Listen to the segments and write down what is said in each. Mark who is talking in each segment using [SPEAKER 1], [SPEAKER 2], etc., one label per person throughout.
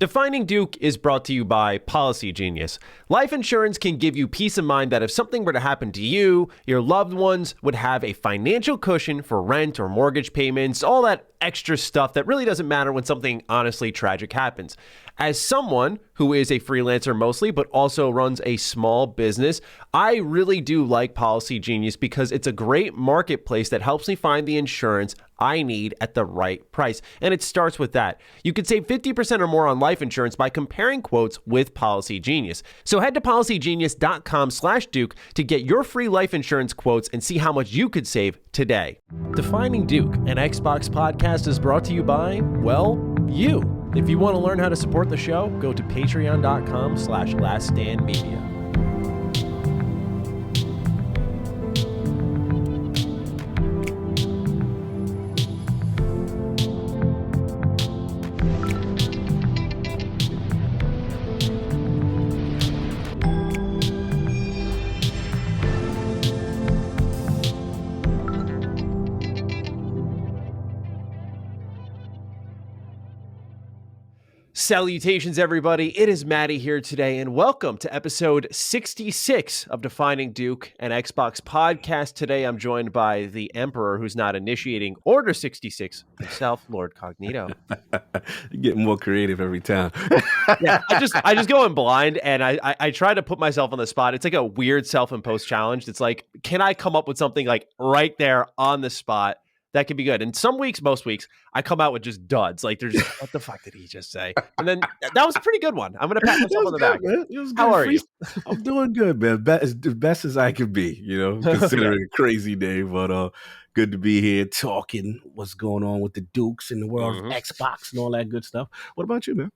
[SPEAKER 1] Defining Duke is brought to you by Policy Genius. Life insurance can give you peace of mind that if something were to happen to you, your loved ones would have a financial cushion for rent or mortgage payments, all that extra stuff that really doesn't matter when something honestly tragic happens. As someone who is a freelancer mostly, but also runs a small business, I really do like Policy Genius because it's a great marketplace that helps me find the insurance I need at the right price. And it starts with that. You could save 50% or more on life insurance by comparing quotes with Policy Genius. So head to policygenius.com/Duke to get your free life insurance quotes and see how much you could save today. Defining Duke, an Xbox podcast, is brought to you by, well, you. If you want to learn how to support the show, go to patreon.com/laststandmedia. Salutations, everybody. It is Maddie here today, and welcome to episode 66 of Defining Duke, an Xbox podcast. Today, I'm joined by the Emperor, who's not initiating Order 66 himself, Lord Cognito.
[SPEAKER 2] You're getting more creative every time.
[SPEAKER 1] Yeah, I just go in blind, and I try to put myself on the spot. It's like a weird self-imposed challenge. It's like, can I come up with something like right there on the spot that could be good? And some weeks, most weeks, I come out with just duds. Like, there's what the fuck did he just say? And then that was a pretty good one. I'm going to pat myself on the back.
[SPEAKER 2] Man. It was good.
[SPEAKER 1] How are you?
[SPEAKER 2] I'm doing good, man. As best as I could be, considering a crazy day. But good to be here talking what's going on with the Dukes in the world of Xbox and all that good stuff. What about you, man?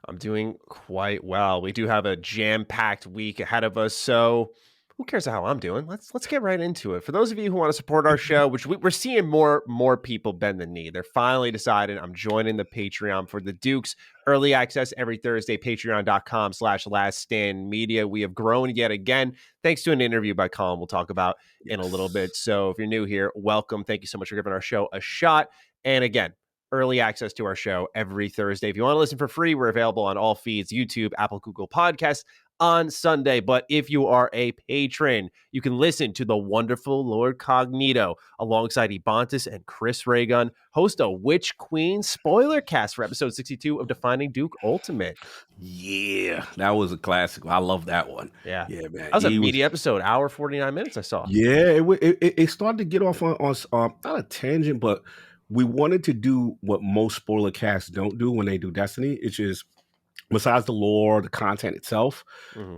[SPEAKER 1] I'm doing quite well. We do have a jam-packed week ahead of us, so who cares how I'm doing? Let's get right into it. For those of you who want to support our show, which we're seeing more people bend the knee. They're finally deciding I'm joining the Patreon for the Dukes. Early access every Thursday, patreon.com/laststandmedia. We have grown yet again, thanks to an interview by Colin we'll talk about in a little bit. So if you're new here, welcome. Thank you so much for giving our show a shot. And again, early access to our show every Thursday. If you want to listen for free, we're available on all feeds, YouTube, Apple, Google Podcasts, on Sunday. But if you are a patron, you can listen to the wonderful Lord Cognito alongside Ebontis and Chris Raygun host a Witch Queen spoiler cast for episode 62 of Defining Duke Ultimate.
[SPEAKER 2] Yeah, that was a classic. I love that one.
[SPEAKER 1] Yeah,
[SPEAKER 2] man.
[SPEAKER 1] That was a meaty episode, hour 49 minutes. I saw.
[SPEAKER 2] Yeah, it started to get off on not a tangent, but we wanted to do what most spoiler casts don't do when they do Destiny, which is, besides the lore, the content itself,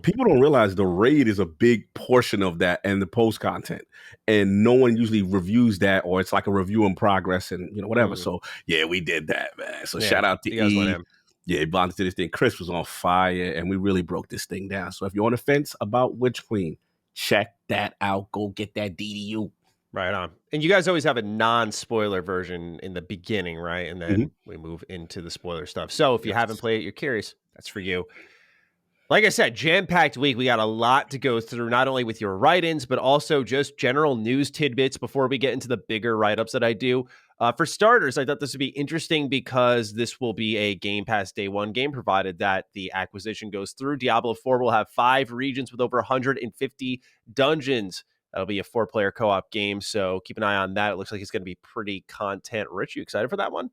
[SPEAKER 2] people don't realize the raid is a big portion of that and the post content. And no one usually reviews that, or it's like a review in progress and whatever. So yeah, we did that, man. So shout out to E. Yeah, Bond did this thing. Chris was on fire, and we really broke this thing down. So if you're on the fence about Witch Queen, check that out. Go get that DDU.
[SPEAKER 1] Right on. And you guys always have a non-spoiler version in the beginning, right? And then we move into the spoiler stuff. So if you haven't played it, you're curious, that's for you. Like I said, jam-packed week. We got a lot to go through, not only with your write-ins, but also just general news tidbits before we get into the bigger write-ups that I do. For starters, I thought this would be interesting because this will be a Game Pass Day 1 game, provided that the acquisition goes through. Diablo 4 will have 5 regions with over 150 dungeons. That'll be a 4-player co-op game, so keep an eye on that. It looks like it's going to be pretty content-rich. You excited for that one?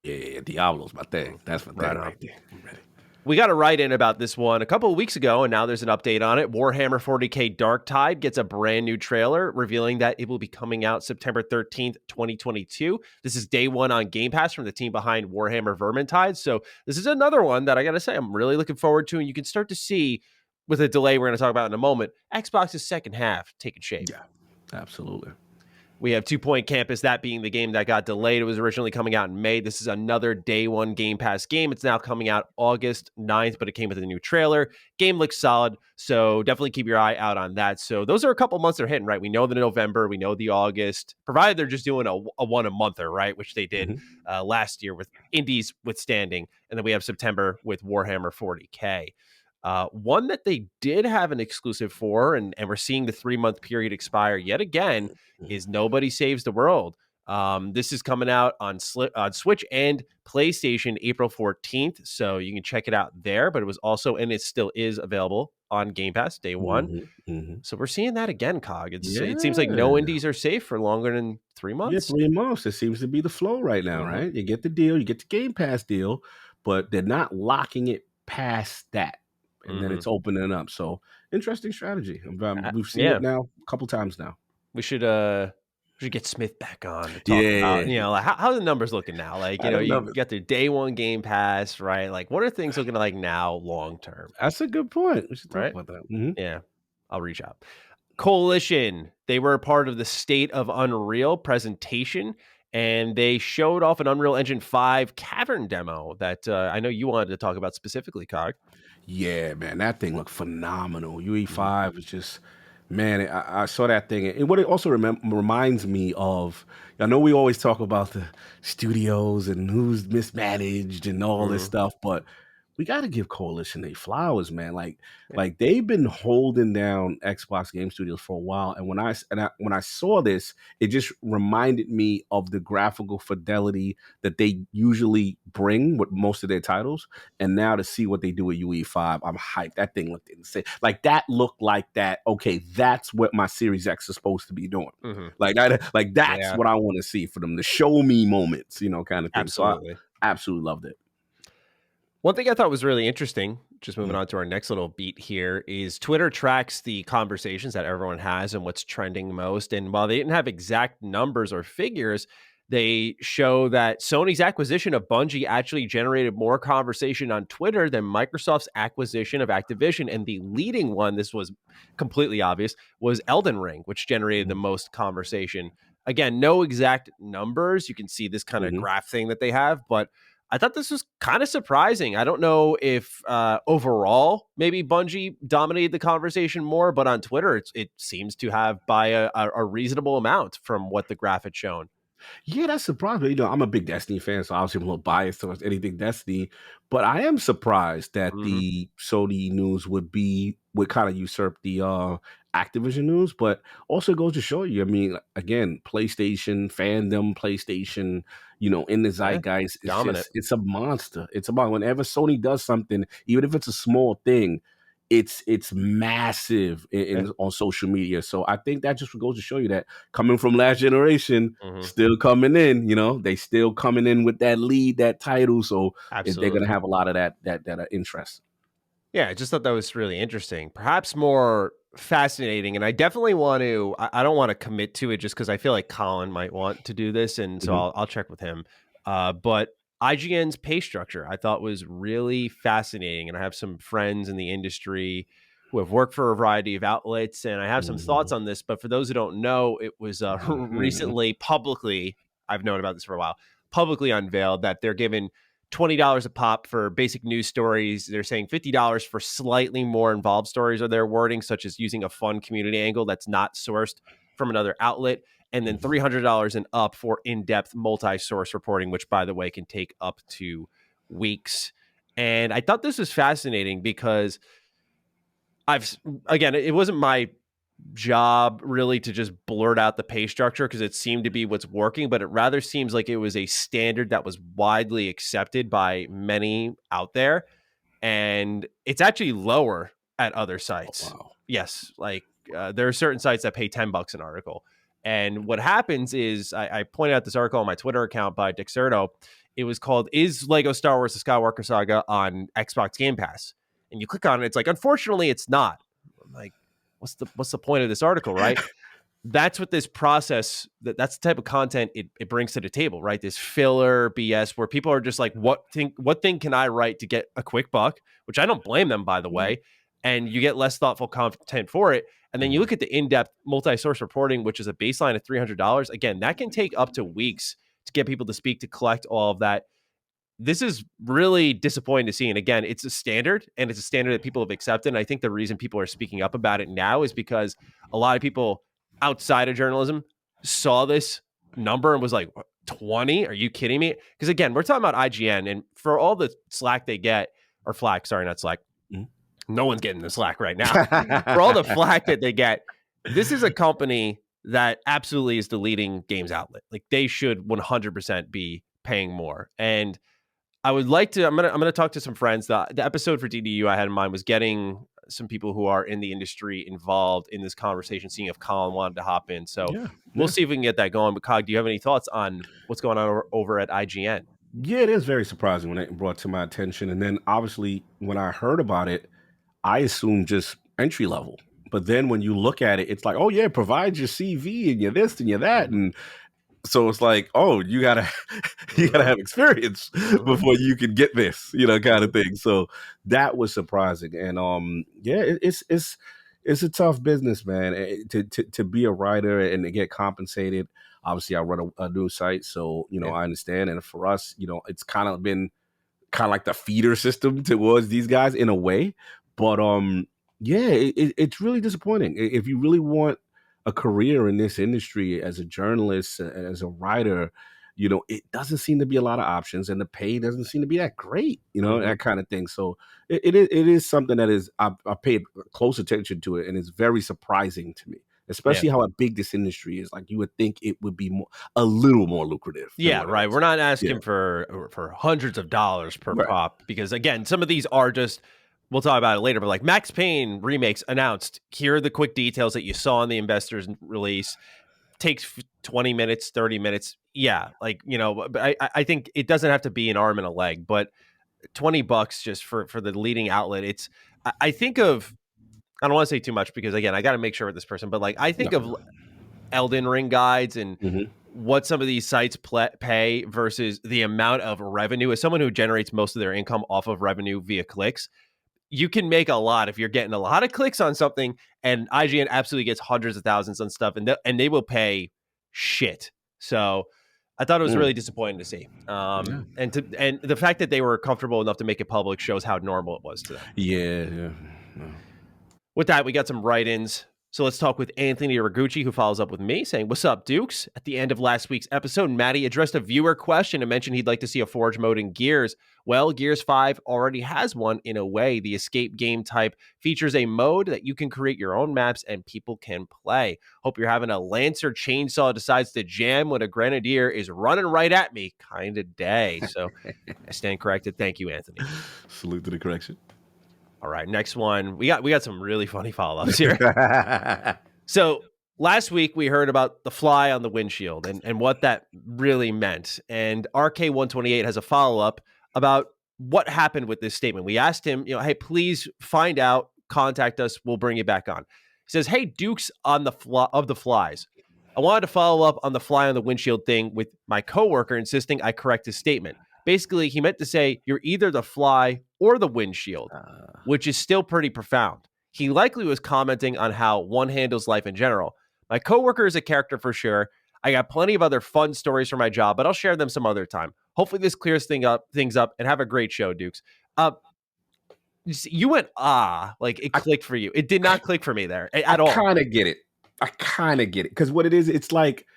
[SPEAKER 2] Yeah, Diablo's my thing. That's my thing right there. I'm ready.
[SPEAKER 1] We got a write-in about this one a couple of weeks ago, and now there's an update on it. Warhammer 40k Darktide gets a brand new trailer, revealing that it will be coming out September 13th, 2022. This is day 1 on Game Pass from the team behind Warhammer Vermintide, so this is another one that I got to say I'm really looking forward to, and you can start to see, with a delay we're going to talk about in a moment, Xbox's second half taking shape.
[SPEAKER 2] Yeah, absolutely.
[SPEAKER 1] We have 2 Point Campus, that being the game that got delayed. It was originally coming out in May. This is another day 1 Game Pass game. It's now coming out August 9th, but it came with a new trailer. Game looks solid, so definitely keep your eye out on that. So those are a couple months they're hitting, right? We know the November, we know the August, provided they're just doing a one-a-monther, right? Which they did last year with Indies withstanding. And then we have September with Warhammer 40K. One that they did have an exclusive for, and we're seeing the 3-month period expire yet again, is Nobody Saves the World. This is coming out on Switch and PlayStation April 14th, so you can check it out there. But it was also, and it still is available on Game Pass day one. So we're seeing that again, Cog. It seems like no
[SPEAKER 2] Yeah.
[SPEAKER 1] indies are safe for longer than 3
[SPEAKER 2] Yeah,
[SPEAKER 1] months.
[SPEAKER 2] 3 months. It seems to be the flow right now,
[SPEAKER 1] Mhm.
[SPEAKER 2] right? You get the deal, you get the Game Pass deal, but they're not locking it past that, and then
[SPEAKER 1] Mhm.
[SPEAKER 2] it's opening up. So, interesting strategy. We've seen
[SPEAKER 1] Yeah,
[SPEAKER 2] it now a couple times now.
[SPEAKER 1] we should get Smith back on to talk about,
[SPEAKER 2] Yeah,
[SPEAKER 1] like how the numbers looking now. Like,
[SPEAKER 2] I don't
[SPEAKER 1] you
[SPEAKER 2] love it.
[SPEAKER 1] got the day one Game Pass, right? Like, what are things looking like now long term,
[SPEAKER 2] That's a good point. We should talk
[SPEAKER 1] right?
[SPEAKER 2] about that. Mhm.
[SPEAKER 1] Yeah, I'll reach out. Coalition, they were a part of the State of Unreal presentation, and they showed off an Unreal Engine 5 cavern demo that I know you wanted to talk about specifically, Cog.
[SPEAKER 2] Yeah, man, that thing looked phenomenal. UE
[SPEAKER 1] Mhm.
[SPEAKER 2] 5 is just, man. I saw that thing, and what it also reminds me of. I know we always talk about the studios and who's mismanaged and all this
[SPEAKER 1] Mhm.
[SPEAKER 2] stuff, but we got to give Coalition their flowers, man.
[SPEAKER 1] Yeah.
[SPEAKER 2] Like they've been holding down Xbox Game Studios for a while, and when I saw this, it just reminded me of the graphical fidelity that they usually bring with most of their titles. And now to see what they do with UE5, I'm hyped. That thing looked insane. Like that looked like that. Okay, that's what my Series X is supposed to be doing.
[SPEAKER 1] Mhm.
[SPEAKER 2] Like that's
[SPEAKER 1] Yeah,
[SPEAKER 2] what I want to see for them, the show me moments, kind of thing. So I
[SPEAKER 1] absolutely.
[SPEAKER 2] absolutely loved it.
[SPEAKER 1] One thing I thought was really interesting, just moving
[SPEAKER 2] Mm,
[SPEAKER 1] on to our next little beat here, is Twitter tracks the conversations that everyone has and what's trending most. And while they didn't have exact numbers or figures, they show that Sony's acquisition of Bungie actually generated more conversation on Twitter than Microsoft's acquisition of Activision. And the leading one, this was completely obvious, was Elden Ring, which generated the
[SPEAKER 2] mm,
[SPEAKER 1] most conversation. Again, no exact numbers. You can see this kind of
[SPEAKER 2] mhm.
[SPEAKER 1] graph thing that they have, but I thought this was kind of surprising. I don't know if overall maybe Bungie dominated the conversation more, but on Twitter it seems to have by a reasonable amount from what the graph had shown.
[SPEAKER 2] Yeah, that surprised me. I'm a big Destiny fan, so obviously I'm a little biased towards anything Destiny. But I am surprised that
[SPEAKER 1] Hmm.
[SPEAKER 2] the Sony news would kind of usurp the Activision news. But also goes to show you, I mean, again, PlayStation fandom, PlayStation, in the
[SPEAKER 1] Yeah,
[SPEAKER 2] zeitgeist,
[SPEAKER 1] dominant.
[SPEAKER 2] it's a monster. It's about whenever Sony does something, even if it's a small thing, it's massive
[SPEAKER 1] Yeah.
[SPEAKER 2] on social media. So I think that just goes to show you that coming from last generation,
[SPEAKER 1] Hmm.
[SPEAKER 2] still coming in, they still coming in with that lead, that title. So they're
[SPEAKER 1] Absolutely.
[SPEAKER 2] gonna have a lot of that interest.
[SPEAKER 1] Yeah, I just thought that was really interesting. Perhaps more fascinating. And I definitely want to, I don't want to commit to it just because I feel like Colin might want to do this. And so
[SPEAKER 2] Mhm,
[SPEAKER 1] I'll check with him. But IGN's pay structure I thought was really fascinating. And I have some friends in the industry who have worked for a variety of outlets. And I have some thoughts
[SPEAKER 2] mhm,
[SPEAKER 1] on this. But for those who don't know, it was
[SPEAKER 2] mhm,
[SPEAKER 1] recently publicly, I've known about this for a while, publicly unveiled that they're given $20 a pop for basic news stories. They're saying $50 for slightly more involved stories, or their wording, such as using a fun community angle that's not sourced from another outlet. And then
[SPEAKER 2] mhm.
[SPEAKER 1] $300 and up for in depth multi source reporting, which, by the way, can take up to weeks. And I thought this was fascinating because again, it wasn't my job really to just blurt out the pay structure because it seemed to be what's working, but it rather seems like it was a standard that was widely accepted by many out there. And it's actually lower at other
[SPEAKER 2] Oh,
[SPEAKER 1] sites.
[SPEAKER 2] wow.
[SPEAKER 1] Yes. Like there are certain sites that pay $10 an article. And what happens is I pointed out this article on my Twitter account by Dexerto. It was called Is Lego Star Wars the Skywalker Saga on Xbox Game Pass? And you click on it, it's like, unfortunately, it's not. I'm like, what's the point of this article, right? That's what this process that's the type of content it brings to the table, right? This filler BS where people are just like, what thing can I write to get a quick buck? Which I don't blame them, by the
[SPEAKER 2] Mhm,
[SPEAKER 1] way. And you get less thoughtful content for it. And then you
[SPEAKER 2] mhm,
[SPEAKER 1] look at the in-depth multi-source reporting, which is a baseline of $300. Again, that can take up to weeks to get people to speak, to collect all of that. This is really disappointing to see. And again, it's a standard, and it's a standard that people have accepted. And I think the reason people are speaking up about it now is because a lot of people outside of journalism saw this number and was like, 20? Are you kidding me? Because again, we're talking about IGN, and for all the slack they get, or flack, sorry, not slack.
[SPEAKER 2] mhm.
[SPEAKER 1] No one's getting the slack right now. For all the flack that they get, this is a company that absolutely is the leading games outlet. Like they should 100% be paying more. And I would like to. I'm gonna talk to some friends. The episode for DDU I had in mind was getting some people who are in the industry involved in this conversation, seeing if Colin wanted to hop in. So we'll see if we can get that going. But Cog, do you have any thoughts on what's going on over at IGN?
[SPEAKER 2] Yeah, it is very surprising when it brought to my attention. And then obviously when I heard about it, I assumed just entry level. But then when you look at it, it's like, oh yeah, provide your CV and your this and your that. And so it's like, oh, you gotta have experience before you can get this, kind of thing. So that was surprising. And yeah, it's a tough business, man. To be a writer and to get compensated. Obviously, I run a news site, so I understand. And for us, it's kind of been like the feeder system towards these guys in a way. But yeah, it's really disappointing. If you really want a career in this industry as a journalist and as a writer, it doesn't seem to be a lot of options, and the pay doesn't seem to be that great, that kind of thing. So it is something that is I paid close attention to it, and it's very surprising to me, especially how big this industry is. Like you would think it would be a little more lucrative.
[SPEAKER 1] Yeah, right. We're not asking for hundreds of dollars per pop because again, some of these are just. We'll talk about it later, but like Max Payne remakes announced, here are the quick details that you saw in the investors release. Takes 20 minutes, 30 minutes. Yeah, like, but I think it doesn't have to be an arm and a leg, but $20 just for the leading outlet. I think of, I don't want to say too much because again, I got to make sure with this person, but like I think of Elden Ring guides and what some of these sites pay versus the amount of revenue. As someone who generates most of their income off of revenue via clicks, you can make a lot if you're getting a lot of clicks on something, and IGN absolutely gets hundreds of thousands on stuff, and they will pay shit. So I thought it was really disappointing to see. And the fact that they were comfortable enough to make it public shows how normal it was to them.
[SPEAKER 2] Yeah.
[SPEAKER 1] With that, we got some write-ins. So let's talk with Anthony Ragucci, who follows up with me saying, "What's up, Dukes?" At the end of last week's episode, Matty addressed a viewer question and mentioned he'd like to see a Forge mode in Gears. Well, Gears 5 already has one in a way. The escape game type features a mode that you can create your own maps and people can play. Hope you're having a Lancer chainsaw decides to jam when a Grenadier is running right at me kind of day. So I stand corrected. Thank you, Anthony.
[SPEAKER 2] Salute to the correction.
[SPEAKER 1] All right, next one. We got some really funny follow-ups here. So last week we heard about the fly on the windshield and what that really meant. And RK128 has a follow-up about what happened with this statement. We asked him, hey, please find out, contact us, we'll bring you back on. He says, hey, Dukes on the flies. I wanted to follow up on the fly on the windshield thing with my coworker insisting I correct his statement. Basically, he meant to say you're either the fly or the windshield, which is still pretty profound. He likely was commenting on how one handles life in general. My coworker is a character for sure. I got plenty of other fun stories for my job, but I'll share them some other time. Hopefully this clears things up, and have a great show, Dukes. You went, like it clicked for you. It did not click for me there at all.
[SPEAKER 2] I kind of get it. Because what it is, it's like,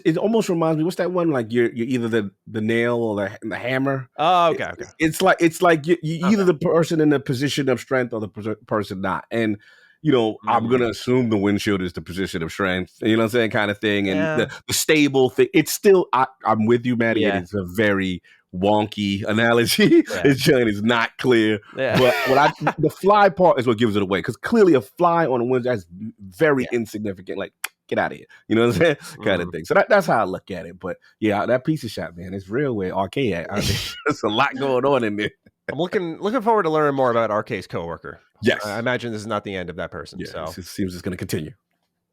[SPEAKER 2] it almost reminds me, what's that one? Like you're either the nail or the hammer.
[SPEAKER 1] Oh, okay.
[SPEAKER 2] It's like you either the person in the position of strength or the person not. And, I'm going to assume the windshield is the position of strength, you know what I'm saying, kind of thing. And the stable thing, it's still, I'm with you, Matty.
[SPEAKER 1] Yeah.
[SPEAKER 2] It is a very wonky analogy. It's not clear.
[SPEAKER 1] Yeah.
[SPEAKER 2] But the fly part is what gives it away. Because clearly a fly on a window, that's very insignificant. Like, get out of here. You know what I'm saying? Kind of thing. So that's how I look at it. But yeah, that piece of shot, man, it's real where RK at. There's a lot going on in there.
[SPEAKER 1] I'm looking forward to learning more about RK's coworker.
[SPEAKER 2] Yes.
[SPEAKER 1] I imagine this is not the end of that person.
[SPEAKER 2] Yeah,
[SPEAKER 1] so
[SPEAKER 2] it seems it's going to continue.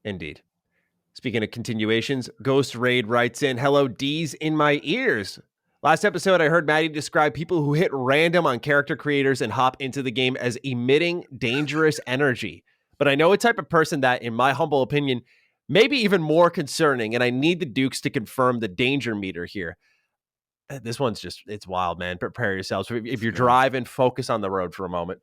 [SPEAKER 1] Indeed. Speaking of continuations, Ghost Raid writes in, hello, D's in my ears. Last episode, I heard Maddie describe people who hit random on character creators and hop into the game as emitting dangerous energy. But I know a type of person that, in my humble opinion, may be even more concerning, and I need the Dukes to confirm the danger meter here. This one's it's wild, man. Prepare yourselves. If you're driving, focus on the road for a moment.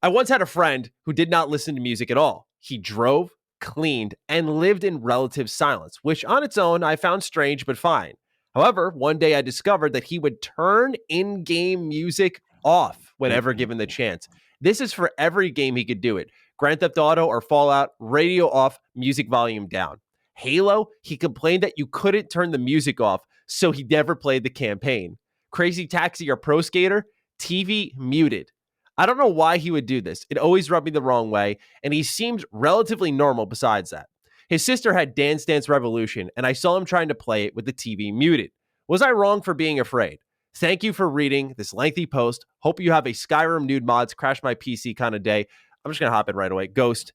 [SPEAKER 1] I once had a friend who did not listen to music at all. He drove, cleaned, and lived in relative silence, which on its own I found strange but fine. However, one day I discovered that he would turn in-game music off whenever given the chance. This is for every game he could do it. Grand Theft Auto or Fallout, radio off, music volume down. Halo, he complained that you couldn't turn the music off, so he never played the campaign. Crazy Taxi or Pro Skater, TV muted. I don't know why he would do this. It always rubbed me the wrong way, and he seemed relatively normal besides that. His sister had Dance Dance Revolution, and I saw him trying to play it with the TV muted. Was I wrong for being afraid? Thank you for reading this lengthy post. Hope you have a Skyrim nude mods crash my PC kind of day. I'm just going to hop in right away. Ghost,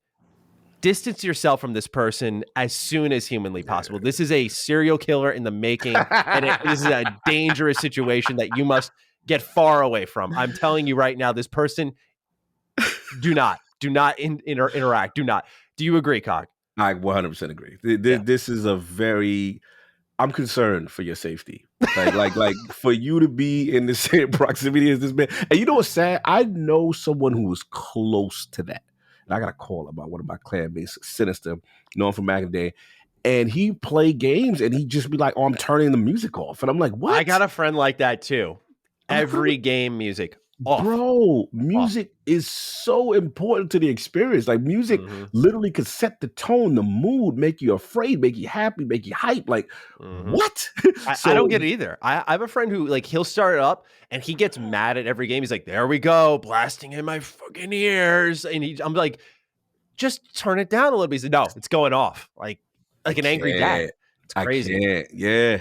[SPEAKER 1] distance yourself from this person as soon as humanly possible. This is a serial killer in the making, and this is a dangerous situation that you must get far away from. I'm telling you right now, this person, do not interact. Do not. Do you agree, Cog?
[SPEAKER 2] I 100% agree. This is a very... I'm concerned for your safety. Like for you to be in the same proximity as this man. And you know what's sad? I know someone who was close to that. And I got a call about one of my clanmates, Sinister, known from back in the day. And he played games and he'd just be like, oh, I'm turning the music off. And I'm like, what?
[SPEAKER 1] I got a friend like that too. Every game music off.
[SPEAKER 2] Bro, music is so important to the experience. Like music literally could set the tone, the mood, make you afraid, make you happy, make you hype. Like what?
[SPEAKER 1] I don't get it either. I have a friend who like he'll start it up and he gets mad at every game. He's like, there we go, blasting in my fucking ears. And I'm like, just turn it down a little bit. He's like, no, it's going off. Like an angry dad. It's crazy.
[SPEAKER 2] I can't.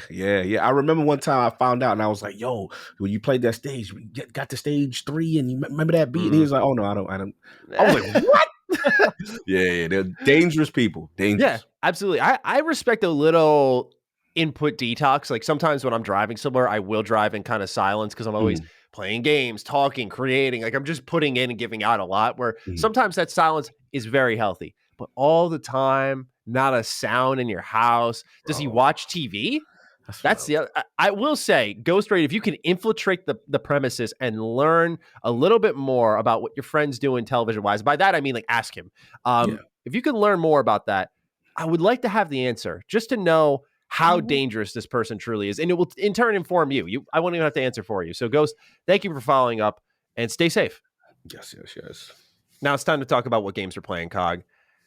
[SPEAKER 2] Yeah. I remember one time I found out and I was like, yo, when you played that stage, we got to stage 3 and you remember that beat? And he was like, oh no, I don't. I was like, what? Yeah, they're dangerous people. Dangerous.
[SPEAKER 1] Yeah, absolutely. I respect a little input detox. Like sometimes when I'm driving somewhere, I will drive in kind of silence because I'm always playing games, talking, creating. Like I'm just putting in and giving out a lot where sometimes that silence is very healthy. But all the time, not a sound in your house. Does he watch TV? That's the other. I will say, Ghost Raid, if you can infiltrate the premises and learn a little bit more about what your friends do in television-wise, by that I mean like ask him. If you can learn more about that, I would like to have the answer just to know how dangerous this person truly is. And it will in turn inform you. I won't even have to answer for you. So Ghost, thank you for following up and stay safe.
[SPEAKER 2] Yes.
[SPEAKER 1] Now it's time to talk about what games we're playing, Cog.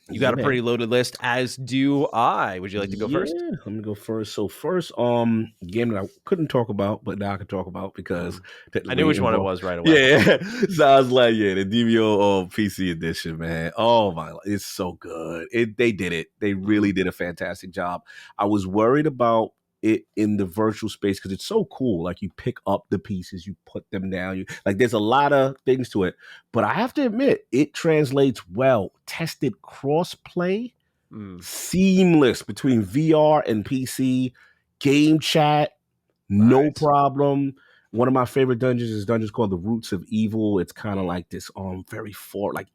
[SPEAKER 1] You got a pretty loaded list, as do I. Would you like to go first?
[SPEAKER 2] I'm gonna go first. So first, game that I couldn't talk about, but now I can talk about because
[SPEAKER 1] I knew which one it was right away.
[SPEAKER 2] Yeah, so I was like, the DVO PC edition, man. Oh my, it's so good. They did it. They really did a fantastic job. I was worried about it in the virtual space because it's so cool. Like you pick up the pieces, you put them down. There's a lot of things to it, but I have to admit it translates well. Tested cross-play, seamless between VR and PC, game chat, no problem. One of my favorite dungeons is dungeons called the Roots of Evil. It's kind of like this very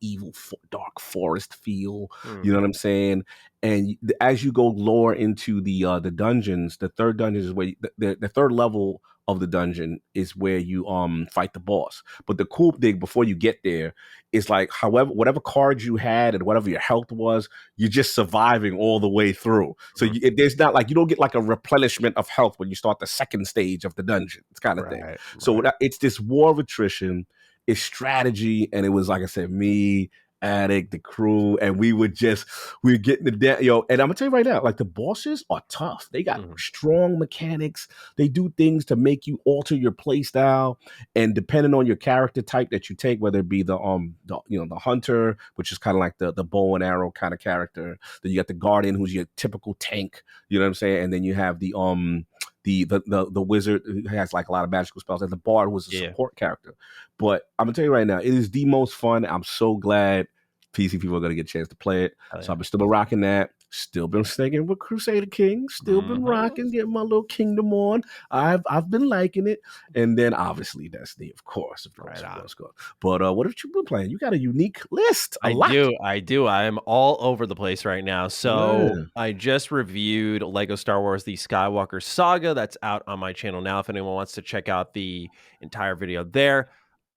[SPEAKER 2] evil dark forest feel. You know what I'm saying? And as you go lower into the dungeons, the third dungeon is where the third level of the dungeon is where you fight the boss. But the cool thing before you get there is like whatever cards you had and whatever your health was, you're just surviving all the way through. So there's not like you don't get like a replenishment of health when you start the second stage of the dungeon. It's kind of thing. So it's this war of attrition, it's strategy, and it was like I said, me, Attic, the crew, and we were getting the and I'm gonna tell you right now, like the bosses are tough. They got strong mechanics. They do things to make you alter your play style, and depending on your character type that you take, whether it be the hunter, which is kind of like the bow and arrow kind of character, then you got the guardian, who's your typical tank, you know what I'm saying, and then you have the wizard who has like a lot of magical spells, and the bard was a support character. But I'm gonna tell you right now, it is the most fun. I'm so glad PC people are gonna get a chance to play it. So I've still been rocking that. Still been singing with Crusader King. Still been rocking, getting my little kingdom on. I've been liking it. And then obviously Destiny, of course. But what have you been playing? You got a unique list.
[SPEAKER 1] I do. I am all over the place right now. So I just reviewed Lego Star Wars: The Skywalker Saga. That's out on my channel now. If anyone wants to check out the entire video there.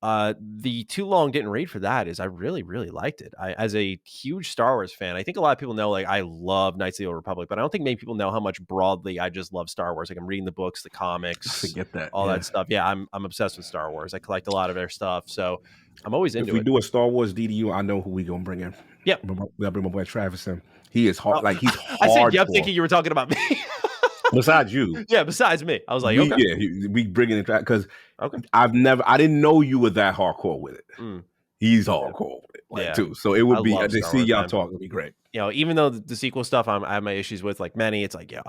[SPEAKER 1] The too long didn't read for that is I really, really liked it. As a huge Star Wars fan, I think a lot of people know, like, I love Knights of the Old Republic, but I don't think many people know how much broadly I just love Star Wars. Like, I'm reading the books, the comics,
[SPEAKER 2] I forget that.
[SPEAKER 1] All that stuff. Yeah, I'm obsessed with Star Wars. I collect a lot of their stuff. So I'm always
[SPEAKER 2] If
[SPEAKER 1] into
[SPEAKER 2] we
[SPEAKER 1] it.
[SPEAKER 2] do a Star Wars DDU, I know who we gonna bring in.
[SPEAKER 1] Yep.
[SPEAKER 2] We'll bring my boy Travis in. He is hard,
[SPEAKER 1] Oh,
[SPEAKER 2] like he's
[SPEAKER 1] I said, yep,
[SPEAKER 2] hardcore.
[SPEAKER 1] thinking you were talking about me.
[SPEAKER 2] Besides you,
[SPEAKER 1] Yeah, besides me. I was like, okay.
[SPEAKER 2] we bringing in because
[SPEAKER 1] Okay.
[SPEAKER 2] I didn't know you were that hardcore with it.
[SPEAKER 1] Mm,
[SPEAKER 2] He's
[SPEAKER 1] yeah.
[SPEAKER 2] hardcore with it, like
[SPEAKER 1] Yeah.
[SPEAKER 2] too. So it
[SPEAKER 1] I
[SPEAKER 2] would be
[SPEAKER 1] love
[SPEAKER 2] to
[SPEAKER 1] Star
[SPEAKER 2] see
[SPEAKER 1] Wars,
[SPEAKER 2] y'all
[SPEAKER 1] man.
[SPEAKER 2] talk would be great.
[SPEAKER 1] Even though the sequel stuff I have my issues with, like many, it's like, yeah,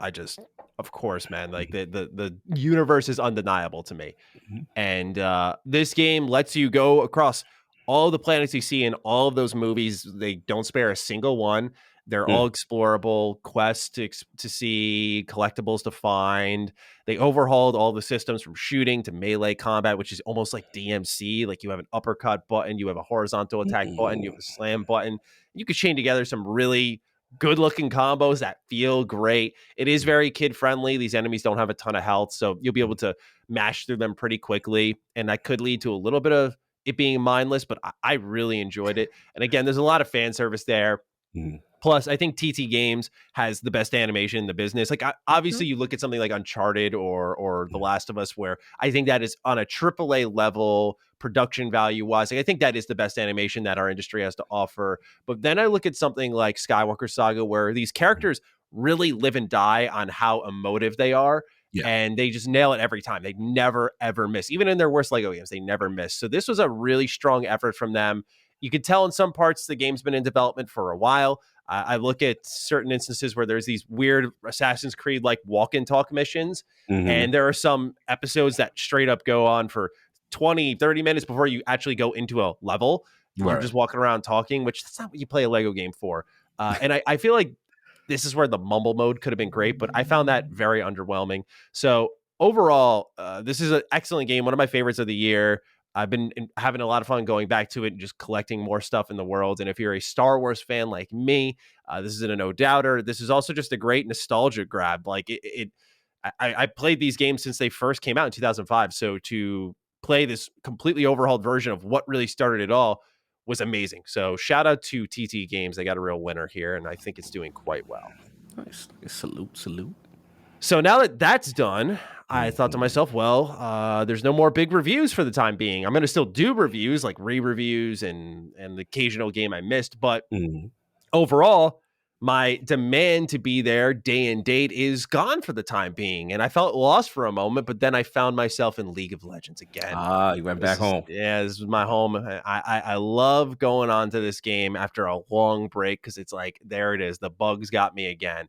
[SPEAKER 1] of course, man, like the universe is undeniable to me.
[SPEAKER 2] Mhm.
[SPEAKER 1] And this game lets you go across all the planets you see in all of those movies. They don't spare a single one. They're
[SPEAKER 2] Mm.
[SPEAKER 1] all explorable quests to see, collectibles to find. They overhauled all the systems from shooting to melee combat, which is almost like DMC. Like you have an uppercut button, you have a horizontal attack button, you have a slam button. You could chain together some really good looking combos that feel great. It is very kid friendly. These enemies don't have a ton of health, so you'll be able to mash through them pretty quickly. And that could lead to a little bit of it being mindless, but I really enjoyed it. And again, there's a lot of fan service there.
[SPEAKER 2] Mm.
[SPEAKER 1] Plus, I think TT Games has the best animation in the business. Like, obviously, you look at something like Uncharted or The Last of Us, where I think that is on a AAA level, production value wise. Like, I think that is the best animation that our industry has to offer. But then I look at something like Skywalker Saga, where these characters really live and die on how emotive they are.
[SPEAKER 2] Yeah.
[SPEAKER 1] And they just nail it every time. They never, ever miss. Even in their worst Lego games, they never miss. So this was a really strong effort from them. You could tell in some parts the game's been in development for a while. I look at certain instances where there's these weird Assassin's Creed like walk and talk missions. And there are some episodes that straight up go on for 20, 30 minutes before you actually go into a level. You're just walking around talking, which that's not what you play a Lego game for. And I feel like this is where the mumble mode could have been great, but I found that very underwhelming. So overall, this is an excellent game. One of my favorites of the year. I've been having a lot of fun going back to it and just collecting more stuff in the world. And if you're a Star Wars fan like me, this isn't a no doubter. This is also just a great nostalgia grab. Like I played these games since they first came out in 2005. So to play this completely overhauled version of what really started it all was amazing. So shout out to TT Games. They got a real winner here, and I think it's doing quite well.
[SPEAKER 2] Nice. Salute.
[SPEAKER 1] So now that that's done, I thought to myself, well, there's no more big reviews for the time being. I'm going to still do reviews, like re-reviews and the occasional game I missed. But overall, my demand to be there day and date is gone for the time being. And I felt lost for a moment, but then I found myself in League of Legends again.
[SPEAKER 2] You went back home.
[SPEAKER 1] Yeah, this is my home. I love going on to this game after a long break because it's like, there it is. The bugs got me again.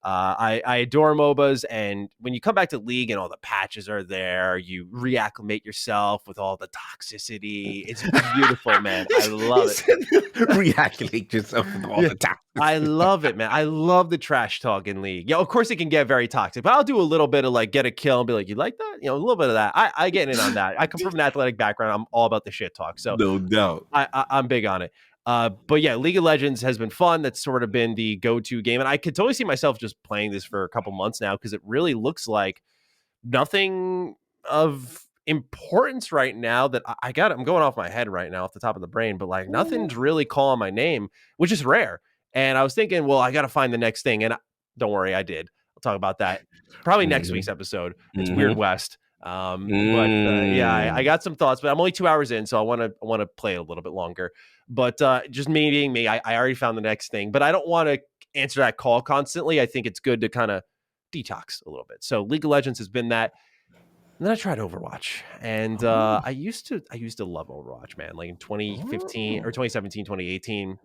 [SPEAKER 1] I adore MOBAs, and when you come back to League and all the patches are there, you reacclimate yourself with all the toxicity. It's beautiful, man. I love it.
[SPEAKER 2] Reacclimate yourself with all the toxicity.
[SPEAKER 1] I love it, man. I love the trash talk in League. Yeah, of course it can get very toxic, but I'll do a little bit of like get a kill and be like, you like that? A little bit of that. I get in on that. I come from an athletic background. I'm all about the shit talk. So
[SPEAKER 2] no doubt.
[SPEAKER 1] I'm big on it. But yeah, League of Legends has been fun. That's sort of been the go-to game. And I could totally see myself just playing this for a couple months now because it really looks like nothing of importance right now that I'm going off my head right now off the top of the brain, but like nothing's really calling my name, which is rare. And I was thinking, well, I got to find the next thing. And don't worry, I did. I'll talk about that probably next week's episode. It's Weird West. Yeah, I got some thoughts, but I'm only 2 hours in, so I want to play it a little bit longer. But just me being me, I already found the next thing, but I don't want to answer that call constantly. I think it's good to kind of detox a little bit. So League of Legends has been that. And then I tried Overwatch, and I used to love Overwatch, man. Like in 2015 or 2017, 2018,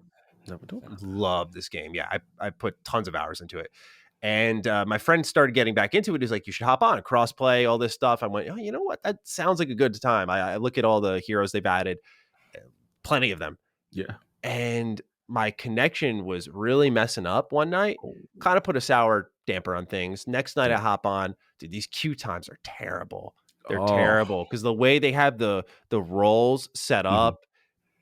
[SPEAKER 1] love this game. Yeah, I put tons of hours into it. And my friend started getting back into it. He's like, you should hop on crossplay, all this stuff. I went, oh, you know what? That sounds like a good time. I look at all the heroes they've added, plenty of them.
[SPEAKER 2] Yeah.
[SPEAKER 1] And my connection was really messing up one night, kind of put a sour damper on things. Next night I hop on, dude, these queue times are terrible. They're terrible because the way they have the roles set up,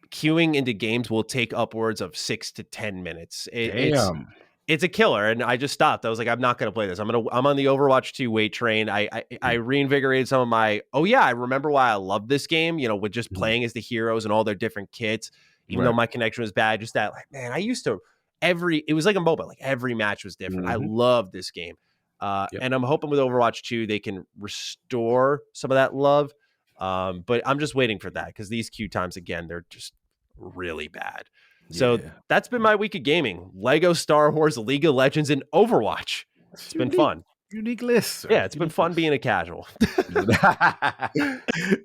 [SPEAKER 1] queuing into games will take upwards of 6 to 10 minutes. It's a killer, and I just stopped. I was like, I'm not going to play this. I'm on the Overwatch 2 wait train. I reinvigorated some of my. Oh yeah, I remember why I love this game. With just playing as the heroes and all their different kits. Even though my connection was bad, just that, like, man, I used to it was like a MOBA. Like every match was different. I love this game, and I'm hoping with Overwatch 2 they can restore some of that love. But I'm just waiting for that because these queue times, again, they're just really bad. So
[SPEAKER 2] Yeah.
[SPEAKER 1] that's been my week of gaming. Lego Star Wars, League of Legends, and Overwatch. It's been fun.
[SPEAKER 2] Unique list, sir.
[SPEAKER 1] Yeah, it's been fun being a casual.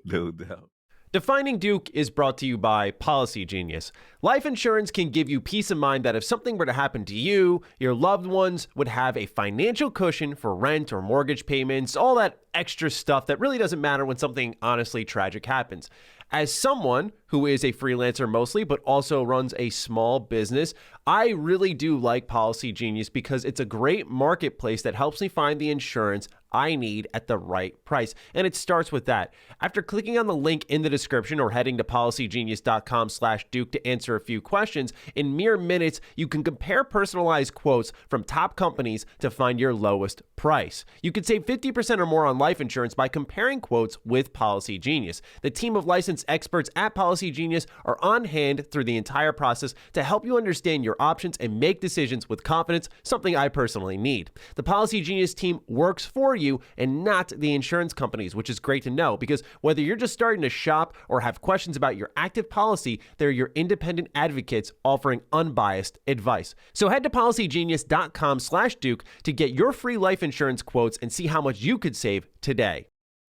[SPEAKER 2] No doubt.
[SPEAKER 1] Defining Duke is brought to you by Policy Genius. Life insurance can give you peace of mind that if something were to happen to you, your loved ones would have a financial cushion for rent or mortgage payments, all that extra stuff that really doesn't matter when something honestly tragic happens. As someone who is a freelancer mostly, but also runs a small business, I really do like Policy Genius because it's a great marketplace that helps me find the insurance I need at the right price. And it starts with that. After clicking on the link in the description or heading to policygenius.com/Duke to answer a few questions, in mere minutes, you can compare personalized quotes from top companies to find your lowest price. You can save 50% or more on life insurance by comparing quotes with Policy Genius. The team of licensed experts at Policy Genius are on hand through the entire process to help you understand your options and make decisions with confidence, something I personally need. The Policy Genius team works for you and not the insurance companies, which is great to know because whether you're just starting to shop or have questions about your active policy, they're your independent advocates offering unbiased advice. So head to policygenius.com/Duke to get your free life insurance quotes and see how much you could save today.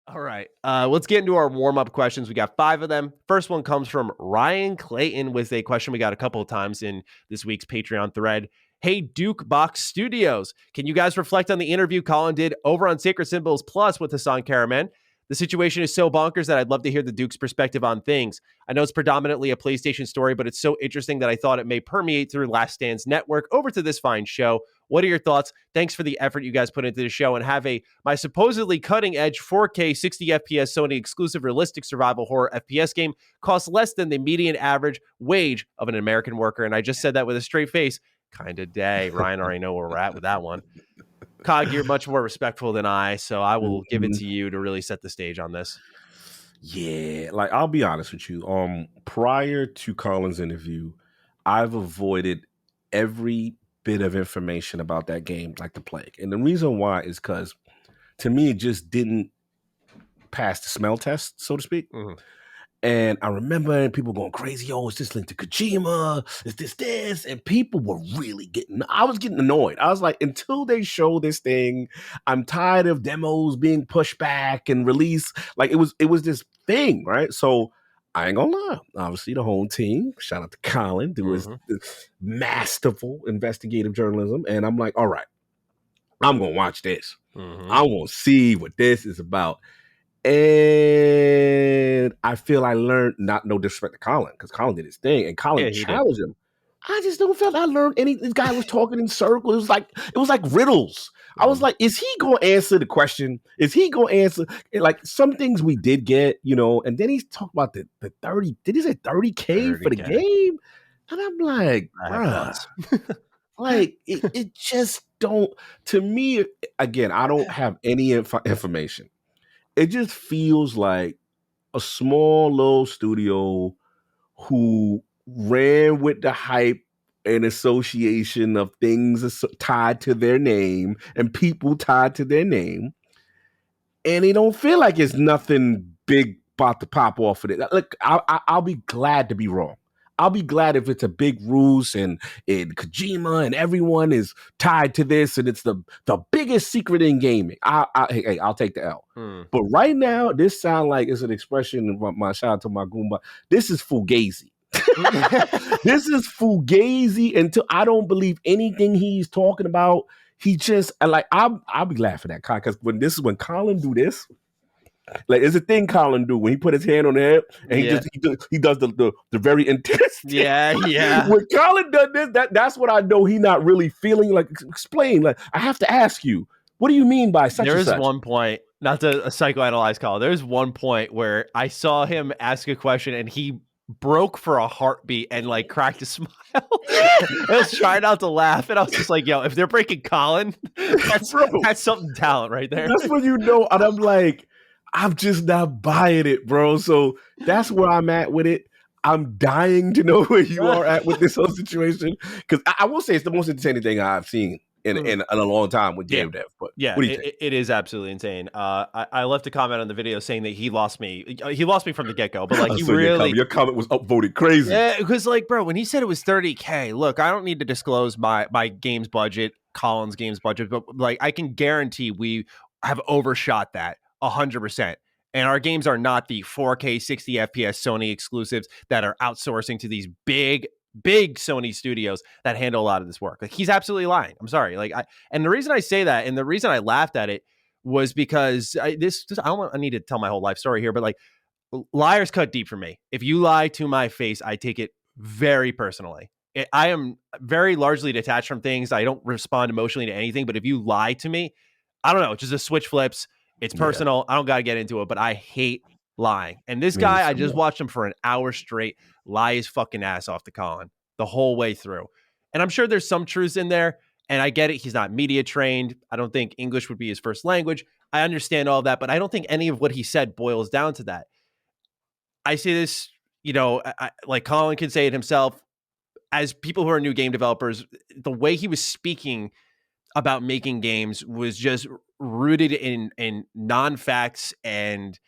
[SPEAKER 1] All right, let's get into our warm-up questions. We got 5 of them. First one comes from Ryan Clayton with a question we got a couple of times in this week's Patreon thread. Hey, Duke Box Studios, can you guys reflect on the interview Colin did over on Sacred Symbols Plus with Hassan Karaman? The situation is so bonkers that I'd love to hear the Duke's perspective on things. I know it's predominantly a PlayStation story, but it's so interesting that I thought it may permeate through Last Stand's network over to this fine show. What are your thoughts? Thanks for the effort you guys put into the show and have my supposedly cutting-edge 4K 60 FPS Sony exclusive realistic survival horror FPS game costs less than the median average wage of an American worker. And I just said that with a straight face. Kind of day. Ryan already know where we're at with that one. Cog, you're much more respectful than I, so I will give it to you to really set the stage on this.
[SPEAKER 2] Yeah, like I'll be honest with you. Prior to Colin's interview, I've avoided every bit of information about that game like the plague. And the reason why is because to me it just didn't pass the smell test, so to speak.
[SPEAKER 1] Mm-hmm.
[SPEAKER 2] And I remember people going crazy. Oh, is this linked to Kojima? Is this? And people were really I was getting annoyed. I was like, until they show this thing, I'm tired of demos being pushed back and released. Like it was this thing, right? So I ain't gonna lie. Obviously, the whole team, shout out to Colin, do his masterful investigative journalism. And I'm like, all right, I'm gonna watch this. I'm gonna see what this is about. And I feel I learned, not no disrespect to Colin, because Colin did his thing and Colin challenged him. I just don't feel I learned any. This guy was talking in circles. It was like riddles. I was like, is he going to answer the question? Is he going to answer? Like some things we did get, and then he's talking about the 30. Did he say 30K for the game? And I'm like, bruh, like it just don't. To me, again, I don't have any information. It just feels like a small little studio who ran with the hype and association of things tied to their name and people tied to their name. And they don't feel like it's nothing big about to pop off of it. Look, I'll be glad to be wrong. I'll be glad if it's a big ruse and Kojima and everyone is tied to this and it's the biggest secret in gaming. I'll take the L. But right now, this sounds like it's an expression of my shout out to my Goomba. This is fugazi. This is fugazi until I don't believe anything he's talking about. He just I'll be laughing at Colin because when Colin do this. Like it's a thing Colin do when he put his hand on the head and he does the very intense thing.
[SPEAKER 1] Yeah.
[SPEAKER 2] When Colin does this, that's what I know he not really feeling. Like explain. Like I have to ask you, what do you mean by such?
[SPEAKER 1] There
[SPEAKER 2] is
[SPEAKER 1] one point, not to psychoanalyze Colin. There's one point where I saw him ask a question and he broke for a heartbeat and like cracked a smile. I was trying not to laugh and I was just like, yo, if they're breaking Colin, that's something talent right there.
[SPEAKER 2] That's what you know. And I'm like, I'm just not buying it, bro. So that's where I'm at with it. I'm dying to know where you are at with this whole situation. Because I will say it's the most entertaining thing I've seen in a long time with
[SPEAKER 1] Yeah.
[SPEAKER 2] game dev. But
[SPEAKER 1] Yeah,
[SPEAKER 2] what do you think?
[SPEAKER 1] it is absolutely insane. I left a comment on the video saying that he lost me. He lost me from the get go, but like he
[SPEAKER 2] So
[SPEAKER 1] really,
[SPEAKER 2] your comment was upvoted crazy.
[SPEAKER 1] yeah, because like, bro, when he said it was 30K, look, I don't need to disclose my game's budget, Colin's game's budget, but like I can guarantee we have overshot that 100%. And our games are not the 4K 60 FPS Sony exclusives that are outsourcing to these big Sony studios that handle a lot of this work. Like he's absolutely lying. I'm sorry. And the reason I say that, and the reason I laughed at it was because I need to tell my whole life story here, but like liars cut deep for me. If you lie to my face, I take it very personally. I am very largely detached from things. I don't respond emotionally to anything. But if you lie to me, I don't know. Just a switch flips. It's personal. I don't got to get into it, but I hate lying. And this guy, I just watched him for an hour straight lie his fucking ass off to Colin the whole way through. And I'm sure there's some truths in there. And I get it. He's not media trained. I don't think English would be his first language. I understand all that, but I don't think any of what he said boils down to that. I say this, like Colin can say it himself. As people who are new game developers, the way he was speaking about making games was just rooted in non-facts and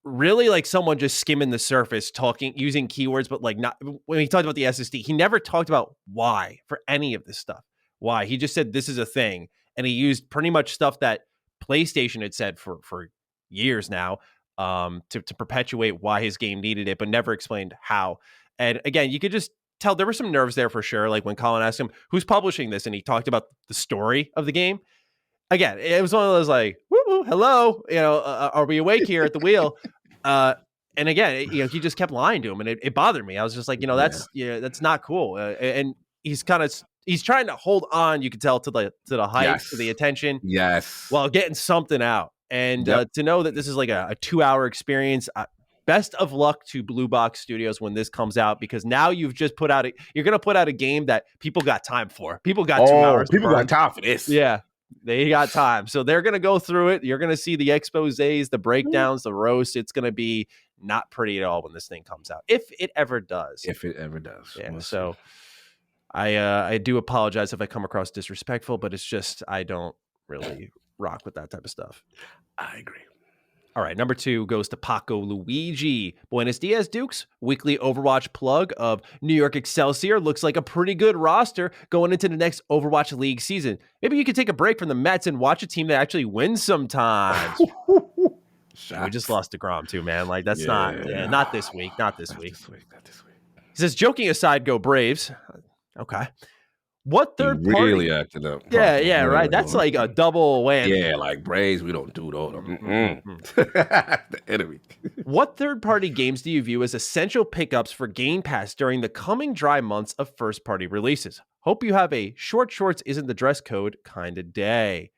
[SPEAKER 1] really like someone just skimming the surface, using keywords, but like not when he talked about the SSD, he never talked about why for any of this stuff. Why? He just said this is a thing, and he used pretty much stuff that PlayStation had said for years now to perpetuate why his game needed it, but never explained how. And again, you could just tell there were some nerves there for sure. Like when Colin asked him who's publishing this, and he talked about the story of the game. Again, it was one of those like, woo, hello, are we awake here at the wheel? And again, he just kept lying to him, and it bothered me. I was just like, that's not cool. And he's trying to hold on. You could tell to the hype, to the attention, while getting something out. And to know that this is like a 2-hour experience. Best of luck to Blue Box Studios when this comes out, because now you've just you're going to put out a game that people got time for. People got 2 hours.
[SPEAKER 2] People got time for this.
[SPEAKER 1] Yeah. They got time. So they're going to go through it. You're going to see the exposés, the breakdowns, the roast. It's going to be not pretty at all when this thing comes out. If it ever does. Yeah. We'll so I do apologize if I come across disrespectful, but it's just I don't really rock with that type of stuff.
[SPEAKER 2] I agree.
[SPEAKER 1] All right, number 2 goes to Paco Luigi. Buenos dias, Dukes. Weekly Overwatch plug of New York Excelsior looks like a pretty good roster going into the next Overwatch League season. Maybe you could take a break from the Mets and watch a team that actually wins sometimes. We just lost DeGrom too, man. Like that's not this week. Not this week. He says, joking aside, go Braves. Okay. What third party
[SPEAKER 2] really acted up?
[SPEAKER 1] Yeah, right. That's like a double whammy.
[SPEAKER 2] Yeah, like Braves, we don't do those. The enemy.
[SPEAKER 1] What third-party games do you view as essential pickups for Game Pass during the coming dry months of first-party releases? Hope you have a short shorts isn't the dress code kind of day.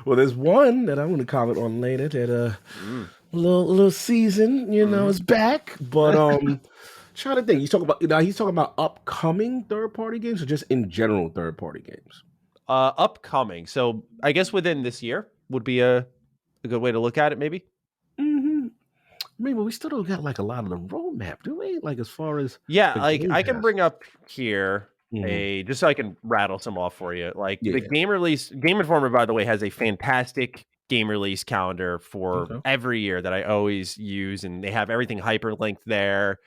[SPEAKER 2] Well, there's one that I'm going to comment on later that little season, is back, but trying to think. He's talking about upcoming third-party games or just in general third-party games?
[SPEAKER 1] Upcoming. So I guess within this year would be a good way to look at it, maybe.
[SPEAKER 2] Mm-hmm. Maybe we still don't got like a lot of the roadmap, do we? Like as far as
[SPEAKER 1] like I can bring up here just so I can rattle some off for you. Like the game release. Game Informer, by the way, has a fantastic game release calendar for every year that I always use, and they have everything hyperlinked there.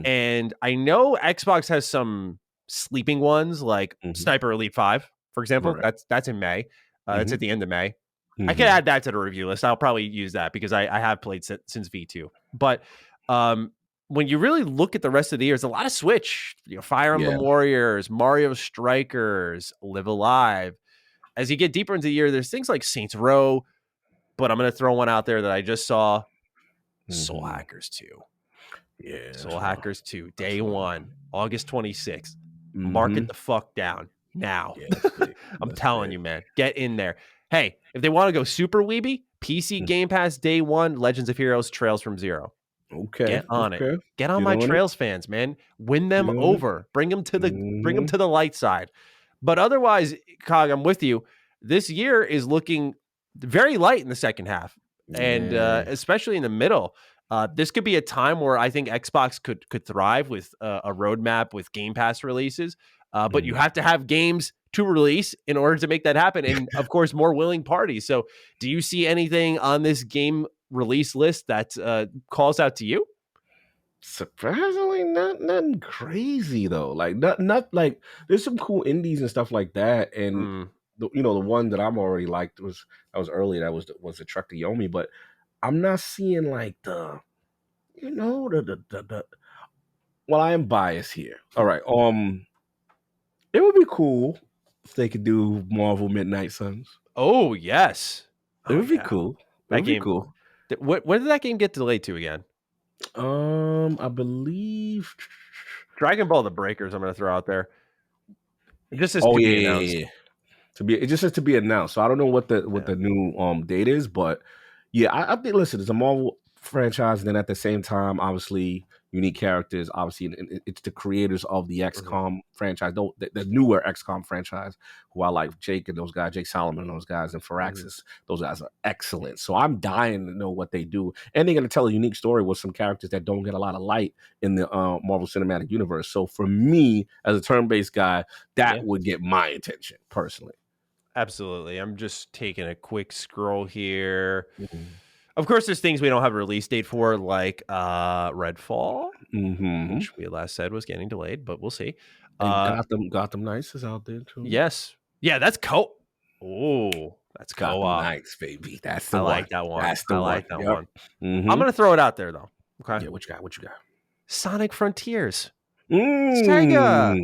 [SPEAKER 1] And I know Xbox has some sleeping ones like Sniper Elite 5, for example. That's in May. It's at the end of May. I can add that to the review list. I'll probably use that because I have played since V2. But when you really look at the rest of the year, there's a lot of Switch. Fire Emblem Warriors, Mario Strikers, Live Alive. As you get deeper into the year, there's things like Saints Row. But I'm going to throw one out there that I just saw. Soul Hackers 2. Yeah, Soul Hackers 2, day 1, August 26th. Mark it the fuck down now. I'm telling you, man. Get in there. Hey, if they want to go super weeby, PC Game Pass day 1, Legends of Heroes, Trails from Zero.
[SPEAKER 2] Okay.
[SPEAKER 1] Get on it. Get on my Trails fans, man. Win them over. Bring them to the light side. But otherwise, Cog, I'm with you. This year is looking very light in the second half. And especially in the middle. This could be a time where I think Xbox could thrive with a roadmap with Game Pass releases. But you have to have games to release in order to make that happen. And of course, more willing parties. So do you see anything on this game release list that calls out to you?
[SPEAKER 2] Surprisingly, nothing crazy though. Like not like there's some cool indies and stuff like that. And the one that I'm already liked was early. That was the Trek to Yomi. But I'm not seeing like the well, I am biased here. All right. It would be cool if they could do Marvel Midnight Suns.
[SPEAKER 1] Oh, yes.
[SPEAKER 2] It would be cool. It would be cool.
[SPEAKER 1] When did that game get delayed to again?
[SPEAKER 2] I believe
[SPEAKER 1] Dragon Ball: The Breakers. I'm going to throw out there. It just says to be announced.
[SPEAKER 2] Yeah. It just says to be announced. So I don't know what the new date is, but yeah, I think listen, it's a Marvel franchise, and then at the same time, obviously unique characters. Obviously, and it's the creators of the XCOM franchise, the newer XCOM franchise, who I like, Jake and those guys, Jake Solomon and those guys, and Firaxis. Those guys are excellent. So I'm dying to know what they do, and they're going to tell a unique story with some characters that don't get a lot of light in the Marvel Cinematic Universe. So for me, as a turn-based guy, that would get my attention personally.
[SPEAKER 1] Absolutely. I'm just taking a quick scroll here. Of course, there's things we don't have a release date for, like Redfall, which we last said was getting delayed, but we'll see.
[SPEAKER 2] Gotham Knights is out there too.
[SPEAKER 1] Yes. Yeah, that's Oh, that's
[SPEAKER 2] Gotham Knights, baby. That's the
[SPEAKER 1] one.
[SPEAKER 2] I
[SPEAKER 1] like that one.
[SPEAKER 2] That's the
[SPEAKER 1] I
[SPEAKER 2] one.
[SPEAKER 1] like that one. I'm going to throw it out there, though. Okay.
[SPEAKER 2] Yeah, what you got?
[SPEAKER 1] Sonic Frontiers.
[SPEAKER 2] Sega.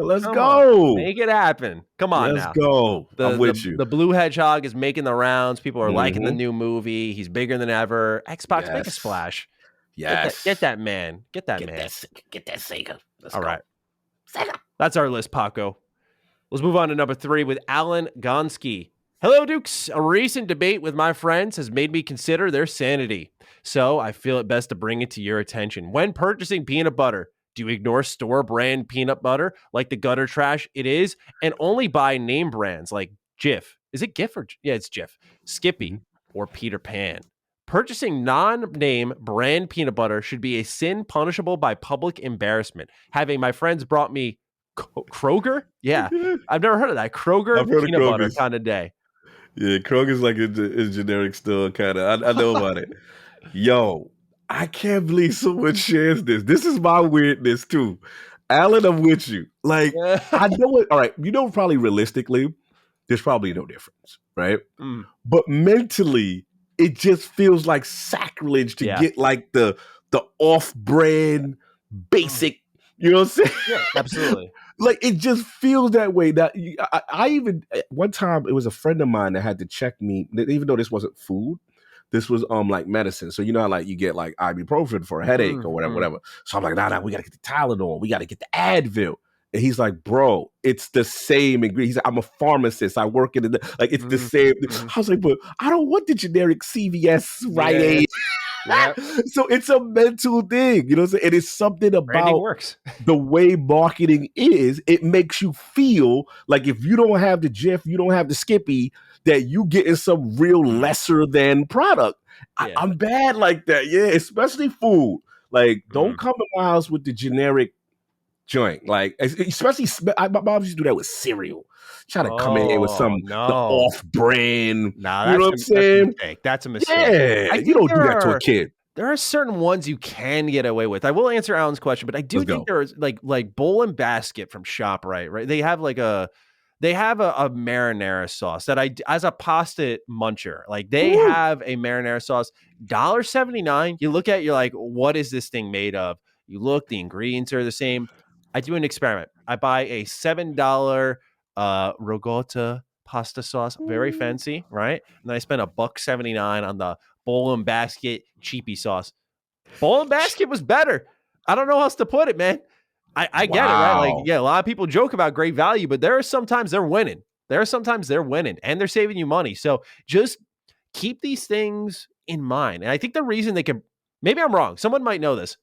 [SPEAKER 2] Let's go.
[SPEAKER 1] Make it happen. Come on
[SPEAKER 2] Let's go. I'm with you.
[SPEAKER 1] The Blue Hedgehog is making the rounds. People are liking the new movie. He's bigger than ever. Xbox, make a splash.
[SPEAKER 2] Yes.
[SPEAKER 1] Get that man. Get that
[SPEAKER 2] Sega. Let's
[SPEAKER 1] go.
[SPEAKER 2] All right.
[SPEAKER 1] Sega. That's our list, Paco. Let's move on to number 3 with Alan Gonski. Hello, Dukes. A recent debate with my friends has made me consider their sanity. So I feel it best to bring it to your attention. When purchasing peanut butter, do you ignore store brand peanut butter like the gutter trash it is and only buy name brands like Jif? Is it Gif or it's Jif, Skippy, or Peter Pan? Purchasing non-name brand peanut butter should be a sin punishable by public embarrassment. Having my friends brought me Kroger? Yeah. I've never heard of that. Kroger peanut butter kind of day.
[SPEAKER 2] Yeah, Kroger's like a generic store kind of. I know about it. Yo, I can't believe someone shares this. This is my weirdness too. Alan, I'm with you. Like, I know it. All right, probably realistically, there's probably no difference, right? But mentally, it just feels like sacrilege to get like the off-brand basic. You know what I'm saying?
[SPEAKER 1] Yeah, absolutely.
[SPEAKER 2] Like, it just feels that way. That I even one time it was a friend of mine that had to check me, even though this wasn't food. This was like medicine. So how like you get like ibuprofen for a headache or whatever. So I'm like, nah, we gotta get the Tylenol. We gotta get the Advil. And he's like, bro, it's the same ingredient. He's like, I'm a pharmacist. I work in like it's the same. I was like, but I don't want the generic CVS Rite Aid. Yeah. So it's a mental thing, you know what I'm saying? And it's something about the way marketing is. It makes you feel like if you don't have the Jif, you don't have the Skippy, that you getting some real lesser than product. Yeah. I'm bad like that. Yeah, especially food. Like, don't come to my house with the generic joint. Like, especially my mom used to do that with cereal. Try to come in here with some the off-brand.
[SPEAKER 1] Nah,
[SPEAKER 2] you know what I'm saying?
[SPEAKER 1] That's a mistake.
[SPEAKER 2] Yeah, you don't do that to a kid.
[SPEAKER 1] There are certain ones you can get away with. I will answer Alan's question, but I do think there's like Bowl and Basket from ShopRite, right? They have a marinara sauce that as a pasta muncher, like they have a marinara sauce, $1.79. You look at it, you're like, what is this thing made of? You look, the ingredients are the same. I do an experiment. I buy a $7 Rogota pasta sauce, very fancy, right? And then I spend $1.79 on the Bowl and Basket cheapy sauce. Bowl and Basket was better. I don't know how else to put it, man. I get it, right? Like, yeah, a lot of people joke about great value, but there are sometimes they're winning. And they're saving you money. So just keep these things in mind. And I think the reason they can, maybe I'm wrong. Someone might know this.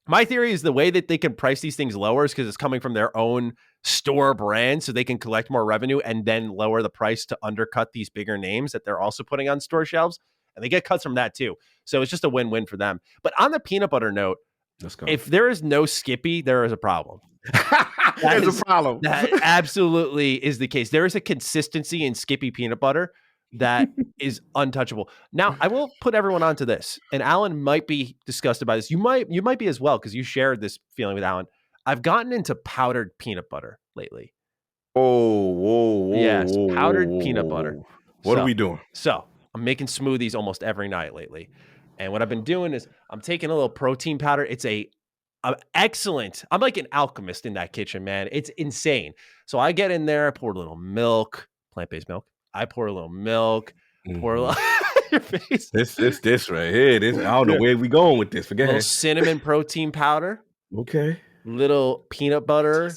[SPEAKER 1] My theory is the way that they can price these things lower is because it's coming from their own store brand, so they can collect more revenue and then lower the price to undercut these bigger names that they're also putting on store shelves. And they get cuts from that too. So it's just a win-win for them. But on the peanut butter note,
[SPEAKER 2] Let's go.
[SPEAKER 1] If there is no Skippy, there is a problem.
[SPEAKER 2] There's a problem.
[SPEAKER 1] That absolutely is the case. There is a consistency in Skippy peanut butter that is untouchable. Now, I will put everyone onto this, and Alan might be disgusted by this. You might be as well, because you shared this feeling with Alan. I've gotten into powdered peanut butter lately.
[SPEAKER 2] Whoa.
[SPEAKER 1] Yes, powdered peanut butter.
[SPEAKER 2] What are we doing?
[SPEAKER 1] So I'm making smoothies almost every night lately. And what I've been doing is I'm taking a little protein powder. It's a excellent. I'm like an alchemist in that kitchen, man. It's insane. So I get in there, I pour a little milk, plant-based milk. I pour a little milk, pour a little your face.
[SPEAKER 2] This right here. This, I don't know where we going with this. Forget it.
[SPEAKER 1] Cinnamon protein powder.
[SPEAKER 2] Okay.
[SPEAKER 1] Little peanut butter.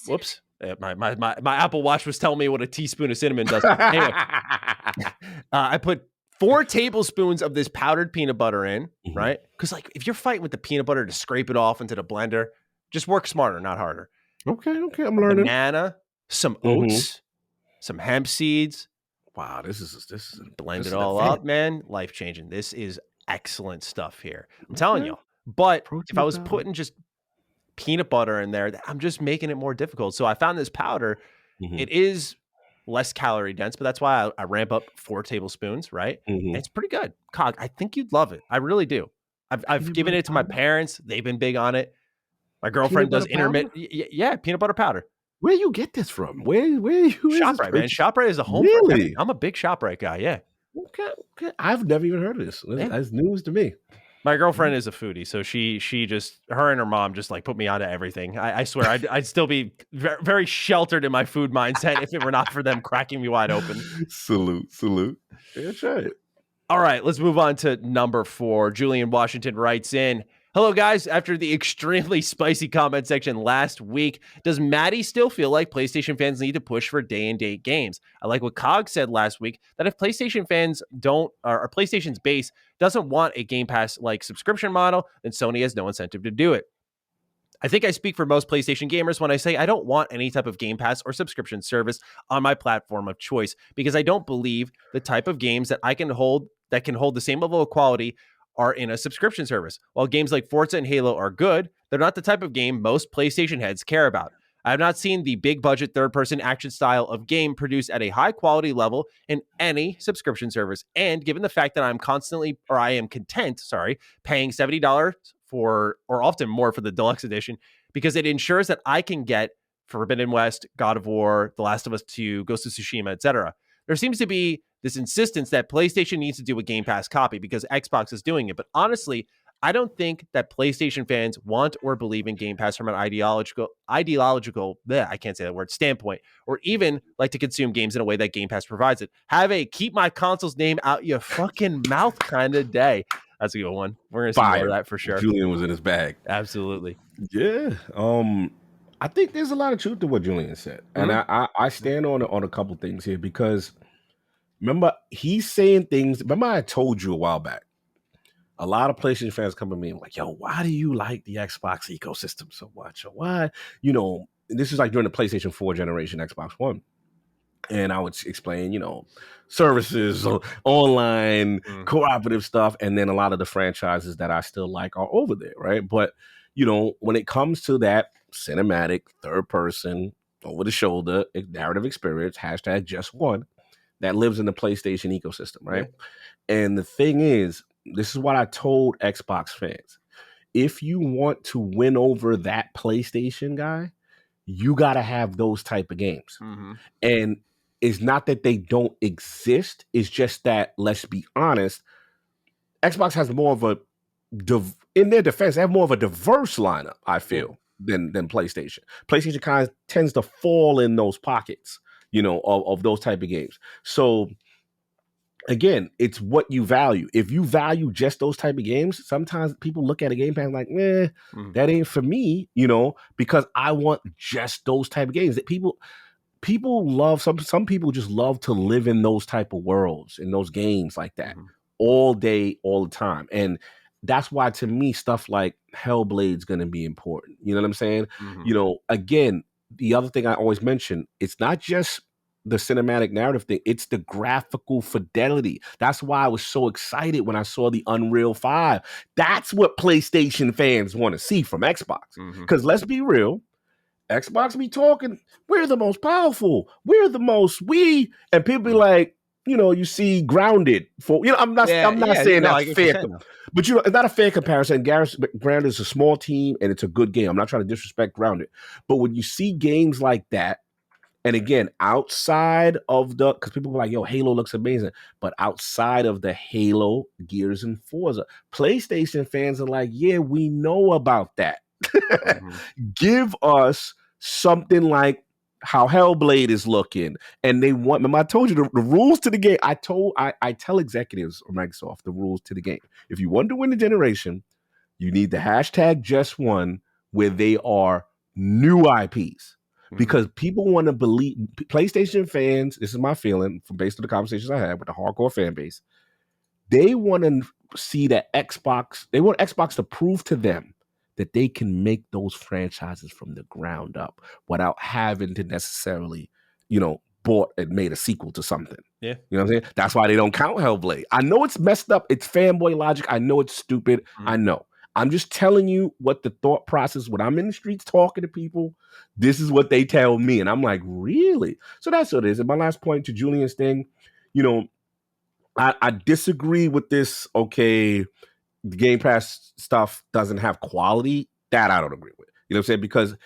[SPEAKER 1] Whoops. My Apple Watch was telling me what a teaspoon of cinnamon does. Anyway, I put 4 tablespoons of this powdered peanut butter in, right? Because like if you're fighting with the peanut butter to scrape it off into the blender, just work smarter, not harder.
[SPEAKER 2] Okay, I'm learning.
[SPEAKER 1] Banana, some oats, some hemp seeds.
[SPEAKER 2] Wow, this is
[SPEAKER 1] blend it all up, man. Life changing. This is excellent stuff here. I'm telling you. But protein if I was putting just peanut butter in there, I'm just making it more difficult. So I found this powder. It is less calorie dense, but that's why I ramp up 4 tablespoons, right? And it's pretty good. Cog, I think you'd love it. I really do. I've given it to my parents. They've been big on it. My girlfriend does intermittent. Yeah, peanut butter powder.
[SPEAKER 2] Where you get this from? Where you?
[SPEAKER 1] ShopRite, man. ShopRite is a home.
[SPEAKER 2] Really?
[SPEAKER 1] I'm a big ShopRite guy. Yeah.
[SPEAKER 2] Okay. I've never even heard of this. That's news to me.
[SPEAKER 1] My girlfriend is a foodie, so she just, her and her mom just like put me onto everything. I swear I'd still be very, very sheltered in my food mindset if it were not for them cracking me wide open.
[SPEAKER 2] Salute. Yeah, try it.
[SPEAKER 1] All right, let's move on to number 4. Julian Washington writes in, hello, guys. After the extremely spicy comment section last week, does Maddie still feel like PlayStation fans need to push for day-and-date games? I like what Cog said last week, that if PlayStation fans don't, or PlayStation's base doesn't want a Game Pass-like subscription model, then Sony has no incentive to do it. I think I speak for most PlayStation gamers when I say I don't want any type of Game Pass or subscription service on my platform of choice, because I don't believe the type of games that can hold the same level of quality are in a subscription service. While games like Forza and Halo are good, they're not the type of game most PlayStation heads care about. I have not seen the big budget third-person action style of game produced at a high quality level in any subscription service. And given the fact that I am content, paying $70 for, or often more for the deluxe edition, because it ensures that I can get Forbidden West, God of War, The Last of Us 2, Ghost of Tsushima, etc. There seems to be this insistence that PlayStation needs to do a Game Pass copy because Xbox is doing it. But honestly, I don't think that PlayStation fans want or believe in Game Pass from an ideological, I can't say that word, standpoint, or even like to consume games in a way that Game Pass provides it. Have a keep my console's name out your fucking mouth kind of day. That's a good one. We're going to see more of that for sure.
[SPEAKER 2] Julian was in his bag.
[SPEAKER 1] Absolutely.
[SPEAKER 2] Yeah. I think there's a lot of truth to what Julian said. And I stand on a couple things here, because remember, he's saying things. Remember, I told you a while back, a lot of PlayStation fans come to me and like, yo, why do you like the Xbox ecosystem so much? Or why, this is like during the PlayStation 4 generation, Xbox One. And I would explain, services, online, cooperative stuff. And then a lot of the franchises that I still like are over there, right? But, when it comes to that cinematic, third person, over the shoulder, narrative experience, #just1, that lives in the PlayStation ecosystem, right? Yeah. And the thing is, this is what I told Xbox fans. If you want to win over that PlayStation guy, you got to have those type of games. And it's not that they don't exist. It's just that, let's be honest, Xbox has more of a, in their defense, they have more of a diverse lineup, I feel, than PlayStation. PlayStation kind of tends to fall in those pockets, of those type of games. So again, it's what you value. If you value just those type of games, sometimes people look at a Game Pass like, that ain't for me, because I want just those type of games. That people love, some people just love to live in those type of worlds, in those games like that, all day, all the time. And that's why, to me, stuff like Hellblade's going to be important. You know what I'm saying? Again, the other thing I always mention, it's not just the cinematic narrative thing. It's the graphical fidelity. That's why I was so excited when I saw the Unreal 5. That's what PlayStation fans want to see from Xbox. Because let's be real, Xbox be talking, we're the most powerful, we're the most and people be like, you see Grounded for, I'm not saying
[SPEAKER 1] no,
[SPEAKER 2] that's
[SPEAKER 1] I get what you're
[SPEAKER 2] fair,
[SPEAKER 1] saying, though.
[SPEAKER 2] but it's not a fair comparison. Grounded is a small team and it's a good game. I'm not trying to disrespect Grounded, but when you see games like that, and again, outside of because people were like, yo, Halo looks amazing, but outside of the Halo, Gears, and Forza, PlayStation fans are like, yeah, we know about that. Give us something like how Hellblade is looking. And they want, remember I told you the rules to the game. I tell executives of Microsoft the rules to the game. If you want to win the generation, you need the hashtag just one where they are new IPs. Because people want to believe, PlayStation fans, this is my feeling from based on the conversations I had with the hardcore fan base, they want to see that they want Xbox to prove to them that they can make those franchises from the ground up without having to necessarily, bought and made a sequel to something.
[SPEAKER 1] Yeah.
[SPEAKER 2] You know what I'm saying? That's why they don't count Hellblade. I know it's messed up. It's fanboy logic. I know it's stupid. I know. I'm just telling you what the thought process, when I'm in the streets talking to people, this is what they tell me. And I'm like, really? So that's what it is. And my last point to Julian's thing, I disagree with this. Okay, the Game Pass stuff doesn't have quality. That I don't agree with. You know what I'm saying? Because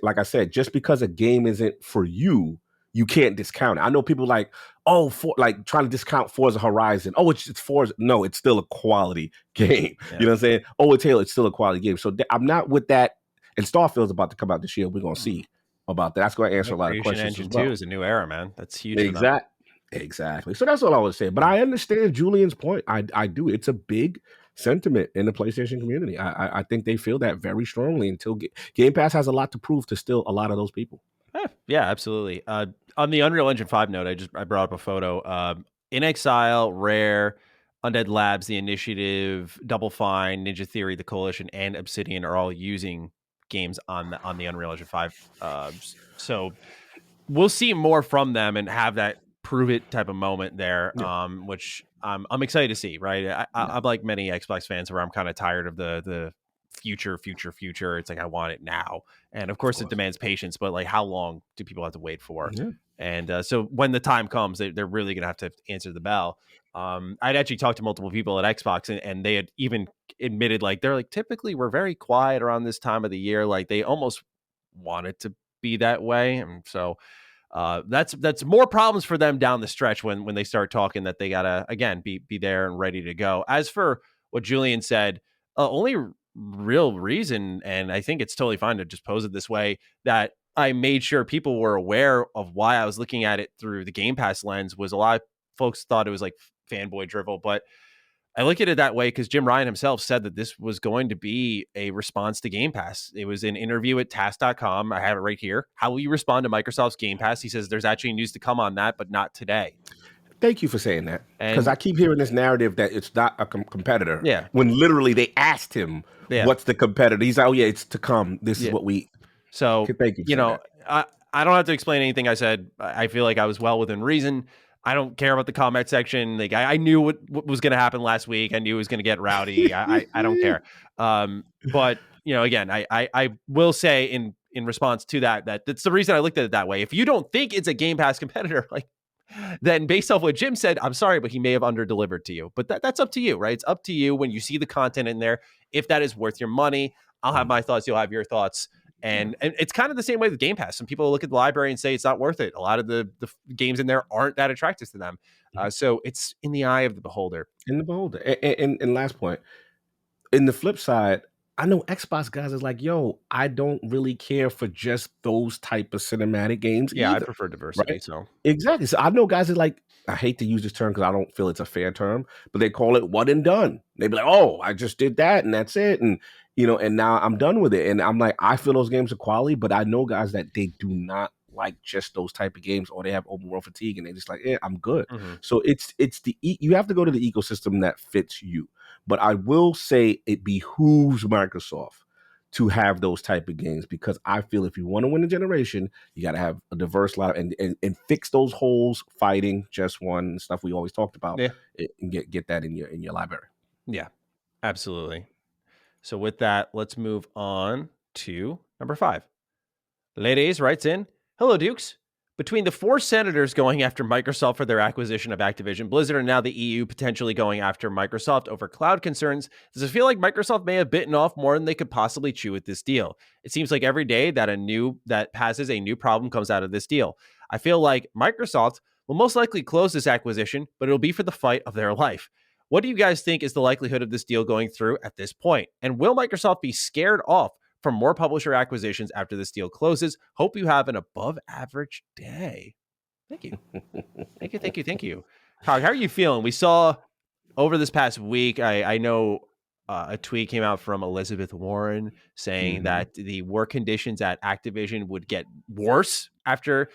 [SPEAKER 2] like I said, just because a game isn't for you, you can't discount it. I know people like, trying to discount Forza Horizon. Oh, it's Forza. No, it's still a quality game. Yeah. You know what I'm saying? Oh, it's Halo. It's still a quality game. So I'm not with that. And Starfield's about to come out this year. We're going to see about that. That's going to answer a lot of questions
[SPEAKER 1] Engine
[SPEAKER 2] as well.
[SPEAKER 1] 2 is a new era, man. That's huge.
[SPEAKER 2] Exactly. So that's all I would say. But I understand Julian's point. I do. It's a big sentiment in the PlayStation community. I think they feel that very strongly until Game Pass has a lot to prove to still a lot of those people.
[SPEAKER 1] Yeah, absolutely. On the Unreal Engine 5 note, I brought up a photo. In Exile, Rare, Undead Labs, The Initiative, Double Fine, Ninja Theory, The Coalition, and Obsidian are all using games on the Unreal Engine 5. So we'll see more from them and have that prove it type of moment there, which I'm excited to see. Right, I'm like many Xbox fans where I'm kind of tired of the future. It's like I want it now, and of course it demands patience. But like, how long do people have to wait for? And so when the time comes, they're really gonna have to answer the bell. I'd actually talked to multiple people at Xbox, and they had even admitted, like, they're like, typically we're very quiet around this time of the year. Like, they almost want it to be that way, and so. That's more problems for them down the stretch when they start talking that they gotta again be there and ready to go. As for what Julian said, only real reason, and I think it's totally fine to just pose it this way, that I made sure people were aware of why I was looking at it through the Game Pass lens was a lot of folks thought it was like fanboy drivel, but I look at it that way because Jim Ryan himself said that this was going to be a response to Game Pass. It was an interview at task.com. I have it right here. How will you respond to Microsoft's Game Pass? He says there's actually news to come on that, but not today.
[SPEAKER 2] Thank you for saying that. Because I keep hearing this narrative that it's not a competitor.
[SPEAKER 1] Yeah.
[SPEAKER 2] When literally they asked him, what's the competitor? He's like, oh, yeah, it's to come. This is what we...
[SPEAKER 1] So,
[SPEAKER 2] thank you for
[SPEAKER 1] that. I don't have to explain anything I said. I feel like I was well within reason. I don't care about the comment section. Like I knew what was going to happen last week. I knew it was going to get rowdy. I don't care. But again, I will say in response to that's the reason I looked at it that way. If you don't think it's a Game Pass competitor, like, then based off what Jim said, I'm sorry, but he may have underdelivered to you. But that's up to you, right? It's up to you when you see the content in there. If that is worth your money, I'll have my thoughts. You'll have your thoughts. And it's kind of the same way with Game Pass. Some people look at the library and say it's not worth it. A lot of the games in there aren't that attractive to them. So it's in the eye of the beholder.
[SPEAKER 2] In the beholder. And last point, in the flip side, I know Xbox guys is like, yo, I don't really care for just those type of cinematic games.
[SPEAKER 1] Yeah,
[SPEAKER 2] either,
[SPEAKER 1] I prefer diversity. Right? So
[SPEAKER 2] exactly. So I know guys are like, I hate to use this term because I don't feel it's a fair term, but they call it one and done. They be like, oh, I just did that and that's it. And and now I'm done with it. And I'm like, I feel those games are quality, but I know guys that they do not like just those type of games, or they have open world fatigue and they just like, yeah, I'm good. So it's you have to go to the ecosystem that fits you. But I will say it behooves Microsoft to have those type of games, because I feel if you want to win a generation, you got to have a diverse lot and fix those holes, fighting, just one stuff we always talked about,
[SPEAKER 1] Yeah.
[SPEAKER 2] and get that in your library.
[SPEAKER 1] Yeah, absolutely. So with that, let's move on to number 5. Ladies writes in, "Hello, Dukes. Between the 4 senators going after Microsoft for their acquisition of Activision, Blizzard, and now the EU potentially going after Microsoft over cloud concerns, does it feel like Microsoft may have bitten off more than they could possibly chew with this deal? It seems like every day that passes, a new problem comes out of this deal. I feel like Microsoft will most likely close this acquisition, but it'll be for the fight of their life. What do you guys think is the likelihood of this deal going through at this point? And will Microsoft be scared off from more publisher acquisitions after this deal closes? Hope you have an above average day." Thank you. Thank you. Cog, how are you feeling? We saw over this past week, I know a tweet came out from Elizabeth Warren saying that the work conditions at Activision would get worse after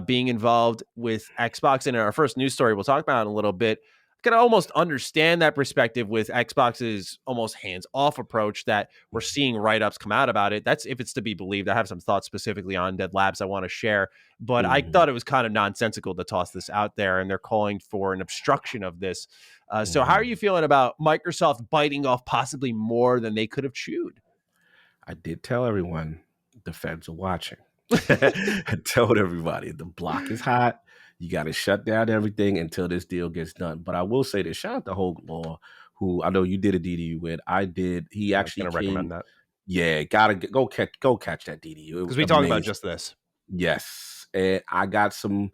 [SPEAKER 1] being involved with Xbox. And in our first news story, we'll talk about in a little bit, I can almost understand that perspective with Xbox's almost hands-off approach that we're seeing write-ups come out about it. That's if it's to be believed. I have some thoughts specifically on Undead Labs I want to share, but I thought it was kind of nonsensical to toss this out there, and they're calling for an obstruction of this. So how are you feeling about Microsoft biting off possibly more than they could have chewed?
[SPEAKER 2] I did tell everyone the feds are watching. I told everybody the block is hot. You got to shut down everything until this deal gets done. But I will say this: shout out to Hogue Law, who I know you did a DDU with. I did. He actually
[SPEAKER 1] I was gonna recommend that.
[SPEAKER 2] Yeah, gotta go catch that DDU
[SPEAKER 1] because we talked about just this.
[SPEAKER 2] Yes, and I got some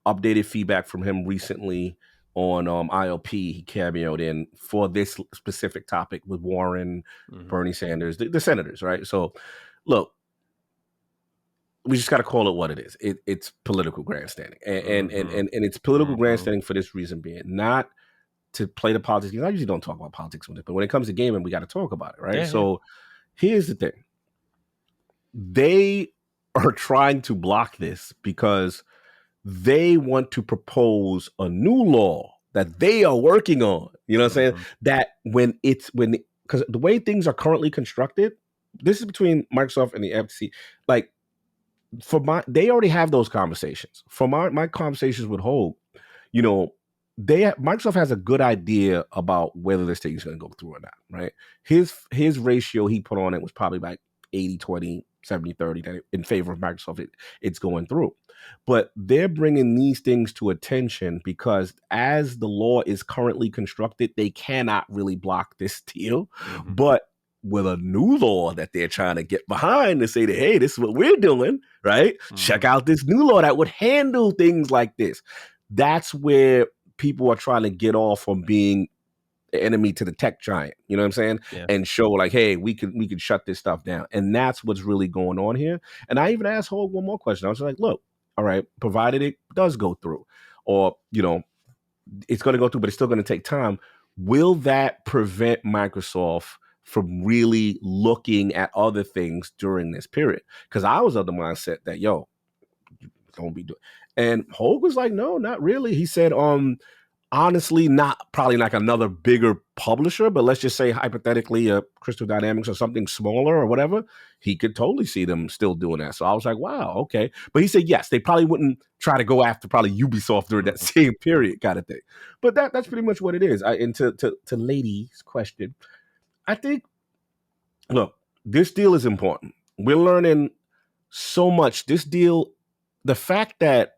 [SPEAKER 2] updated feedback from him recently on ILP. He cameoed in for this specific topic with Warren, Bernie Sanders, the senators, right? So, look, we just got to call it what it is. It's political grandstanding, and it's political grandstanding for this reason being, not to play the politics. I usually don't talk about politics with it, but when it comes to gaming, we got to talk about it, right?
[SPEAKER 1] Yeah,
[SPEAKER 2] so here's the thing. They are trying to block this because they want to propose a new law that they are working on. You know what I'm saying? That because the way things are currently constructed, this is between Microsoft and the FTC. Like, they already have those conversations. From my conversations with Hogue, you know, Microsoft has a good idea about whether this thing is going to go through or not, right? His ratio he put on it was probably like 80-20, 70-30 that in favor of Microsoft. It's going through. But they're bringing these things to attention because as the law is currently constructed, they cannot really block this deal. But with a new law that they're trying to get behind to say that, hey, this is what we're doing, right? Check out this new law that would handle things like this. That's where people are trying to get off from being the enemy to the tech giant, you know what I'm saying? Yeah. And show like, hey, we could shut this stuff down. And that's what's really going on here. And I even asked Hogue one more question. I was like, look, all right, provided it does go through, or, you know, it's going to go through, but it's still going to take time. Will that prevent Microsoft from really looking at other things during this period? Because I was of the mindset that, yo, don't be doing. And Hogue was like, no, not really. He said, honestly, probably like another bigger publisher, but let's just say hypothetically a Crystal Dynamics or something smaller or whatever, he could totally see them still doing that. So I was like, wow, okay. But he said, yes, they probably wouldn't try to go after probably Ubisoft during that same period kind of thing. But that's pretty much what it is. And to Lady's question, I think, look, this deal is important. We're learning so much. This deal, the fact that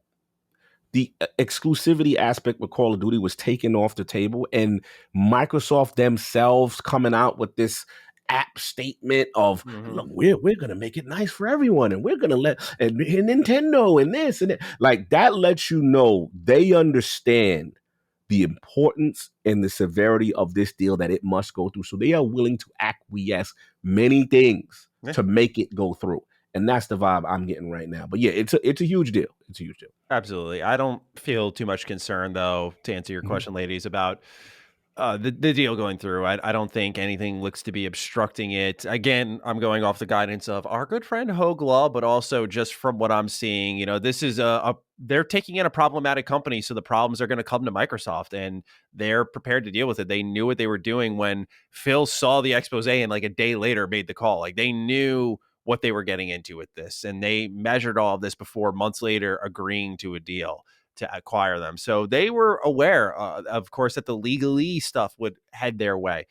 [SPEAKER 2] the exclusivity aspect with Call of Duty was taken off the table, and Microsoft themselves coming out with this app statement of, look, we're going to make it nice for everyone, and we're going to let and Nintendo and this and that. Like, that lets you know they understand the importance and the severity of this deal that it must go through. So they are willing to acquiesce many things to make it go through. And that's the vibe I'm getting right now. But yeah, it's a huge deal. It's a huge deal.
[SPEAKER 1] Absolutely. I don't feel too much concern, though, to answer your question, ladies, about The deal going through, I don't think anything looks to be obstructing it. Again, I'm going off the guidance of our good friend Hoglaw, but also just from what I'm seeing, this is they're taking in a problematic company, so the problems are going to come to Microsoft, and they're prepared to deal with it. They knew what they were doing when Phil saw the expose and like a day later made the call. Like they knew what they were getting into with this, and they measured all of this before months later agreeing to a deal to acquire them. So they were aware, of course, that the legalese stuff would head their way.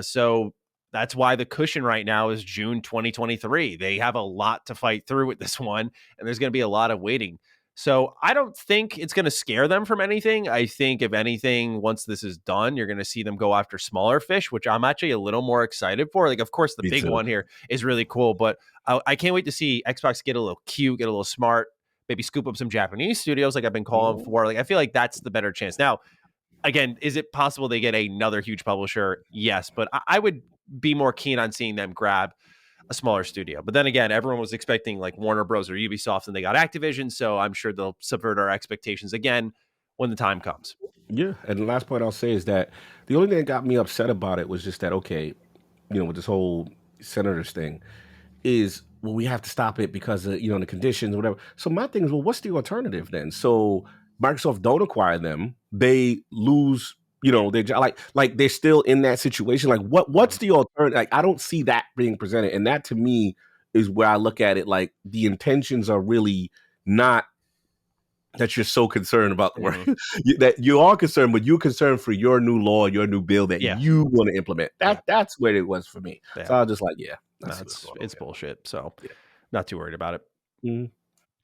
[SPEAKER 1] So that's why the cushion right now is June 2023. They have a lot to fight through with this one, and there's going to be a lot of waiting. So I don't think it's going to scare them from anything. I think, if anything, once this is done, you're going to see them go after smaller fish, which I'm actually a little more excited for. Like, of course, the
[SPEAKER 2] Me
[SPEAKER 1] big
[SPEAKER 2] too.
[SPEAKER 1] one here is really cool, but I can't wait to see Xbox get a little cute, get a little smart, maybe scoop up some Japanese studios like I've been calling for. Like, I feel like that's the better chance. Now, again, is it possible they get another huge publisher? Yes, but I would be more keen on seeing them grab a smaller studio. But then again, everyone was expecting like Warner Bros. Or Ubisoft, and they got Activision, so I'm sure they'll subvert our expectations again when the time comes.
[SPEAKER 2] Yeah, and the last point I'll say is that the only thing that got me upset about it was just that, okay, with this whole senators thing, is, well, we have to stop it because of the conditions or whatever. So my thing is, well, what's the alternative then? So Microsoft don't acquire them, they lose, their job. Like they're still in that situation. Like what's the alternative? Like I don't see that being presented, and that to me is where I look at it. Like the intentions are really not that you're so concerned about the work that you are concerned, but you're concerned for your new law, your new bill that
[SPEAKER 1] Yeah.
[SPEAKER 2] you want to implement.
[SPEAKER 1] Yeah.
[SPEAKER 2] That's where it was for me.
[SPEAKER 1] Yeah.
[SPEAKER 2] So I was just like, yeah,
[SPEAKER 1] No, it's
[SPEAKER 2] here.
[SPEAKER 1] bullshit. So
[SPEAKER 2] Yeah.
[SPEAKER 1] not too worried about it.
[SPEAKER 2] Mhm.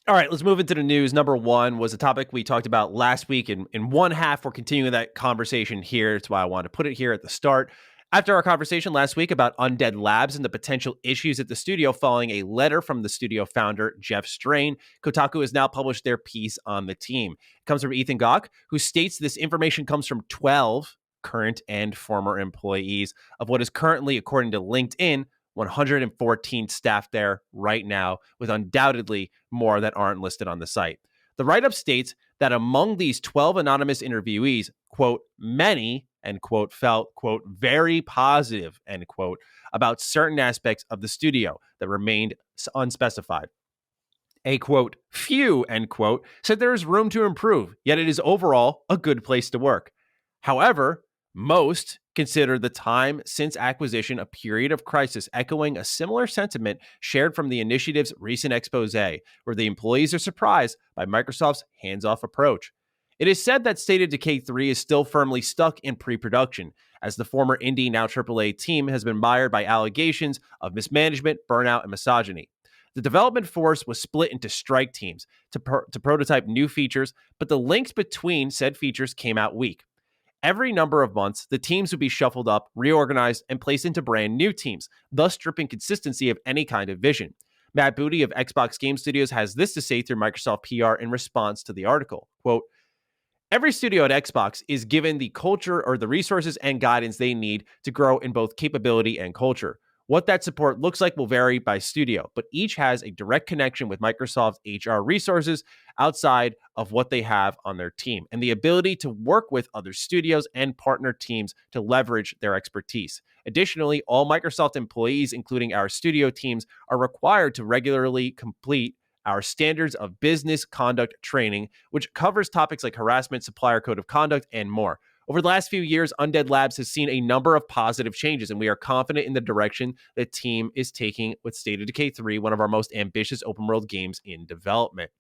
[SPEAKER 1] All right, let's move into the news. Number one was a topic we talked about last week. In one half, we're continuing that conversation here. That's why I wanted to put it here at the start. After our conversation last week about Undead Labs and the potential issues at the studio following a letter from the studio founder, Jeff Strain, Kotaku has now published their piece on the team. It comes from Ethan Gach, who states this information comes from 12 current and former employees of what is currently, according to LinkedIn, 114 staff there right now, with undoubtedly more that aren't listed on the site. The write-up states that among these 12 anonymous interviewees, quote, many, end quote, felt, quote, very positive, end quote, about certain aspects of the studio that remained unspecified. A, quote, few, end quote, said there is room to improve, yet it is overall a good place to work. However, most consider the time since acquisition a period of crisis, echoing a similar sentiment shared from the initiative's recent expose, where the employees are surprised by Microsoft's hands-off approach. It is said that State of Decay 3 is still firmly stuck in pre-production, as the former indie, now AAA team has been mired by allegations of mismanagement, burnout, and misogyny. The development force was split into strike teams to prototype new features, but the links between said features came out weak. Every number of months, the teams would be shuffled up, reorganized, and placed into brand new teams, thus stripping consistency of any kind of vision. Matt Booty of Xbox Game Studios has this to say through Microsoft PR in response to the article. Quote, every studio at Xbox is given the culture or the resources and guidance they need to grow in both capability and culture. What that support looks like will vary by studio, but each has a direct connection with Microsoft's HR resources outside of what they have on their team, and the ability to work with other studios and partner teams to leverage their expertise. Additionally, all Microsoft employees, including our studio teams, are required to regularly complete our standards of business conduct training, which covers topics like harassment, supplier code of conduct, and more. Over the last few years, Undead Labs has seen a number of positive changes, and we are confident in the direction the team is taking with State of Decay 3, one of our most ambitious open world games in development.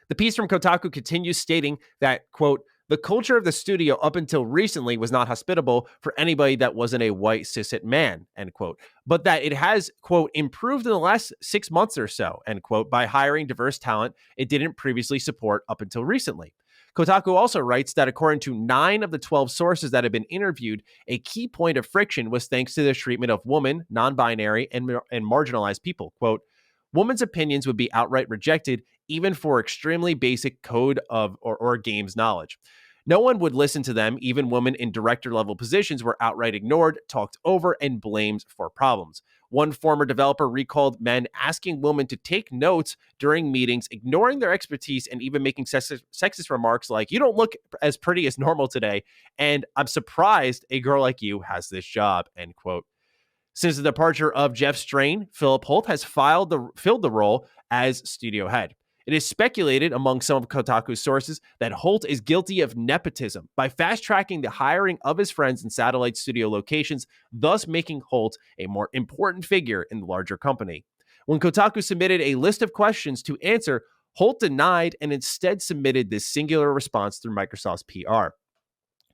[SPEAKER 1] The piece from Kotaku continues stating that, quote, the culture of the studio up until recently was not hospitable for anybody that wasn't a white cishet man, end quote, but that it has, quote, improved in the last 6 months or so, end quote, by hiring diverse talent it didn't previously support up until recently. Kotaku also writes that according to 9 of the 12 sources that have been interviewed, a key point of friction was thanks to the treatment of women, non-binary, and marginalized people. Quote, women's opinions would be outright rejected even for extremely basic code of or games knowledge. No one would listen to them. Even women in director level positions were outright ignored, talked over, and blamed for problems. One former developer recalled men asking women to take notes during meetings, ignoring their expertise, and even making sexist remarks like, "You don't look as pretty as normal today, and I'm surprised a girl like you has this job," end quote. Since the departure of Jeff Strain, Philip Holt has filled the role as studio head. It is speculated among some of Kotaku's sources that Holt is guilty of nepotism by fast tracking the hiring of his friends in satellite studio locations, thus making Holt a more important figure in the larger company. When Kotaku submitted a list of questions to answer, Holt denied and instead submitted this singular response through Microsoft's PR.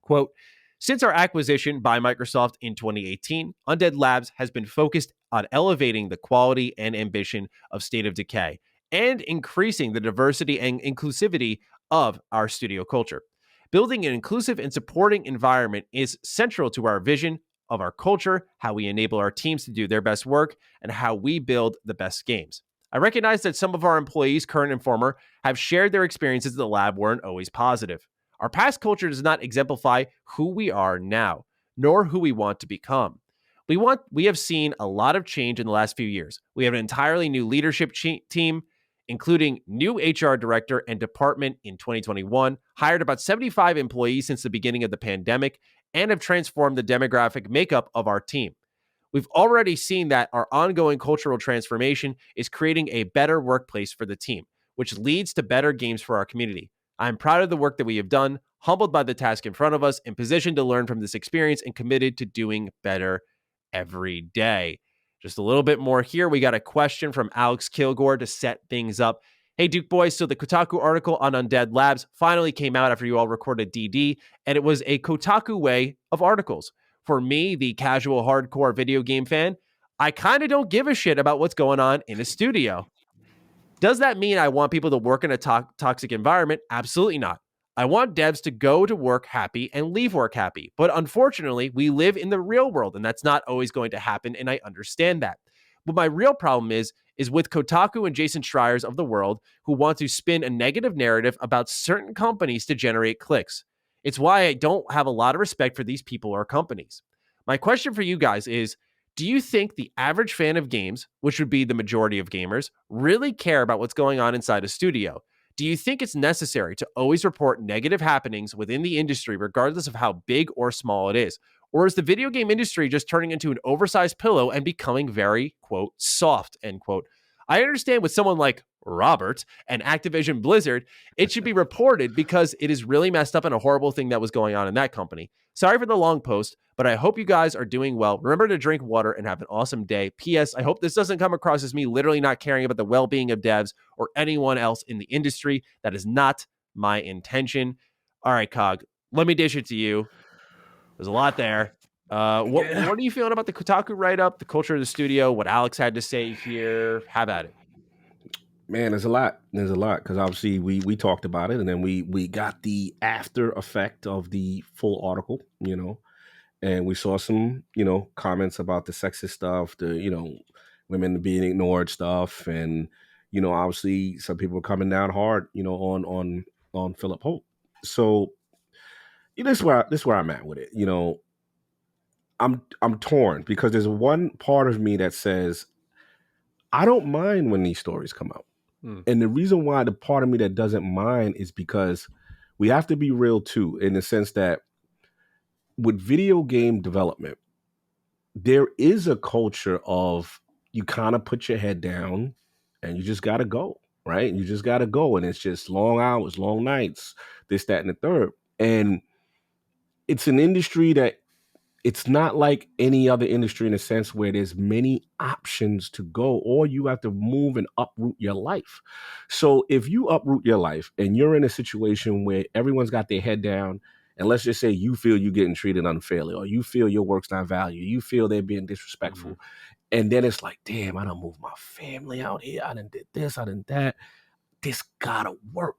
[SPEAKER 1] Quote, since our acquisition by Microsoft in 2018, Undead Labs has been focused on elevating the quality and ambition of State of Decay and increasing the diversity and inclusivity of our studio culture. Building an inclusive and supporting environment is central to our vision of our culture, how we enable our teams to do their best work, and how we build the best games. I recognize that some of our employees, current and former, have shared their experiences at the lab weren't always positive. Our past culture does not exemplify who we are now, nor who we want to become. We have seen a lot of change in the last few years. We have an entirely new leadership team, including new HR director and department in 2021, hired about 75 employees since the beginning of the pandemic, and have transformed the demographic makeup of our team. We've already seen that our ongoing cultural transformation is creating a better workplace for the team, which leads to better games for our community. I'm proud of the work that we have done, humbled by the task in front of us, and positioned to learn from this experience and committed to doing better every day. Just a little bit more here. We got a question from Alex Kilgore to set things up. Hey, Duke Boys, so the Kotaku article on Undead Labs finally came out after you all recorded DD, and it was a Kotaku way of articles. For me, the casual hardcore video game fan, I kind of don't give a shit about what's going on in a studio. Does that mean I want people to work in a toxic environment? Absolutely not. I want devs to go to work happy and leave work happy. But unfortunately, we live in the real world, and that's not always going to happen, and I understand that. But my real problem is with Kotaku and Jason Schreier's of the world who want to spin a negative narrative about certain companies to generate clicks. It's why I don't have a lot of respect for these people or companies. My question for you guys is, do you think the average fan of games, which would be the majority of gamers, really care about what's going on inside a studio? Do you think it's necessary to always report negative happenings within the industry, regardless of how big or small it is? Or is the video game industry just turning into an oversized pillow and becoming very, quote, soft, end quote? I understand with someone like Robert and Activision Blizzard, it should be reported because it is really messed up and a horrible thing that was going on in that company. Sorry for the long post, but I hope you guys are doing well. Remember to drink water and have an awesome day. P.S. I hope this doesn't come across as me literally not caring about the well-being of devs or anyone else in the industry. That is not my intention. All right, Cog, let me dish it to you. There's a lot there. What are you feeling about the Kotaku write-up, the culture of the studio, what Alex had to say here? Have at it.
[SPEAKER 2] Man, there's a lot. There's a lot because obviously we talked about it, and then we got the after effect of the full article, and we saw some comments about the sexist stuff, the women being ignored stuff, and obviously some people were coming down hard, on Philip Holt. So this is where I'm at with it. I'm torn because there's one part of me that says I don't mind when these stories come out. And the reason why the part of me that doesn't mind is because we have to be real too, in the sense that with video game development, there is a culture of you kind of put your head down and you just got to go, right? You just got to go. And it's just long hours, long nights, this, that, and the third. And it's an industry that it's not like any other industry in a sense where there's many options to go, or you have to move and uproot your life. So if you uproot your life and you're in a situation where everyone's got their head down, and let's just say you feel you're getting treated unfairly, or you feel your work's not valued, you feel they're being disrespectful, and then it's like, damn, I done moved my family out here, I done did this, I done that. This gotta work.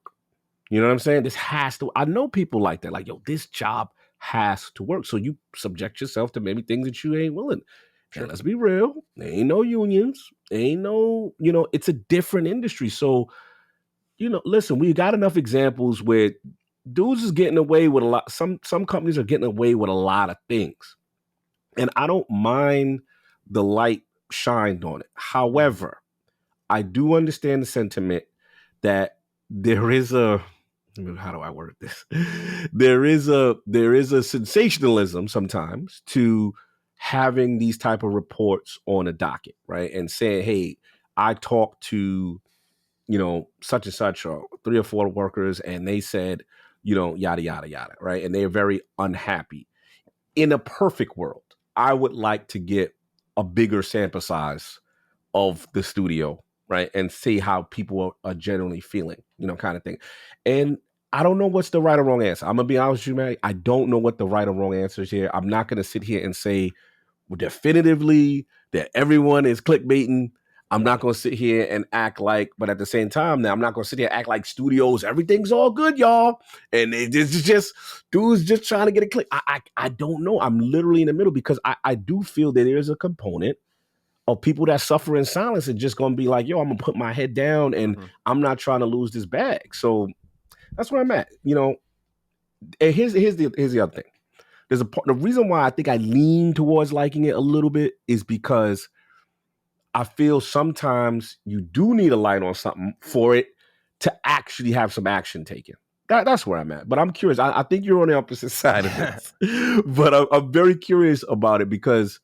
[SPEAKER 2] You know what I'm saying? This has to. I know people like that. Like, yo, this job has to work. So you subject yourself to maybe things that you ain't willing. Sure. And let's be real. There ain't no unions. There ain't no, it's a different industry. So, listen, we got enough examples where dudes is getting away with a lot. Some companies are getting away with a lot of things, and I don't mind the light shined on it. However, I do understand the sentiment that there is a, how do I word this? There is a sensationalism sometimes to having these type of reports on a docket, right? And saying, hey, I talked to, such and such, or 3 or 4 workers, and they said, yada, yada, yada, right? And they're very unhappy. In a perfect world, I would like to get a bigger sample size of the studio, right? And see how people are generally feeling, kind of thing. And I don't know what's the right or wrong answer. I'm gonna be honest with you, man. I don't know what the right or wrong answer is here. I'm not gonna sit here and say definitively that everyone is clickbaiting. I'm not gonna sit here and act like, but at the same time, now I'm not gonna sit here and act like studios, everything's all good, y'all. And it's just dudes just trying to get a click. I don't know. I'm literally in the middle because I do feel that there's a component of people that suffer in silence and just gonna be like, yo, I'm gonna put my head down and I'm not trying to lose this bag. So that's where I'm at. And here's the other thing. The reason why I think I lean towards liking it a little bit is because I feel sometimes you do need a light on something for it to actually have some action taken. That's where I'm at. But I'm curious. I think you're on the opposite side of this. But I'm very curious about it because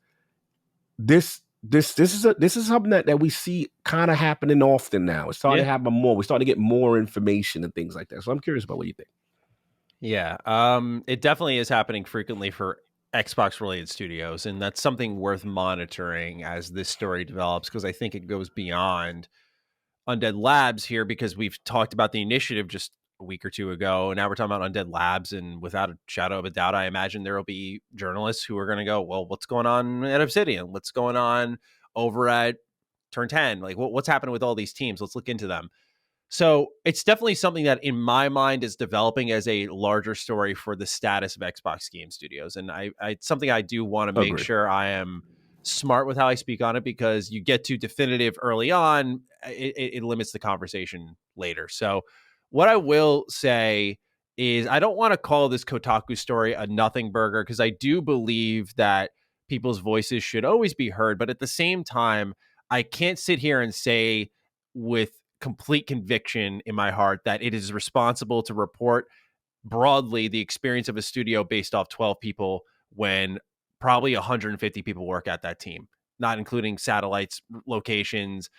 [SPEAKER 2] this is something that we see kind of happening often now. It's starting to happen more. We're starting to get more information and things like that. So I'm curious about what you think.
[SPEAKER 1] Yeah, it definitely is happening frequently for Xbox related studios, and that's something worth monitoring as this story develops, because I think it goes beyond Undead Labs here, because we've talked about the initiative just a week or two ago, and now we're talking about Undead Labs, and without a shadow of a doubt, I imagine there will be journalists who are going to go, well, what's going on at Obsidian? What's going on over at Turn 10? Like, what's happening with all these teams? Let's look into them. So it's definitely something that in my mind is developing as a larger story for the status of Xbox Game Studios. And it's something I do want to make sure I am smart with how I speak on it, because you get too definitive early on, it limits the conversation later. So what I will say is I don't want to call this Kotaku story a nothing burger, because I do believe that people's voices should always be heard. But at the same time, I can't sit here and say with complete conviction in my heart that it is responsible to report broadly the experience of a studio based off 12 people when probably 150 people work at that team, not including satellites, locations.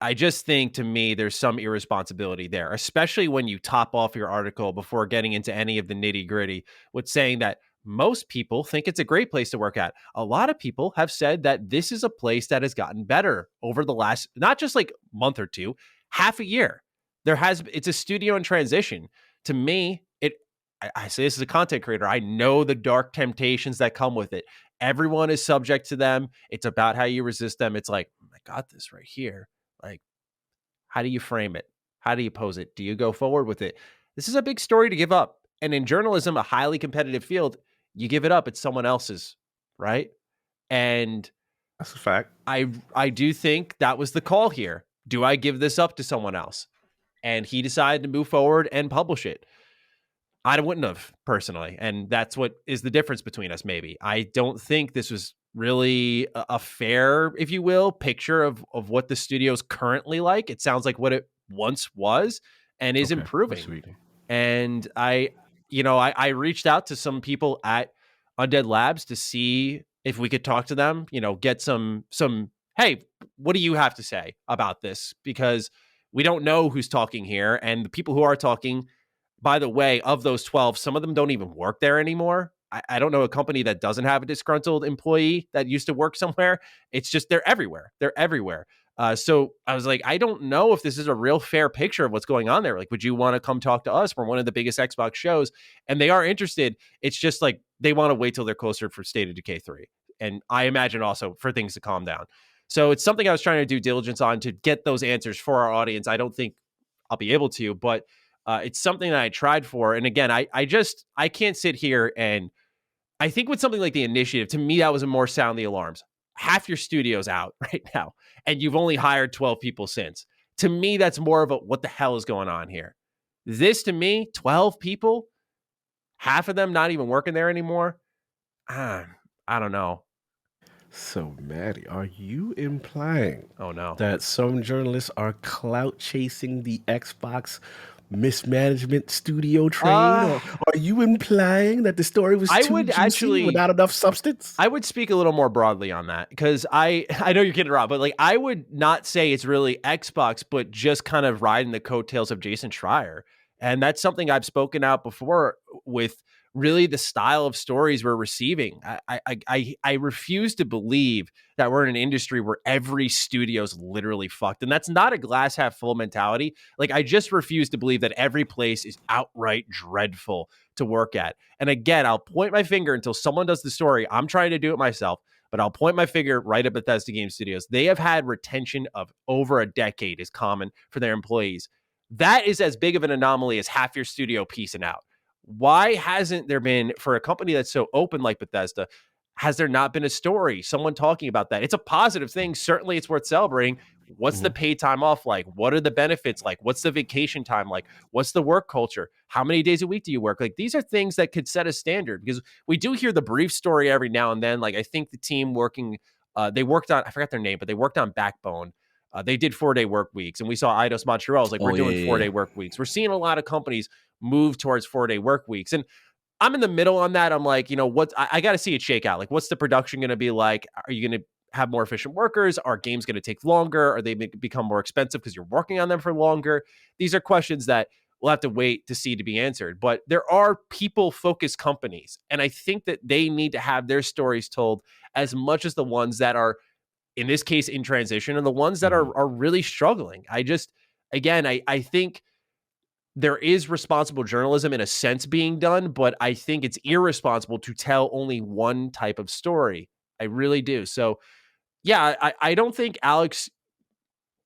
[SPEAKER 1] I just think, to me, there's some irresponsibility there, especially when you top off your article before getting into any of the nitty gritty with saying that most people think it's a great place to work at. A lot of people have said that this is a place that has gotten better over the last, not just like month or two, half a year. It's a studio in transition. To me, I say this as a content creator, I know the dark temptations that come with it. Everyone is subject to them. It's about how you resist them. It's like, I got this right here. Like, how do you frame it? How do you pose it? Do you go forward with it? This is a big story to give up. And in journalism, a highly competitive field, you give it up, it's someone else's, right? And
[SPEAKER 2] that's a fact.
[SPEAKER 1] I do think that was the call here. Do I give this up to someone else? And he decided to move forward and publish it. I wouldn't have, personally. And that's what is the difference between us, maybe. I don't think this was really a fair, if you will, picture of what the studio's currently like. It sounds like what it once was and is improving. And I reached out to some people at Undead Labs to see if we could talk to them, get some, hey, what do you have to say about this? Because we don't know who's talking here. And the people who are talking, by the way, of those 12, some of them don't even work there anymore. I don't know a company that doesn't have a disgruntled employee that used to work somewhere. It's just they're everywhere. They're everywhere. So I was like, I don't know if this is a real fair picture of what's going on there. Like, would you want to come talk to us? We're one of the biggest Xbox shows. And they are interested. It's just like they want to wait till they're closer for State of Decay 3. And I imagine also for things to calm down. So it's something I was trying to do diligence on to get those answers for our audience. I don't think I'll be able to, but it's something that I tried for. And again, I can't sit here and I think with something like the initiative, to me, that was a more sound the alarms. Half your studio's out right now, and you've only hired 12 people since. To me, that's more of a what the hell is going on here? This to me, 12 people, half of them not even working there anymore. I don't know.
[SPEAKER 2] So, Maddie, are you implying
[SPEAKER 1] Oh no.
[SPEAKER 2] that some journalists are clout chasing the Xbox mismanagement studio train?
[SPEAKER 1] Uh
[SPEAKER 2] Or are you implying that the story was
[SPEAKER 1] I
[SPEAKER 2] too
[SPEAKER 1] would
[SPEAKER 2] juicy
[SPEAKER 1] actually
[SPEAKER 2] without enough substance?
[SPEAKER 1] I would speak a little more broadly on that because I know you're kidding around, but like I would not say it's really Xbox, but just kind of riding the coattails of Jason Schreier. And that's something I've spoken out before with really the style of stories we're receiving. I refuse to believe that we're in an industry where every studio's literally fucked. And that's not a glass half full mentality. Like I just refuse to believe that every place is outright dreadful to work at. And again, I'll point my finger until someone does the story. I'm trying to do it myself, but I'll point my finger right at Bethesda Game Studios. They have had retention of over a decade is common for their employees. That is as big of an anomaly as half your studio piecing out. Why hasn't there been, for a company that's so open like Bethesda, has there not been a story, someone talking about that? It's a positive thing. Certainly it's worth celebrating. What's the paid time off like? What are the benefits like? What's the vacation time like? What's the work culture? How many days a week do you work? Like these are things that could set a standard because we do hear the brief story every now and then. Like I think the team working, they worked on, I forgot their name, but they worked on Backbone. They did 4-day work weeks, and we saw Eidos Montreal's like,
[SPEAKER 2] Oh,
[SPEAKER 1] we're doing
[SPEAKER 2] yeah,
[SPEAKER 1] 4-day
[SPEAKER 2] yeah.
[SPEAKER 1] work weeks. We're seeing a lot of companies move towards 4-day work weeks. And I'm in the middle on that. I'm like, what I got to see it shake out. Like, what's the production going to be like? Are you going to have more efficient workers? Are games going to take longer? Are they become more expensive because you're working on them for longer? These are questions that we'll have to wait to see to be answered. But there are people focused companies. And I think that they need to have their stories told as much as the ones that are, in this case, in transition and the ones that are really struggling. I think there is responsible journalism in a sense being done, but I think it's irresponsible to tell only one type of story. I really do. So, yeah, I don't think Alex,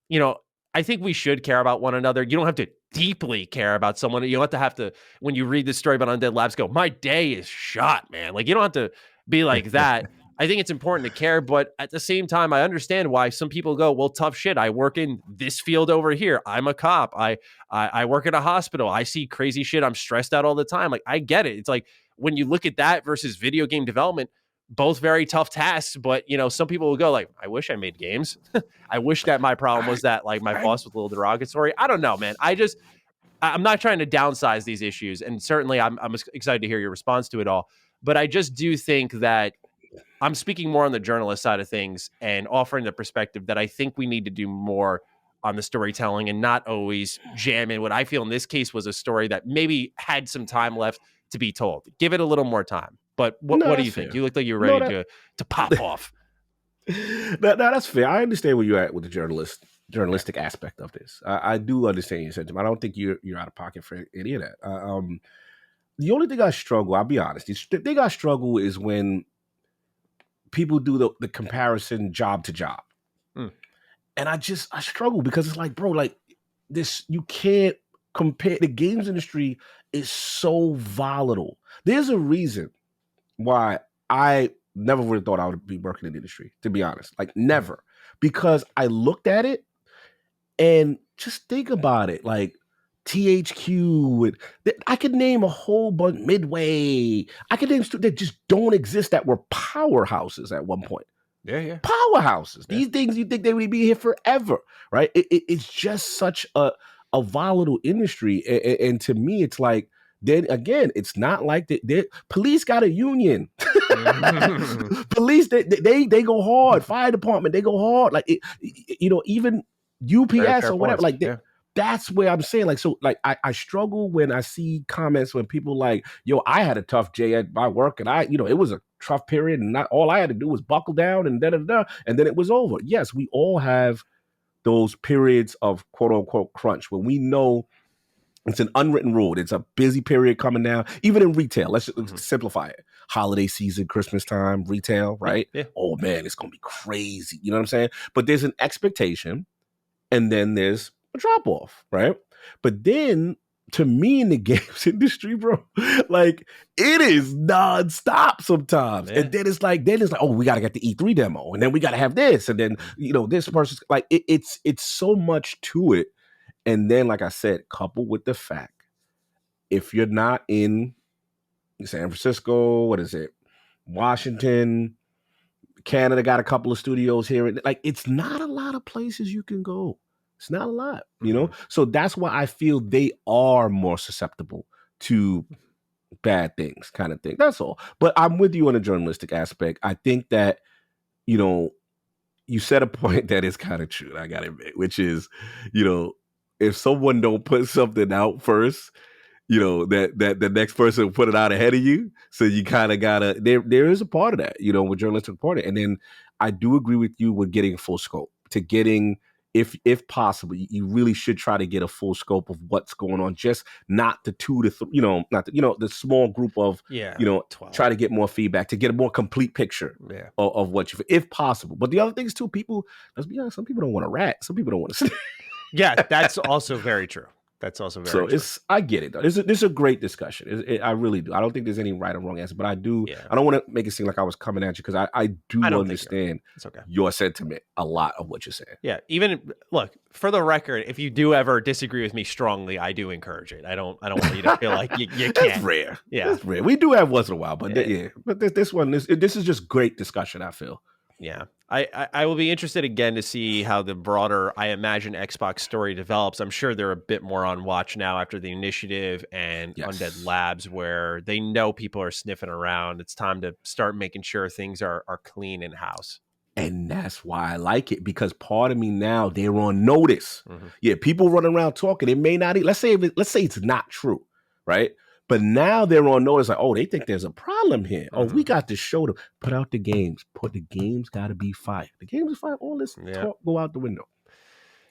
[SPEAKER 1] you know, I think we should care about one another. You don't have to deeply care about someone. You don't have to, when you read this story about Undead Labs, go, my day is shot, man. Like, you don't have to be like that. I think it's important to care, but at the same time, I understand why some people go, well, tough shit. I work in this field over here. I'm a cop. I work at a hospital. I see crazy shit. I'm stressed out all the time. Like, I get it. It's like when you look at that versus video game development, both very tough tasks, but some people will go like, I wish I made games. I wish that my problem was that like my boss was a little derogatory. I don't know, man. I'm not trying to downsize these issues, and certainly I'm excited to hear your response to it all. But I just do think that I'm speaking more on the journalist side of things and offering the perspective that I think we need to do more on the storytelling and not always jam in what I feel in this case was a story that maybe had some time left to be told. Give it a little more time. But
[SPEAKER 2] No,
[SPEAKER 1] what do
[SPEAKER 2] that's
[SPEAKER 1] you think?
[SPEAKER 2] fair.
[SPEAKER 1] You look like you're
[SPEAKER 2] No,
[SPEAKER 1] ready to pop off.
[SPEAKER 2] no, that's fair. I understand where you're at with the journalistic aspect of this. I do understand your sentiment. I don't think you're out of pocket for any of that. The only thing I struggle, I'll be honest, the thing I struggle is when people do the comparison job to job. And I struggle because it's like, bro, like this, you can't compare. The games industry is so volatile. There's a reason why I never would have thought I would be working in the industry, to be honest. Like never. Because I looked at it and just think about it. Like THQ, and I could name a whole bunch, Midway. I could name that just don't exist that were powerhouses at one point.
[SPEAKER 1] Yeah.
[SPEAKER 2] Powerhouses.
[SPEAKER 1] Yeah.
[SPEAKER 2] These things you think they would be here forever, right? It's just such a volatile industry, and to me, it's like then again, it's not like the police got a union. Police they go hard. Fire department they go hard. Like even
[SPEAKER 1] Very
[SPEAKER 2] UPS
[SPEAKER 1] fair
[SPEAKER 2] or whatever.
[SPEAKER 1] points.
[SPEAKER 2] Like
[SPEAKER 1] Yeah.
[SPEAKER 2] that's where I'm saying like so like I struggle when I see comments when people like yo I had a tough day at my work and it was a tough period and not all I had to do was buckle down and and then it was over. Yes, we all have those periods of quote unquote crunch when we know it's an unwritten rule. It's a busy period coming down, even in retail. Let's simplify it. Holiday season, Christmas time, retail, right?
[SPEAKER 1] Yeah.
[SPEAKER 2] Oh man, it's gonna be crazy. You know what I'm saying? But there's an expectation, and then there's a drop off, right? But then to me in the games industry, bro, like it is nonstop sometimes.
[SPEAKER 1] Yeah.
[SPEAKER 2] And then it's like, oh, we gotta get the E3 demo, and then we gotta have this, and then this person's like it's so much to it. And then, like I said, coupled with the fact if you're not in San Francisco, what is it, Washington, Canada got a couple of studios here. Like, it's not a lot of places you can go. It's not a lot, you know? So that's why I feel they are more susceptible to bad things, kind of thing. That's all. But I'm with you on the journalistic aspect. I think that, you know, you said a point that is kind of true, I gotta admit, which is, you know, if someone don't put something out first, you know, that the next person will put it out ahead of you. So you kind of gotta, there is a part of that, you know, with journalistic reporting. And then I do agree with you with getting full scope, to getting, if possible, you really should try to get a full scope of what's going on, just not the two to three, you know, not the, you know, the small group of, you know,
[SPEAKER 1] 12.
[SPEAKER 2] Try to get more feedback, to get a more complete picture of what you, if possible. But the other things too, people, let's be honest, some people don't want to rat, some people don't want to sleep.
[SPEAKER 1] Yeah, that's also very true. That's also very true.
[SPEAKER 2] I get it though. This is a great discussion. I really do. I don't think there's any right or wrong answer, but I do. I don't want to make it seem like I was coming at you, because I do understand your sentiment, a lot of what you're saying.
[SPEAKER 1] Yeah. Even look, for the record, if you do ever disagree with me strongly, I do encourage it. I don't want you to feel like you can't.
[SPEAKER 2] That's rare. Yeah, it's rare. We do have once in a while, but but this one, this is just great discussion, I feel.
[SPEAKER 1] Yeah. I will be interested again to see how the broader, I imagine, Xbox story develops. I'm sure they're a bit more on watch now after the initiative and Undead Labs, where they know people are sniffing around. It's time to start making sure things are clean in-house.
[SPEAKER 2] And that's why I like it, because part of me now, they're on notice. Yeah, people running around talking. It may not, let's say it's not true, right? But now they're on notice, like, oh, they think there's a problem here. Oh, we got to show them. Put out the games. The games got to be fire. The games are fire. All this talk go out the window.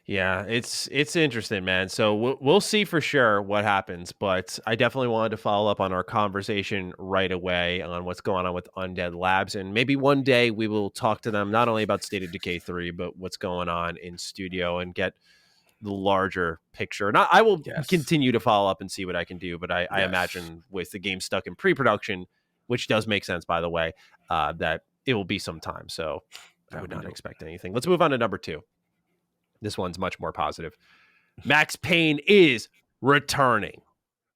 [SPEAKER 1] Yeah, it's interesting, man. So we'll see for sure what happens. But I definitely wanted to follow up on our conversation right away on what's going on with Undead Labs. And maybe one day we will talk to them not only about State of Decay 3, but what's going on in studio, and get the larger picture. And I will continue to follow up and see what I can do. But I imagine with the game stuck in pre-production, which does make sense, by the way, that it will be some time. So I would not expect anything. Let's move on to number 2. This one's much more positive. Max Payne is returning.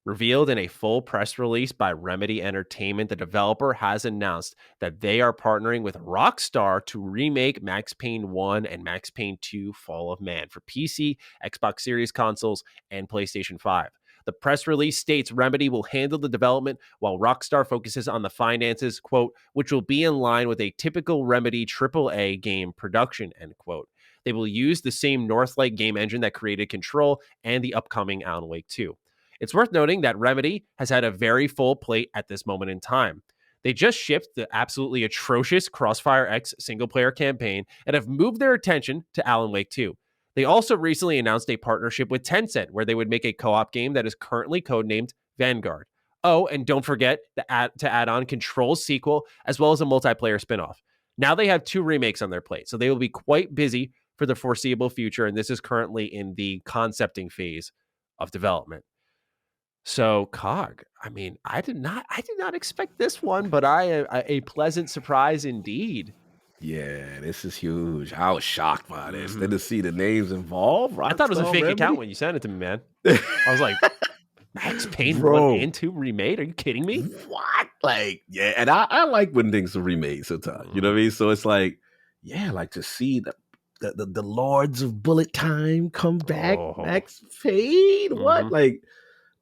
[SPEAKER 1] Revealed in a full press release by Remedy Entertainment, the developer has announced that they are partnering with Rockstar to remake Max Payne 1 and Max Payne 2 Fall of Man for PC, Xbox Series consoles, and PlayStation 5. The press release states Remedy will handle the development while Rockstar focuses on the finances, quote, which will be in line with a typical Remedy AAA game production, end quote. They will use the same Northlight game engine that created Control and the upcoming Alan Wake 2. It's worth noting that Remedy has had a very full plate at this moment in time. They just shipped the absolutely atrocious Crossfire X single-player campaign and have moved their attention to Alan Wake 2. They also recently announced a partnership with Tencent, where they would make a co-op game that is currently codenamed Vanguard. Oh, and don't forget to add on Control's sequel, as well as a multiplayer spinoff. Now they have 2 remakes on their plate, so they will be quite busy for the foreseeable future, and this is currently in the concepting phase of development. So, Cog, I mean, I did not expect this one, but a pleasant surprise indeed.
[SPEAKER 2] Yeah, this is huge. I was shocked by this. Then to see the names involved,
[SPEAKER 1] I thought it was a fake account when you sent it to me, man. I was like, Max Payne 1 and 2 remade? Are you kidding me?
[SPEAKER 2] What? Like, yeah, and I like when things are remade sometimes. You know what I mean? So it's like, yeah, like to see the Lords of Bullet Time come back, Max Payne. What? Like,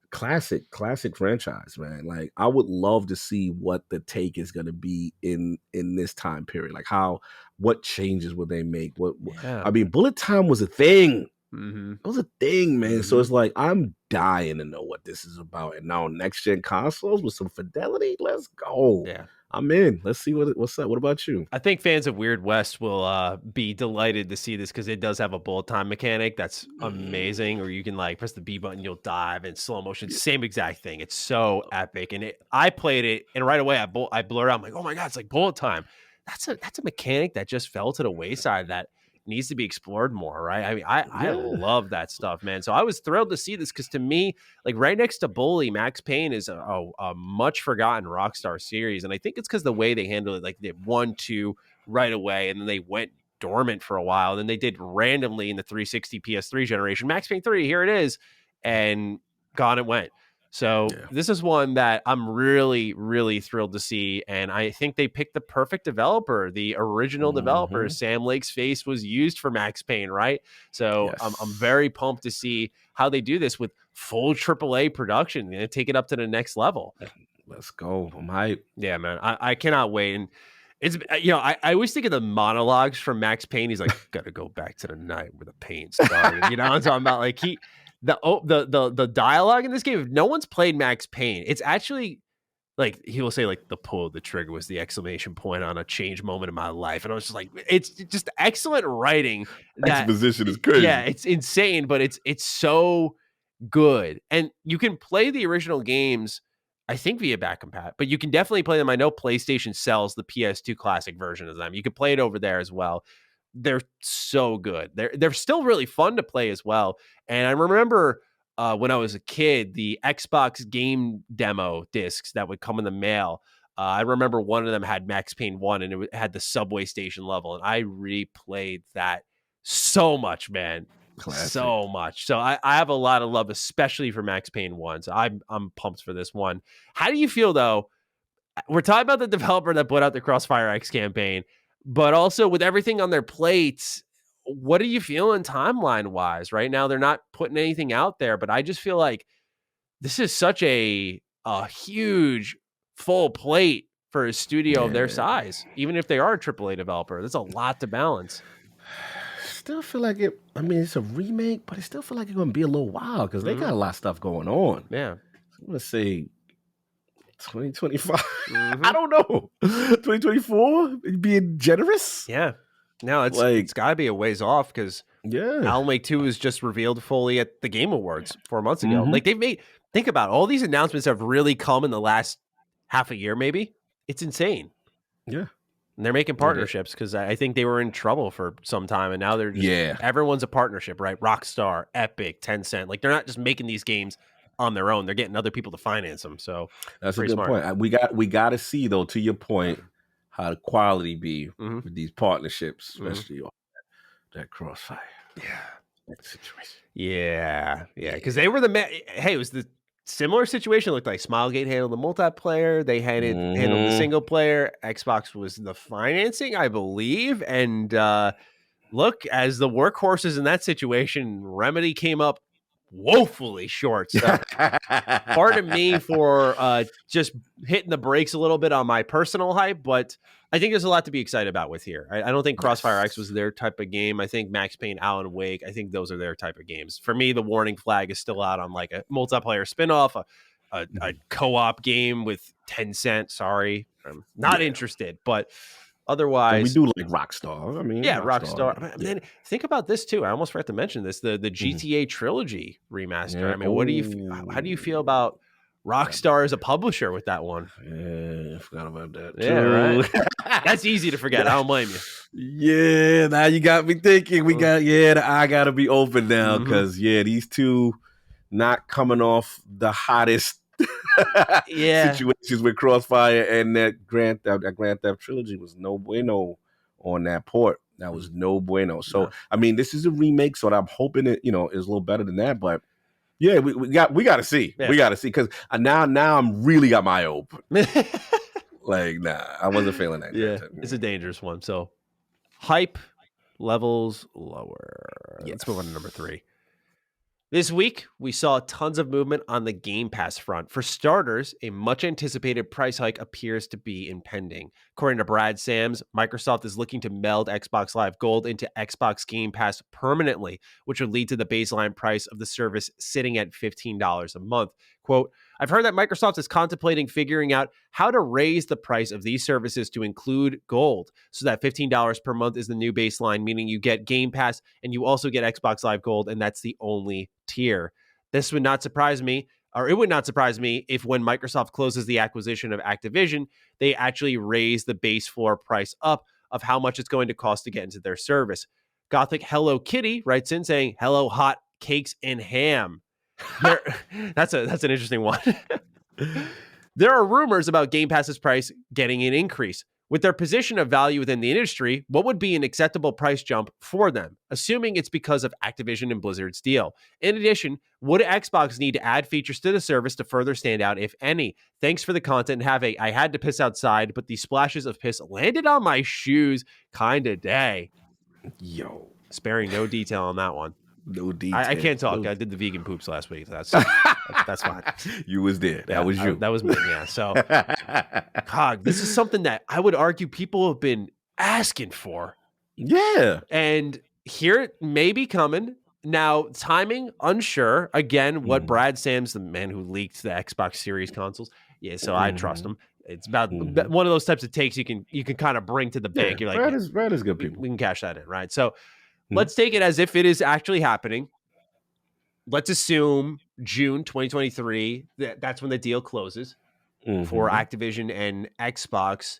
[SPEAKER 2] classic franchise, man. Like, I would love to see what the take is going to be in this time period. Like, what changes would they make? I mean, Bullet Time was a thing. It was a thing, man. So it's like, I'm dying to know what this is about. And now next gen consoles with some fidelity, let's go.
[SPEAKER 1] Yeah,
[SPEAKER 2] I'm in. Let's see what's up. What about you?
[SPEAKER 1] I think fans of Weird West will be delighted to see this, because it does have a bullet time mechanic that's amazing, or you can like press the B button, you'll dive in slow motion. Same exact thing. It's so epic. And I played it, and right away I blurred out. I'm like, oh my god, it's like bullet time. That's a mechanic that just fell to the wayside that needs to be explored more, right? I mean, I love that stuff, man. So I was thrilled to see this, because to me, like, right next to Bully, Max Payne is a much forgotten Rockstar series, and I think it's because the way they handled it, like they did 1, 2 right away, and then they went dormant for a while, and then they did randomly in the 360 PS3 generation, Max Payne 3, here it is, and gone it went. So
[SPEAKER 2] Yeah.
[SPEAKER 1] this is one that I'm really, really thrilled to see. And I think they picked the perfect developer. The original developer, Sam Lake's face was used for Max Payne, right? So I'm very pumped to see how they do this with full AAA production and take it up to the next level.
[SPEAKER 2] Let's go. I'm hyped.
[SPEAKER 1] Yeah, man. I cannot wait. And it's, I always think of the monologues from Max Payne. He's like, gotta go back to the night where the pain started. You know what I'm talking about? Like the dialogue in this game, if no one's played Max Payne, it's actually like he will say like the pull of the trigger was the exclamation point on a change moment in my life. And I was just like, it's just excellent writing. That
[SPEAKER 2] exposition is crazy.
[SPEAKER 1] Yeah, it's insane, but it's so good. And you can play the original games, I think, via back compat, but you can definitely play them. I know PlayStation sells the PS2 classic version of them. You can play it over there as well. They're so good. They're still really fun to play as well. And I remember when I was a kid, the Xbox game demo discs that would come in the mail. I remember one of them had Max Payne 1 and it had the subway station level. And I replayed that so much, man. Classic. So much. So I have a lot of love, especially for Max Payne 1. So I'm pumped for this one. How do you feel, though? We're talking about the developer that put out the Crossfire X campaign, but also with everything on their plates, what are you feeling timeline-wise? Right now, they're not putting anything out there, but I just feel like this is such a huge full plate for a studio of their size, even if they are a AAA developer. There's a lot to balance.
[SPEAKER 2] Still feel like it. I mean, it's a remake, but I still feel like it's going to be a little while because they got a lot of stuff going on.
[SPEAKER 1] Yeah.
[SPEAKER 2] I'm going to say 2025. I don't know. 2024? Being generous?
[SPEAKER 1] Yeah. No, it's got to be a ways off because Alan Wake 2 was just revealed fully at the Game Awards 4 months ago. Like think about it, all these announcements have really come in the last half a year, maybe. It's insane.
[SPEAKER 2] Yeah.
[SPEAKER 1] And they're making partnerships because I think they were in trouble for some time, and now they're just everyone's a partnership, right? Rockstar, Epic, Tencent. Like they're not just making these games on their own; they're getting other people to finance them. So
[SPEAKER 2] that's a good point. We got to see though, to your point, how the quality be with these partnerships, especially that Crossfire.
[SPEAKER 1] Yeah,
[SPEAKER 2] that situation.
[SPEAKER 1] Yeah, because they were hey, it was the similar situation. Looked like Smilegate handled the multiplayer. They handled the single player. Xbox was the financing, I believe. And look, as the workhorses in that situation, Remedy came up woefully short. So pardon me for just hitting the brakes a little bit on my personal hype, but I think there's a lot to be excited about with here. I don't think Crossfire X was their type of game. I think Max Payne, Alan Wake, I think those are their type of games. For me, the warning flag is still out on like a multiplayer spinoff, a co-op game with Tencent. Sorry, I'm not interested, but otherwise,
[SPEAKER 2] we do like Rockstar. I mean,
[SPEAKER 1] Rockstar. And then think about this too. I almost forgot to mention this: the GTA trilogy remaster. Yeah. I mean, how do you feel about Rockstar as a publisher with that one?
[SPEAKER 2] Yeah, I forgot about that.
[SPEAKER 1] Yeah, right. That's easy to forget. I don't blame you.
[SPEAKER 2] Yeah, now you got me thinking. The eye got to be open now because these two not coming off the hottest situations with Crossfire, and that Grand Theft trilogy was no bueno on that port. That was no bueno. So I mean, this is a remake, so I'm hoping it is a little better than that. But yeah, we got to see. Yeah. We got to see because now I'm really got my eye open. Like, nah, I wasn't feeling that.
[SPEAKER 1] Yeah, it's a dangerous one. So hype levels lower. Yes. Let's move on to number 3. This week, we saw tons of movement on the Game Pass front. For starters, a much-anticipated price hike appears to be impending. According to Brad Sams, Microsoft is looking to meld Xbox Live Gold into Xbox Game Pass permanently, which would lead to the baseline price of the service sitting at $15 a month. Quote, I've heard that Microsoft is contemplating figuring out how to raise the price of these services to include Gold so that $15 per month is the new baseline, meaning you get Game Pass and you also get Xbox Live Gold, and that's the only tier. This would not surprise me, or it would not surprise me if when Microsoft closes the acquisition of Activision, they actually raise the base floor price up of how much it's going to cost to get into their service. Gothic Hello Kitty writes in saying, hello hot cakes and ham. That's an interesting one. There are rumors about Game Pass's price getting an increase. With their position of value within the industry, what would be an acceptable price jump for them, assuming it's because of Activision and Blizzard's deal? In addition, would Xbox need to add features to the service to further stand out, if any? Thanks for the content. I had to piss outside, but the splashes of piss landed on my shoes kind of day.
[SPEAKER 2] Yo.
[SPEAKER 1] Sparing no detail on that one.
[SPEAKER 2] No detail.
[SPEAKER 1] I can't talk.
[SPEAKER 2] No.
[SPEAKER 1] I did the vegan poops last week. That's fine.
[SPEAKER 2] You was there. That was you.
[SPEAKER 1] That was me. Yeah. So, God, this is something that I would argue people have been asking for.
[SPEAKER 2] Yeah.
[SPEAKER 1] And here it may be coming. Now, timing, unsure. Again, what Brad Sams, the man who leaked the Xbox Series consoles. Yeah, so I trust him. It's about one of those types of takes you can kind of bring to the bank. You're like,
[SPEAKER 2] Brad is good people.
[SPEAKER 1] We can cash that in, right? So let's take it as if it is actually happening. Let's assume June 2023, that's when the deal closes for Activision and Xbox.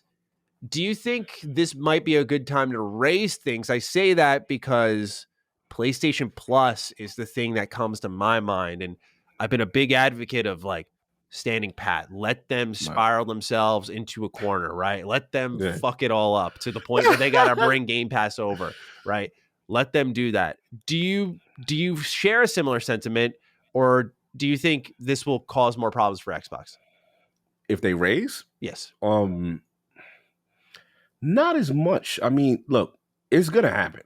[SPEAKER 1] Do you think this might be a good time to raise things? I say that because PlayStation Plus is the thing that comes to my mind. And I've been a big advocate of like standing pat. Let them spiral themselves into a corner, right? Let them fuck it all up to the point where they got to bring Game Pass over, right? Let them do that. Do you share a similar sentiment, or do you think this will cause more problems for Xbox?
[SPEAKER 2] If they raise?
[SPEAKER 1] Yes.
[SPEAKER 2] Not as much. I mean, look, it's gonna happen.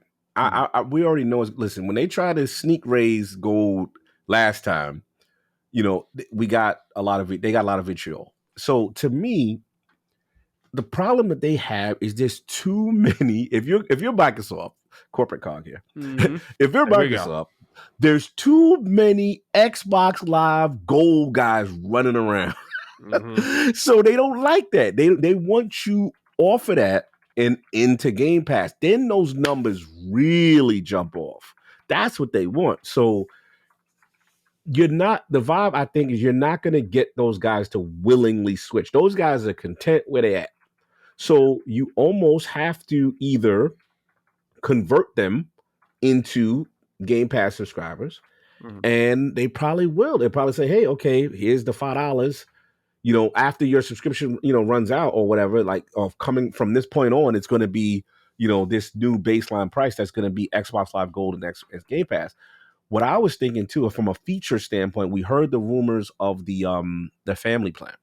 [SPEAKER 2] We already know. Listen, when they try to sneak raise gold last time, we got a lot of it. They got a lot of vitriol. So to me, the problem that they have is there's too many. If you're Microsoft, corporate cog here. If you're Microsoft, there's too many Xbox Live gold guys running around. So they don't like that. They want you off of that and into Game Pass. Then those numbers really jump off. That's what they want. So the vibe, I think, is you're not going to get those guys to willingly switch. Those guys are content where they're at. So you almost have to either convert them into Game Pass subscribers, and they probably will. They'll probably say, hey, okay, here's the $5. After your subscription, runs out or whatever, like of coming from this point on, it's going to be, this new baseline price that's going to be Xbox Live Gold and X Game Pass. What I was thinking too, from a feature standpoint, we heard the rumors of the family plan,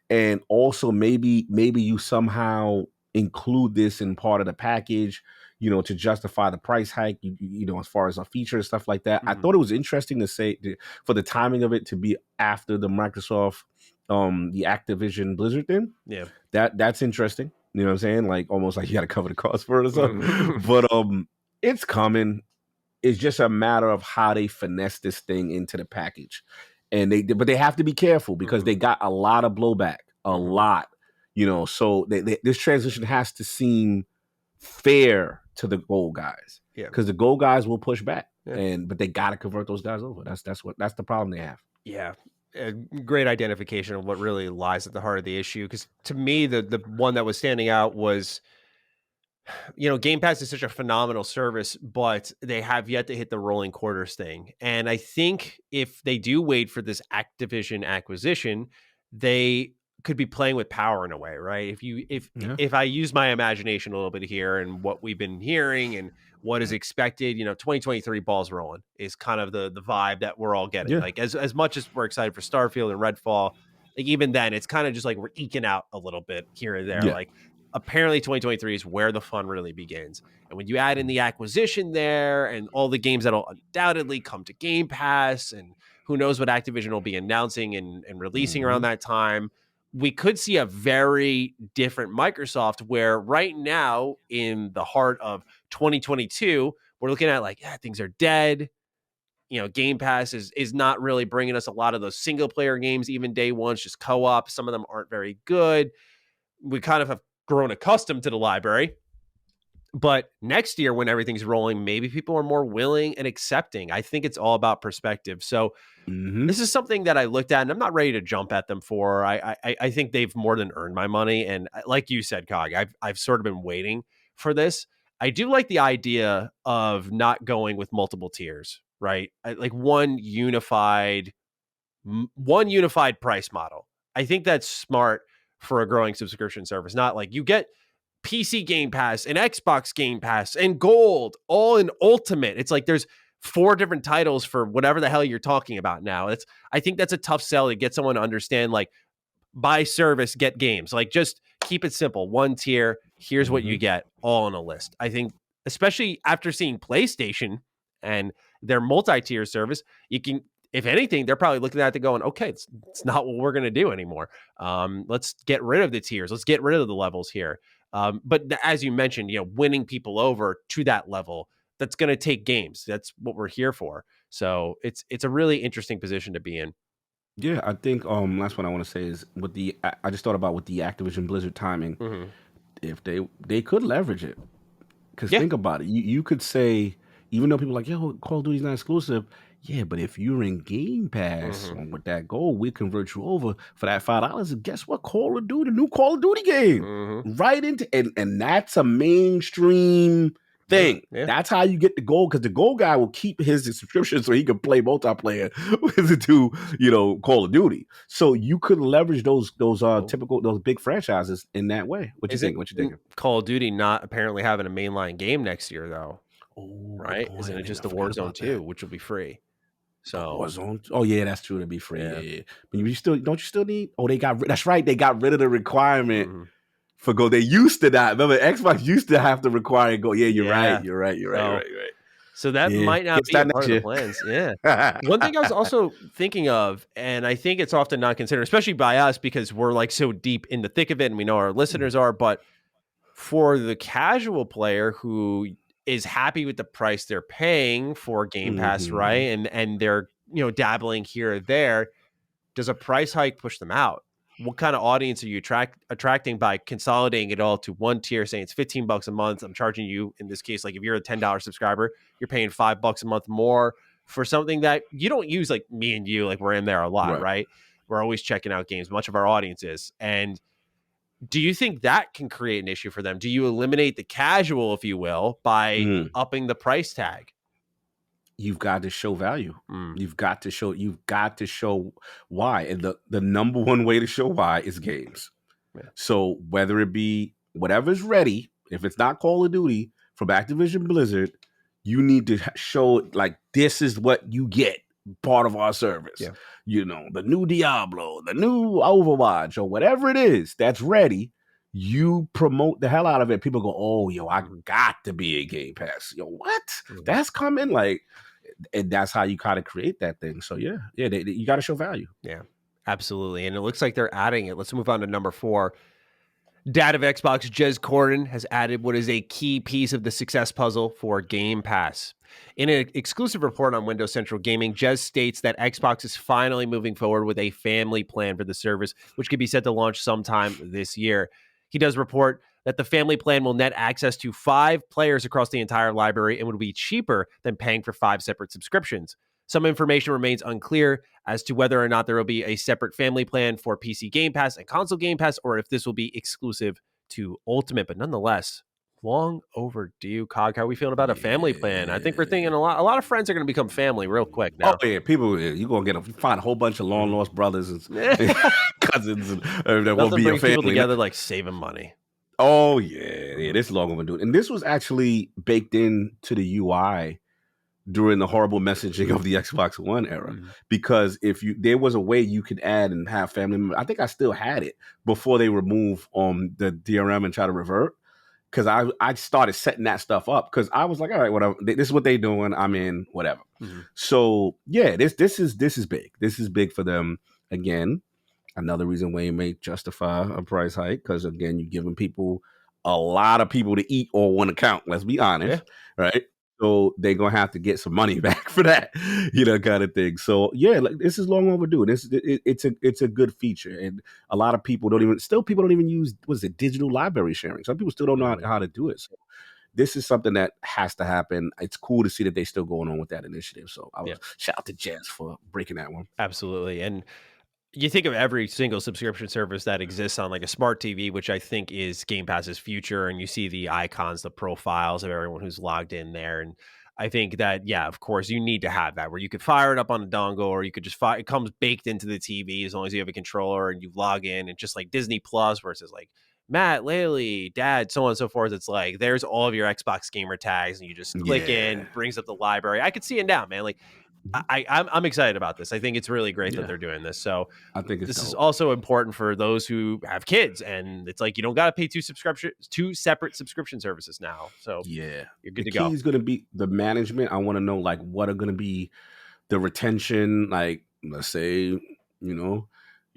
[SPEAKER 2] and also maybe you somehow include this in part of the package, to justify the price hike, as far as a feature and stuff like that. I thought it was interesting to say for the timing of it to be after the Microsoft, the Activision Blizzard thing. Yeah, that's interesting. You know what I'm saying? Like almost like you got to cover the cost for it or something. But it's coming. It's just a matter of how they finesse this thing into the package, but they have to be careful because they got a lot of blowback, a lot. So this transition has to seem fair to the gold guys, because the gold guys will push back, but they got to convert those guys over. That's the problem they have. Yeah, a great identification of what really lies at the heart of the issue. Because to me, the one that was standing out was, Game Pass is such a phenomenal service, but they have yet to hit the rolling quarters thing. And I think if they do wait for this Activision acquisition, they could be playing with power in a way, right? If I use my imagination a little bit here and what we've been hearing and what is expected, 2023 balls rolling is kind of the vibe that we're all getting. Like as much as we're excited for Starfield and Redfall, like even then it's kind of just like we're eking out a little bit here and there. Like apparently 2023 is where the fun really begins. And when you add in the acquisition there and all the games that'll undoubtedly come to Game Pass, and who knows what Activision will be announcing and releasing around that time, we could see a very different Microsoft, where right now in the heart of 2022, we're looking at like, things are dead. Game Pass is not really bringing us a lot of those single player games, even day ones, just co-op. Some of them aren't very good. We kind of have grown accustomed to the library, but next year when everything's rolling, maybe people are more willing and accepting. I think it's all about perspective. So this is something that I looked at, and I'm not ready to jump at them for. I think they've more than earned my money, and like you said, Cog, I've sort of been waiting for this. I do like the idea of not going with multiple tiers, right? Like one unified price model. I think that's smart
[SPEAKER 1] for a growing subscription service. Not like you get PC Game Pass and Xbox Game Pass and Gold all in Ultimate. It's like there's 4 different titles for whatever the hell you're talking about now. I think that's a tough sell to get someone to understand, like, buy service, get games. Like, just keep it simple. One tier, here's what you get, all on a list. I think, especially after seeing PlayStation and their multi-tier service, you can, if anything, they're probably looking at it going, okay, it's not what we're going to do anymore. Let's get rid of the tiers. Let's get rid of the levels here. But as you mentioned, winning people over to that level, that's going to take games. That's what we're here for. So it's a really interesting position to be in.
[SPEAKER 2] Yeah, I think last one I want to say is I just thought about with the Activision Blizzard timing, if they could leverage it. Because think about it, you could say, even though people are like, yo, Call of Duty's not exclusive, yeah, but if you're in Game Pass with that goal, we convert you over for that $5. And guess what? Call of Duty, the new Call of Duty game, right into and that's a mainstream thing. Yeah. That's how you get the gold, because the gold guy will keep his subscription so he can play multiplayer to Call of Duty. So you could leverage those typical those big franchises in that way. What you thinking?
[SPEAKER 1] Call of Duty not apparently having a mainline game next year though.
[SPEAKER 2] Oh,
[SPEAKER 1] right? Isn't it just the Warzone 2, which will be free? So
[SPEAKER 2] Warzone. Oh yeah, that's true. To be free. Yeah. But you still need. Oh, that's right. They got rid of the requirement for Go. They used to not. Remember, Xbox used to have to require Go. Yeah, you're right. You're right.
[SPEAKER 1] So that might not be a part of the plans. Yeah. One thing I was also thinking of, and I think it's often not considered, especially by us, because we're like so deep in the thick of it, and we know our listeners are. But for the casual player who is happy with the price they're paying for Game Pass, right? And they're, dabbling here or there. Does a price hike push them out? What kind of audience are you attracting by consolidating it all to one tier, saying it's $15 a month? I'm charging you, in this case, like if you're a $10 subscriber, you're paying $5 a month more for something that you don't use, like me and you, like we're in there a lot, right? We're always checking out games. Much of our audience is. And do you think that can create an issue for them? Do you eliminate the casual, if you will, by upping the price tag?
[SPEAKER 2] You've got to show value. You've got to show why. And the number one way to show why is games. Yeah. So whether it be whatever's ready, if it's not Call of Duty from Activision Blizzard, you need to show like, this is what you get, part of our service. Yeah. The new Diablo, the new Overwatch, or whatever it is that's ready. You promote the hell out of it. People go, oh, yo, I got to be a Game Pass. Yo, what? That's coming? Like, and that's how you kind of create that thing. So, you got to show value.
[SPEAKER 1] Yeah, absolutely. And it looks like they're adding it. Let's move on to number 4. Dad of Xbox, Jez Corden, has added what is a key piece of the success puzzle for Game Pass. In an exclusive report on Windows Central Gaming, Jez states that Xbox is finally moving forward with a family plan for the service, which could be set to launch sometime this year. He does report that the family plan will net access to 5 players across the entire library and would be cheaper than paying for 5 separate subscriptions. Some information remains unclear as to whether or not there will be a separate family plan for PC Game Pass and console Game Pass, or if this will be exclusive to Ultimate. But nonetheless, long overdue. Cog, how are we feeling about a family plan? I think we're thinking a lot of friends are going to become family real quick now.
[SPEAKER 2] Oh yeah, people, you're going to find a whole bunch of long lost brothers and cousins, and that won't be a family.
[SPEAKER 1] People together, like saving money.
[SPEAKER 2] Oh yeah, this is long overdue. And this was actually baked into the UI during the horrible messaging of the Xbox One era, because there was a way you could add and have family members. I think I still had it before they remove the DRM and try to revert. Because I started setting that stuff up, because I was like, all right, whatever. This is what they're doing. I'm in, whatever. So yeah, this is big. This is big for them. Again, another reason why you may justify a price hike, because again, you're giving a lot of people to eat on one account. Let's be honest, right? So they're gonna have to get some money back for that, kind of thing. So yeah, like, this is long overdue. It's a good feature, and a lot of people don't even use digital library sharing. Some people still don't know how to do it. So this is something that has to happen. It's cool to see that they're still going on with that initiative. So shout out to Jez for breaking that one.
[SPEAKER 1] Absolutely. And you think of every single subscription service that exists on like a smart TV, which I think is Game Pass's future, and you see the icons, the profiles of everyone who's logged in there. And I think that, yeah, of course, you need to have that where you could fire it up on a dongle, or you could just it comes baked into the TV as long as you have a controller and you log in. And just like Disney Plus, where it says like Matt, Laley, Dad, so on and so forth. It's like there's all of your Xbox gamer tags, and you just click
[SPEAKER 2] Yeah.
[SPEAKER 1] in, brings up the library. I could see it now, man. Like
[SPEAKER 2] Mhm.
[SPEAKER 1] I'm excited about this. I think it's really great that
[SPEAKER 2] Yeah.
[SPEAKER 1] they're doing this. So
[SPEAKER 2] I think it's
[SPEAKER 1] this is
[SPEAKER 2] dope.
[SPEAKER 1] also important for those who have kids, and it's like you don't got to pay two separate subscription services now. So
[SPEAKER 2] Yeah.
[SPEAKER 1] you're
[SPEAKER 2] The
[SPEAKER 1] good to
[SPEAKER 2] key
[SPEAKER 1] go.
[SPEAKER 2] is gonna be the management. I want to know like what are gonna be the retention, like let's say,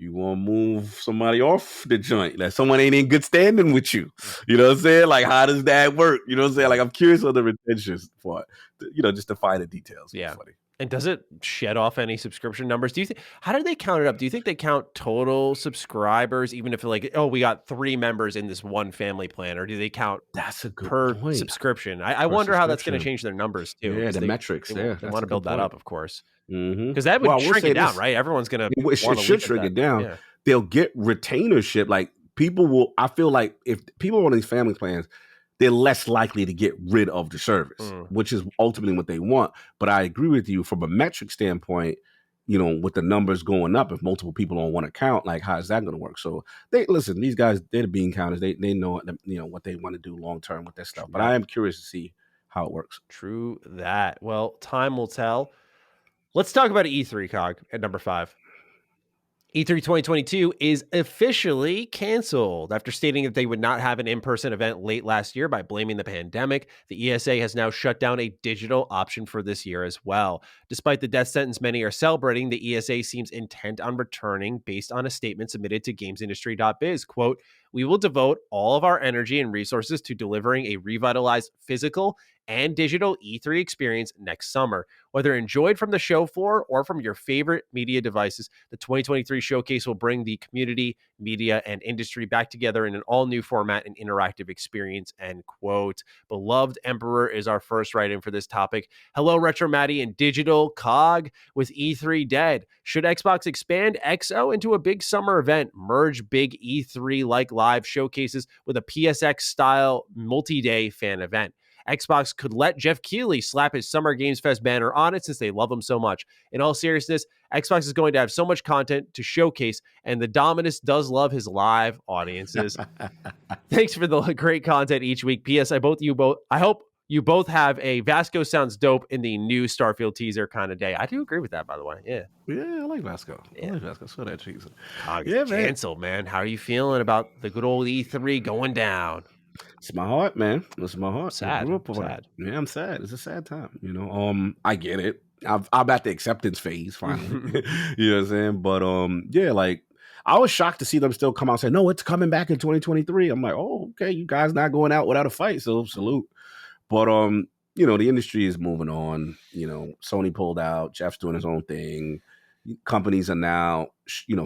[SPEAKER 2] you want to move somebody off the joint, like someone ain't in good standing with you. You know what I'm saying? Like, how does that work? You know what I'm saying? Like, I'm curious on the retention part, just to find the details. It'd be
[SPEAKER 1] Yeah.
[SPEAKER 2] funny.
[SPEAKER 1] And does it shed off any subscription numbers? Do you think, how do they count it up? Do you think they count total subscribers, even if like, oh, we got 3 members in this one family plan, or do they count
[SPEAKER 2] That's a good
[SPEAKER 1] per
[SPEAKER 2] point.
[SPEAKER 1] subscription? I
[SPEAKER 2] Per
[SPEAKER 1] wonder how that's going to
[SPEAKER 2] subscription.
[SPEAKER 1] change their numbers too,
[SPEAKER 2] Yeah,
[SPEAKER 1] because
[SPEAKER 2] the metrics. Yeah,
[SPEAKER 1] they
[SPEAKER 2] that's
[SPEAKER 1] want
[SPEAKER 2] a
[SPEAKER 1] to build
[SPEAKER 2] good
[SPEAKER 1] that
[SPEAKER 2] point.
[SPEAKER 1] up, of course,
[SPEAKER 2] Hmm.
[SPEAKER 1] because that
[SPEAKER 2] Well,
[SPEAKER 1] would
[SPEAKER 2] I will
[SPEAKER 1] shrink
[SPEAKER 2] say
[SPEAKER 1] it down,
[SPEAKER 2] this.
[SPEAKER 1] right? Everyone's going to
[SPEAKER 2] It
[SPEAKER 1] want to
[SPEAKER 2] should
[SPEAKER 1] leap at
[SPEAKER 2] shrink
[SPEAKER 1] that.
[SPEAKER 2] it down.
[SPEAKER 1] Yeah.
[SPEAKER 2] They'll get retainership. Like people will. I feel like if people are on these family plans, they're less likely to get rid of the service,
[SPEAKER 1] Mm.
[SPEAKER 2] which is ultimately what they want. But I agree with you from a metric standpoint. With the numbers going up, if multiple people on one account, like how is that going to work? So they listen. These guys, they're the bean counters. They know what they want to do long term with their stuff. But
[SPEAKER 1] Yeah.
[SPEAKER 2] I am curious to see how it works.
[SPEAKER 1] True that. Well, time will tell. Let's talk about E3, Cog, at number 5. E3 2022 is officially canceled. After stating that they would not have an in-person event late last year by blaming the pandemic, the ESA has now shut down a digital option for this year as well. Despite the death sentence many are celebrating, the ESA seems intent on returning based on a statement submitted to gamesindustry.biz. Quote, "We will devote all of our energy and resources to delivering a revitalized physical and digital E3 experience next summer. Whether enjoyed from the show floor or from your favorite media devices, the 2023 showcase will bring the community, media, and industry back together in an all-new format and interactive experience," end quote. Beloved Emperor is our first write-in for this topic. Hello, Retro Maddie and Digital Cog. With E3 dead, should Xbox expand XO into a big summer event, merge big E3-like live showcases with a PSX-style multi-day fan event? Xbox could let Jeff Keighley slap his Summer Games Fest banner on it since they love him so much. In all seriousness, Xbox is going to have so much content to showcase, and the Dominus does love his live audiences. Thanks for the great content each week. P.S. I hope you both have a Vasco sounds dope in the new Starfield teaser kind of day. I do agree with that, by the way. Yeah.
[SPEAKER 2] Yeah, I like Vasco.
[SPEAKER 1] Yeah.
[SPEAKER 2] I like Vasco. So that cheese.
[SPEAKER 1] Cog is
[SPEAKER 2] Yeah, man.
[SPEAKER 1] canceled, man. How are you feeling about the good old E3 going down?
[SPEAKER 2] It's my heart, man. It's my heart. I
[SPEAKER 1] Sad.
[SPEAKER 2] grew up on
[SPEAKER 1] Sad.
[SPEAKER 2] it. Yeah, I'm sad. It's a sad time. I get it. I'm at the acceptance phase finally. You know what I'm saying? But yeah, like I was shocked to see them still come out and say, no, it's coming back in 2023. I'm like, oh, okay, you guys not going out without a fight, so salute. But the industry is moving on. Sony pulled out, Jeff's doing his own thing. Companies are now,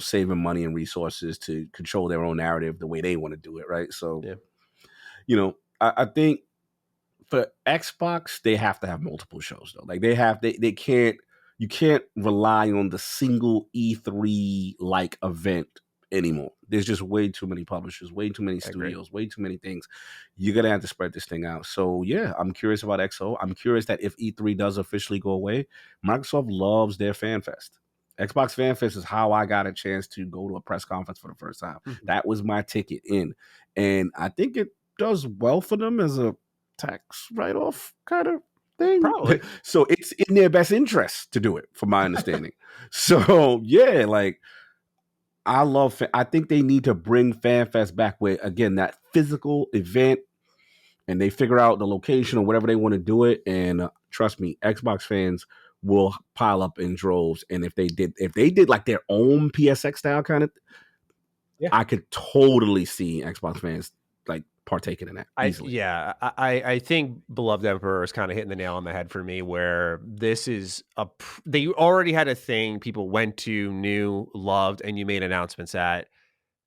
[SPEAKER 2] saving money and resources to control their own narrative the way they want to do it, right? So,
[SPEAKER 1] Yeah.
[SPEAKER 2] I think for Xbox, they have to have multiple shows though. Like they can't, you can't rely on the single E3 like event anymore. There's just way too many publishers, way too many studios, way too many things. You're gonna have to spread this thing out. So yeah, I'm curious about XO. I'm curious that if E3 does officially go away, Microsoft loves their Fan Fest. Xbox Fan Fest is how I got a chance to go to a press conference for the first time. That was my ticket in. And I think it does well for them as a tax write-off kind of thing.
[SPEAKER 1] Probably.
[SPEAKER 2] So it's in their best interest to do it, from my understanding. So yeah, like I think they need to bring FanFest back with, again, that physical event, and they figure out the location or whatever they want to do it. And trust me, Xbox fans will pile up in droves. And if they did like their own PSX style kind of,
[SPEAKER 1] Yeah.
[SPEAKER 2] I could totally see Xbox fans like partaking in that easily.
[SPEAKER 1] I think Beloved Emperor is kind of hitting the nail on the head for me, where this is they already had a thing people went to, knew, loved, and you made announcements at.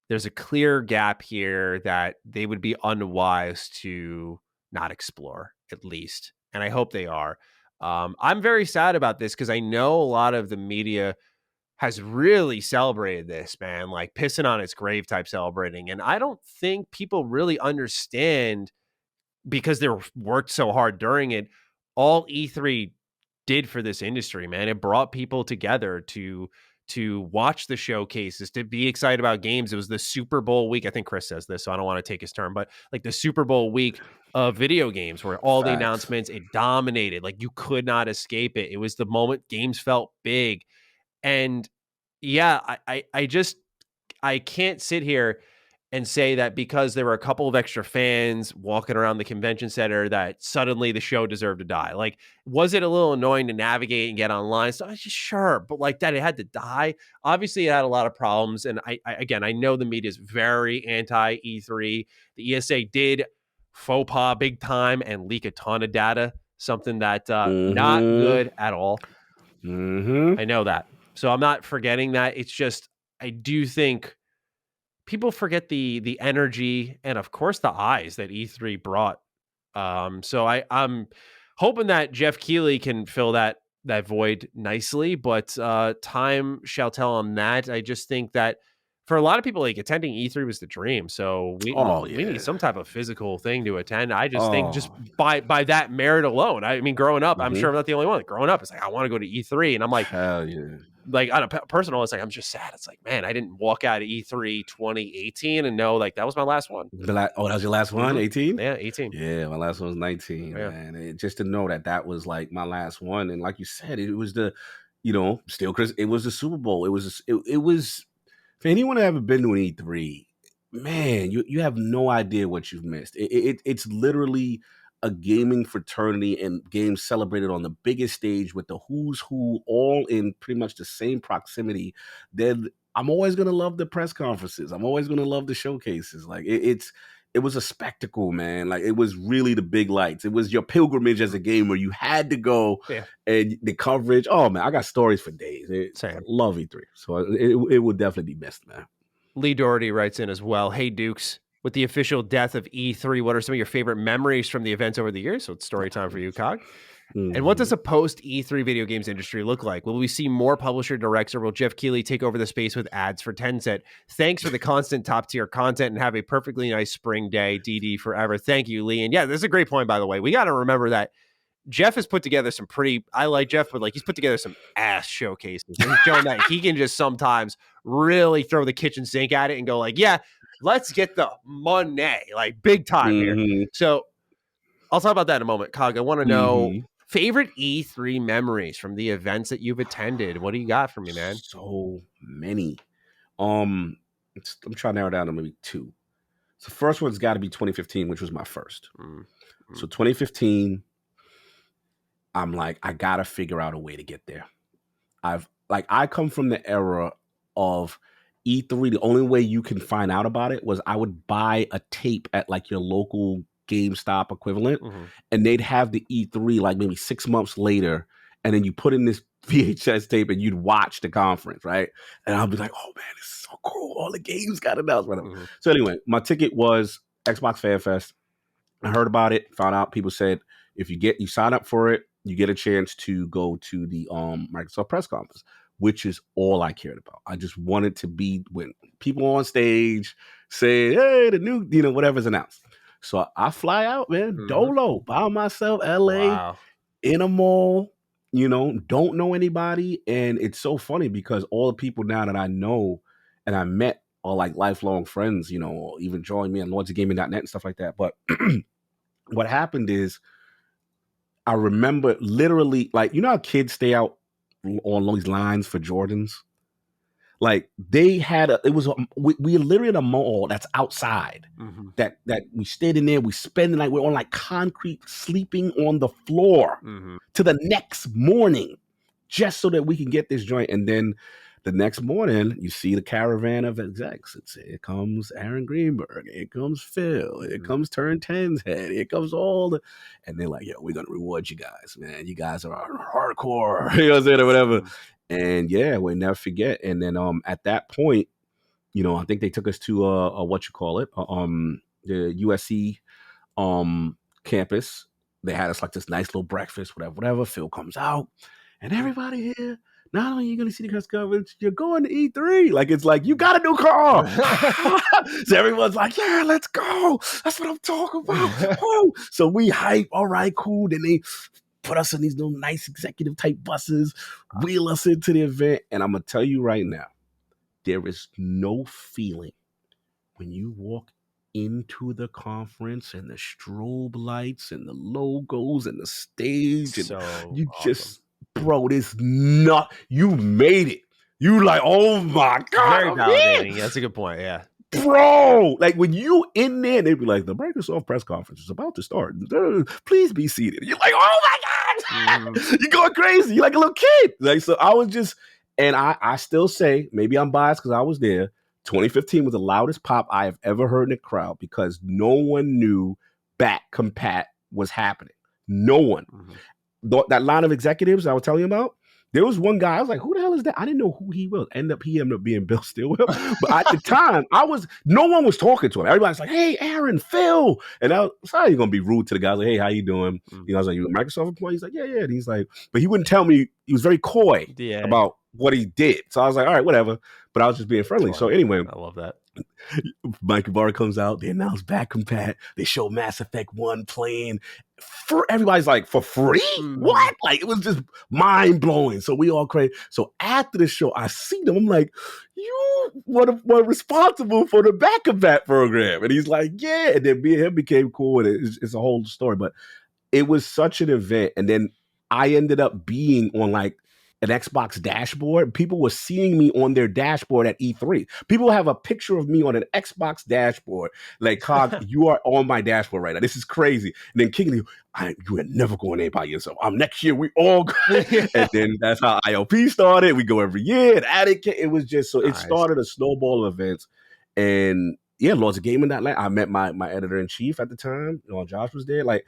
[SPEAKER 1] There's a clear gap here that they would be unwise to not explore, at least. And I hope they are. I'm very sad about this because I know a lot of the media has really celebrated this, man, like pissing on its grave type celebrating. And I don't think people really understand, because they worked so hard during it, all E3 did for this industry, man. It brought people together to watch the showcases, to be excited about games. It was the Super Bowl week. I think Chris says this, so I don't want to take his turn, but like the Super Bowl week of video games where all the
[SPEAKER 2] Facts.
[SPEAKER 1] announcements, it dominated. Like you could not escape it. It was the moment games felt big. And yeah, I can't sit here and say that because there were a couple of extra fans walking around the convention center that suddenly the show deserved to die. Like, was it a little annoying to navigate and get online? So I was just sure, but like that it had to die. Obviously, it had a lot of problems. And I know the media is very anti E3. The ESA did faux pas big time and leak a ton of data, something that not good at all. I know that. So I'm not forgetting that. It's just, I do think people forget the energy and of course the eyes that E3 brought. So I'm hoping that Jeff Keighley can fill that void nicely, but time shall tell on that. I just think that for a lot of people, like attending E3 was the dream. So we need some type of physical thing to attend. I just think just by that merit alone. I mean, growing up, I'm sure I'm not the only one. Growing up, it's like I want to go to E3, and I'm like,
[SPEAKER 2] hell yeah.
[SPEAKER 1] Like on a personal, it's like I'm just sad. It's like, man, I didn't walk out of E3 2018 and know like that was my last one.
[SPEAKER 2] That was your last one, 18?
[SPEAKER 1] Yeah, 18.
[SPEAKER 2] Yeah, my last one was 19, man. And just to know that was like my last one, and like you said, it was the, still Chris. It was the Super Bowl. It was for anyone who haven't been to an E3, man, you have no idea what you've missed. It's literally a gaming fraternity and games celebrated on the biggest stage with the who's who all in pretty much the same proximity. Then I'm always going to love the press conferences. I'm always going to love the showcases. Like it was a spectacle, man. Like it was really the big lights. It was your pilgrimage as a gamer. You had to go, and the coverage. Oh man, I got stories for days. I love E3. So it would definitely be missed, man.
[SPEAKER 1] Lee Doherty writes in as well. Hey Dukes, with the official death of E3, what are some of your favorite memories from the events over the years? So it's story time for you, Cog. And what does a post E3 video games industry look like? Will we see more publisher directs, or will Jeff Keighley take over the space with ads for Tencent? Thanks for the constant top tier content and have a perfectly nice spring day. DD forever. Thank you, Lee. And yeah, this is a great point, by the way. We got to remember that Jeff has put together some I like Jeff, but like he's put together some ass showcases. He's shown that he can just sometimes really throw the kitchen sink at it and go like, yeah, let's get the money, like big time here. So I'll talk about that in a moment. Cog, I want to know favorite E3 memories from the events that you've attended. What do you got for me, man?
[SPEAKER 2] So many. I'm trying to narrow down to maybe two. So first one's got to be 2015, which was my first. So 2015, I'm like, I got to figure out a way to get there. I come from the era of E3. The only way you can find out about it was I would buy a tape at like your local GameStop equivalent, and they'd have the E3 like maybe 6 months later, and then you put in this VHS tape and you'd watch the conference, right? And I'll be like, oh man, this is so cool. All the games got announced. So anyway, my ticket was Xbox Fan Fest. I heard about it, found out people said if you sign up for it, you get a chance to go to the Microsoft press conference, which is all I cared about. I just wanted to be when people on stage say, hey, the new, whatever's announced. So I fly out, man, dolo, by myself, LA, in a mall, don't know anybody. And it's so funny because all the people now that I know and I met are like lifelong friends, even join me on lordsofgaming.net and stuff like that. But what happened is I remember literally, like, how kids stay out on these lines for Jordans? Like they had we literally at a mall that's outside that we stayed in there. We spend the night. We're on like concrete, sleeping on the floor to the next morning, just so that we can get this joint. And then the next morning, you see the caravan of execs. Here comes Aaron Greenberg. Here comes Phil. Here comes Turn 10's head. Here comes and they're like, yo, we're going to reward you guys, man. You guys are hardcore, you know what I'm saying, or whatever. And yeah, we'll never forget. And then at that point, I think they took us to the USC campus. They had us like this nice little breakfast, whatever. Phil comes out, and everybody here, not only are you going to see the press coverage, you're going to E3. Like, it's like, you got a new car. So everyone's like, yeah, let's go. That's what I'm talking about. So we hype. All right, cool. Then they put us in these little nice executive type buses, wheel us into the event. And I'm going to tell you right now, there is no feeling when you walk into the conference and the strobe lights and the logos and the stage and
[SPEAKER 1] So
[SPEAKER 2] you
[SPEAKER 1] awesome.
[SPEAKER 2] just, bro, you made it. You like, oh my God.
[SPEAKER 1] Very validating. That's a good point. Yeah.
[SPEAKER 2] Bro, like when you in there, they'd be like, the Microsoft press conference is about to start. Please be seated. You're like, oh my God. You're going crazy. You're like a little kid. Like, so I was just, and I still say, maybe I'm biased because I was there. 2015 was the loudest pop I have ever heard in a crowd because no one knew Bat Compat was happening. No one. That line of executives I was telling you about, there was one guy, I was like, who the hell is that? I didn't know who he was. He ended up being Bill Stillwell. But at the time, no one was talking to him. Everybody's like, hey, Aaron, Phil. And I was sorry, you're going to be rude to the guy. I was like, hey, how you doing? You know, I was like, you a Microsoft employee? He's like, yeah. And he's like, but he wouldn't tell me. He was very coy about what he did. So I was like, all right, whatever. But I was just being friendly. So anyway.
[SPEAKER 1] I love that.
[SPEAKER 2] Mike Ibarra comes out, they announce Bat Compat, they show Mass Effect 1 playing. Everybody's like, for free? What? Like, it was just mind-blowing. So we all crazy. So after the show, I see them. I'm like, you were responsible for the Bat Compat program. And he's like, yeah. And then me and him became cool. And it's a whole story. But it was such an event. And then I ended up being on like an Xbox dashboard. People were seeing me on their dashboard at E3. People have a picture of me on an Xbox dashboard. Like, Cog, you are on my dashboard right now. This is crazy. And then King, you are never going there by yourself. Next year, we all go. And then that's how IOP started. We go every year. And it was just so nice. It started a snowball of events. And yeah, Lords of Gaming that night. I met my editor-in-chief at the time. Josh was there. Like,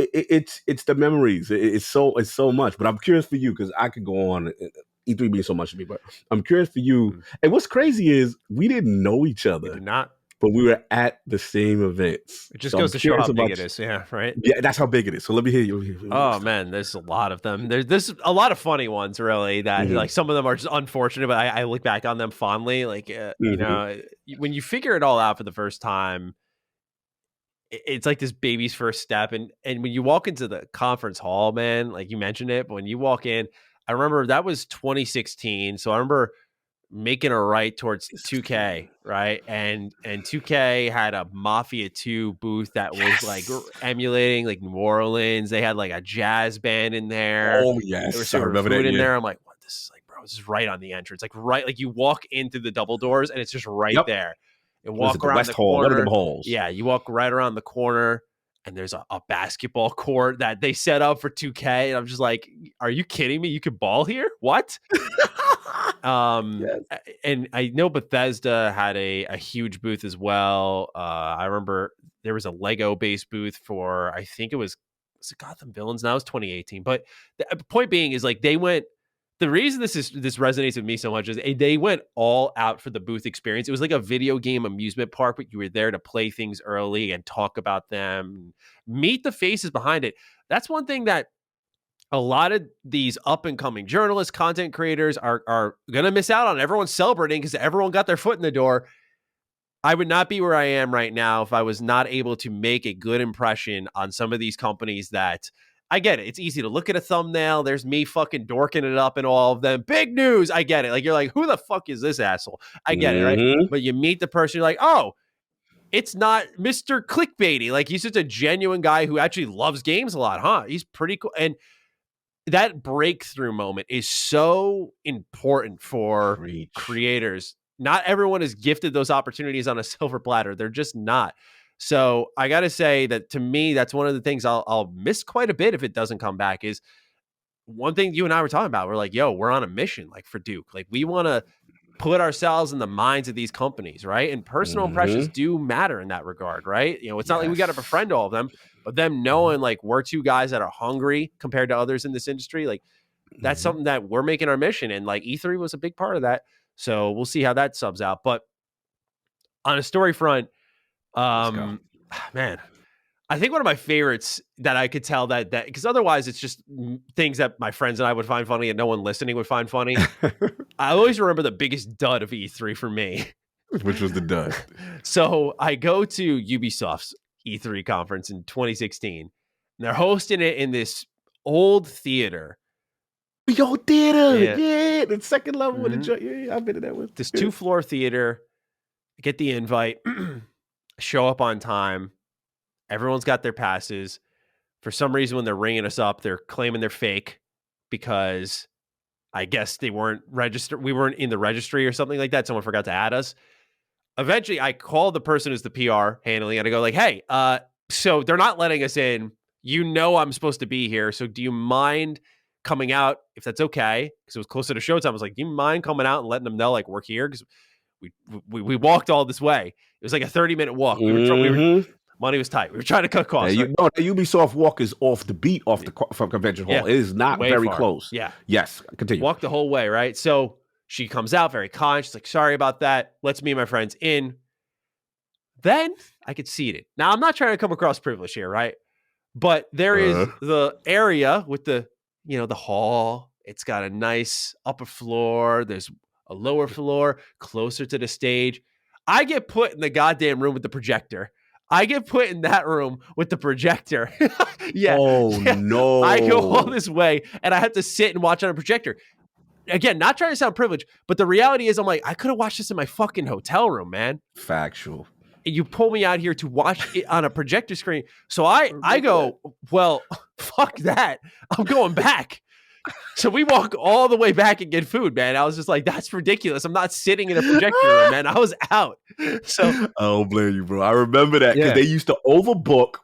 [SPEAKER 2] it's the memories. It's so much. But I'm curious for you because I could go on. E3 being so much to me, but I'm curious for you. And what's crazy is we didn't know each other.
[SPEAKER 1] We did not.
[SPEAKER 2] But we were at the same events.
[SPEAKER 1] It just goes to show how big it is. Yeah, right?
[SPEAKER 2] Yeah, that's how big it is. So let me hear you.
[SPEAKER 1] Oh, man, there's a lot of them. There's a lot of funny ones, really, that like some of them are just unfortunate, but I look back on them fondly. Like, you know, when you figure it all out for the first time, it's like this baby's first step. And when you walk into the conference hall, man, like you mentioned it, but when you walk in, I remember that was 2016. So I remember making a right towards 2K, right? And 2K had a Mafia 2 booth that was like emulating like New Orleans. They had like a jazz band in there.
[SPEAKER 2] Oh, yes.
[SPEAKER 1] There was some food in there. I'm like, what? This is like, bro, this is right on the entrance. Like, right, like you walk into the double doors and it's just right there. And walk around the corner.
[SPEAKER 2] One of them halls.
[SPEAKER 1] Yeah, you walk right around the corner, and there's a basketball court that they set up for 2K. And I'm just like, are you kidding me? You could ball here? What? Yes. And I know Bethesda had a huge booth as well. I remember there was a Lego-based booth for, I think it was Gotham Villains? Now it was 2018. But the point being is like they went. The reason this resonates with me so much is they went all out for the booth experience. It was like a video game amusement park, but you were there to play things early and talk about them, meet the faces behind it. That's one thing that a lot of these up and coming journalists, content creators are going to miss out on. Everyone's celebrating because everyone got their foot in the door. I would not be where I am right now if I was not able to make a good impression on some of these companies that I get it. It's easy to look at a thumbnail. There's me fucking dorking it up in all of them. Big news. I get it. Like, you're like, who the fuck is this asshole? I get it, right? But you meet the person, you're like, oh, it's not Mr. Clickbaity. Like, he's just a genuine guy who actually loves games a lot, huh? He's pretty cool. And that breakthrough moment is so important for creators. Not everyone is gifted those opportunities on a silver platter. They're just not. So I got to say that to me, that's one of the things I'll miss quite a bit if it doesn't come back. Is one thing you and I were talking about. We're like, yo, we're on a mission, like for Duke. Like, we want to put ourselves in the minds of these companies, right? And personal impressions do matter in that regard, right? You know, it's not like we got to befriend all of them, but them knowing like we're two guys that are hungry compared to others in this industry, like that's something that we're making our mission. And like E3 was a big part of that. So we'll see how that subs out. But on a story front, man, I think one of my favorites that I could tell that because otherwise it's just things that my friends and I would find funny and no one listening would find funny. I always remember the biggest dud of E3 for me.
[SPEAKER 2] Which was the dud?
[SPEAKER 1] So I go to Ubisoft's E3 conference in 2016. And they're hosting it in this old theater.
[SPEAKER 2] Yo, theater.
[SPEAKER 1] Yeah.
[SPEAKER 2] Yeah. The second level of the joint. Yeah, I've been in that one.
[SPEAKER 1] This 2-floor theater. Get the invite. Show up on time. Everyone's got their passes. For some reason, when they're ringing us up, they're claiming they're fake because I guess they weren't registered. We weren't in the registry or something like that. Someone forgot to add us. Eventually, I call the person who's the PR handling it. I go like, hey, so they're not letting us in. You know I'm supposed to be here. So do you mind coming out if that's okay? Because it was closer to showtime. I was like, do you mind coming out and letting them know like we're here? Because we walked all this way. It was like a 30-minute walk. Money was tight. We were trying to cut costs.
[SPEAKER 2] The Ubisoft walk is off the beat from Convention Hall. It is not very close.
[SPEAKER 1] Yeah.
[SPEAKER 2] Yes. Continue.
[SPEAKER 1] Walk the whole way, right? So she comes out very kind. She's like, sorry about that. Let's me and my friends in. Then I get seated. Now, I'm not trying to come across privilege here, right? But there is the area with the hall. It's got a nice upper floor. There's a lower floor closer to the stage. I get put in the goddamn room with the projector. I get put in that room with the projector. Yeah.
[SPEAKER 2] Oh, no.
[SPEAKER 1] I go all this way and I have to sit and watch on a projector. Again, not trying to sound privileged, but the reality is I'm like, I could have watched this in my fucking hotel room, man.
[SPEAKER 2] Factual.
[SPEAKER 1] You pull me out here to watch it on a projector screen. So I go, well, fuck that. I'm going back. So we walk all the way back and get food, man. I was just like, that's ridiculous. I'm not sitting in a projector room, man. I was out. So
[SPEAKER 2] I don't blame you, bro. I remember that because they used to overbook.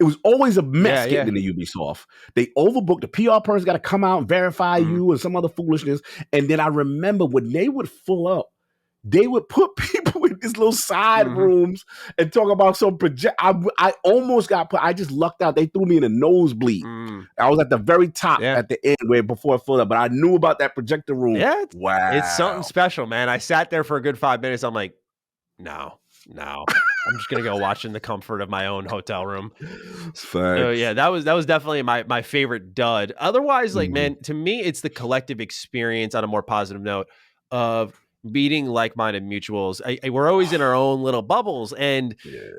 [SPEAKER 2] It was always a mess getting into Ubisoft. They overbooked. The PR person got to come out and verify you and some other foolishness. And then I remember when they would full up, they would put people in these little side rooms and talk about some project. I almost got put. I just lucked out. They threw me in a nosebleed. I was at the very top at the end before it filled up, but I knew about that projector room.
[SPEAKER 1] Yeah,
[SPEAKER 2] wow,
[SPEAKER 1] it's something special, man. I sat there for a good 5 minutes. I'm like, no. I'm just gonna go watch in the comfort of my own hotel room. So yeah, that was definitely my favorite dud. Otherwise, like man, to me, it's the collective experience on a more positive note of meeting like-minded mutuals. We're always in our own little bubbles, and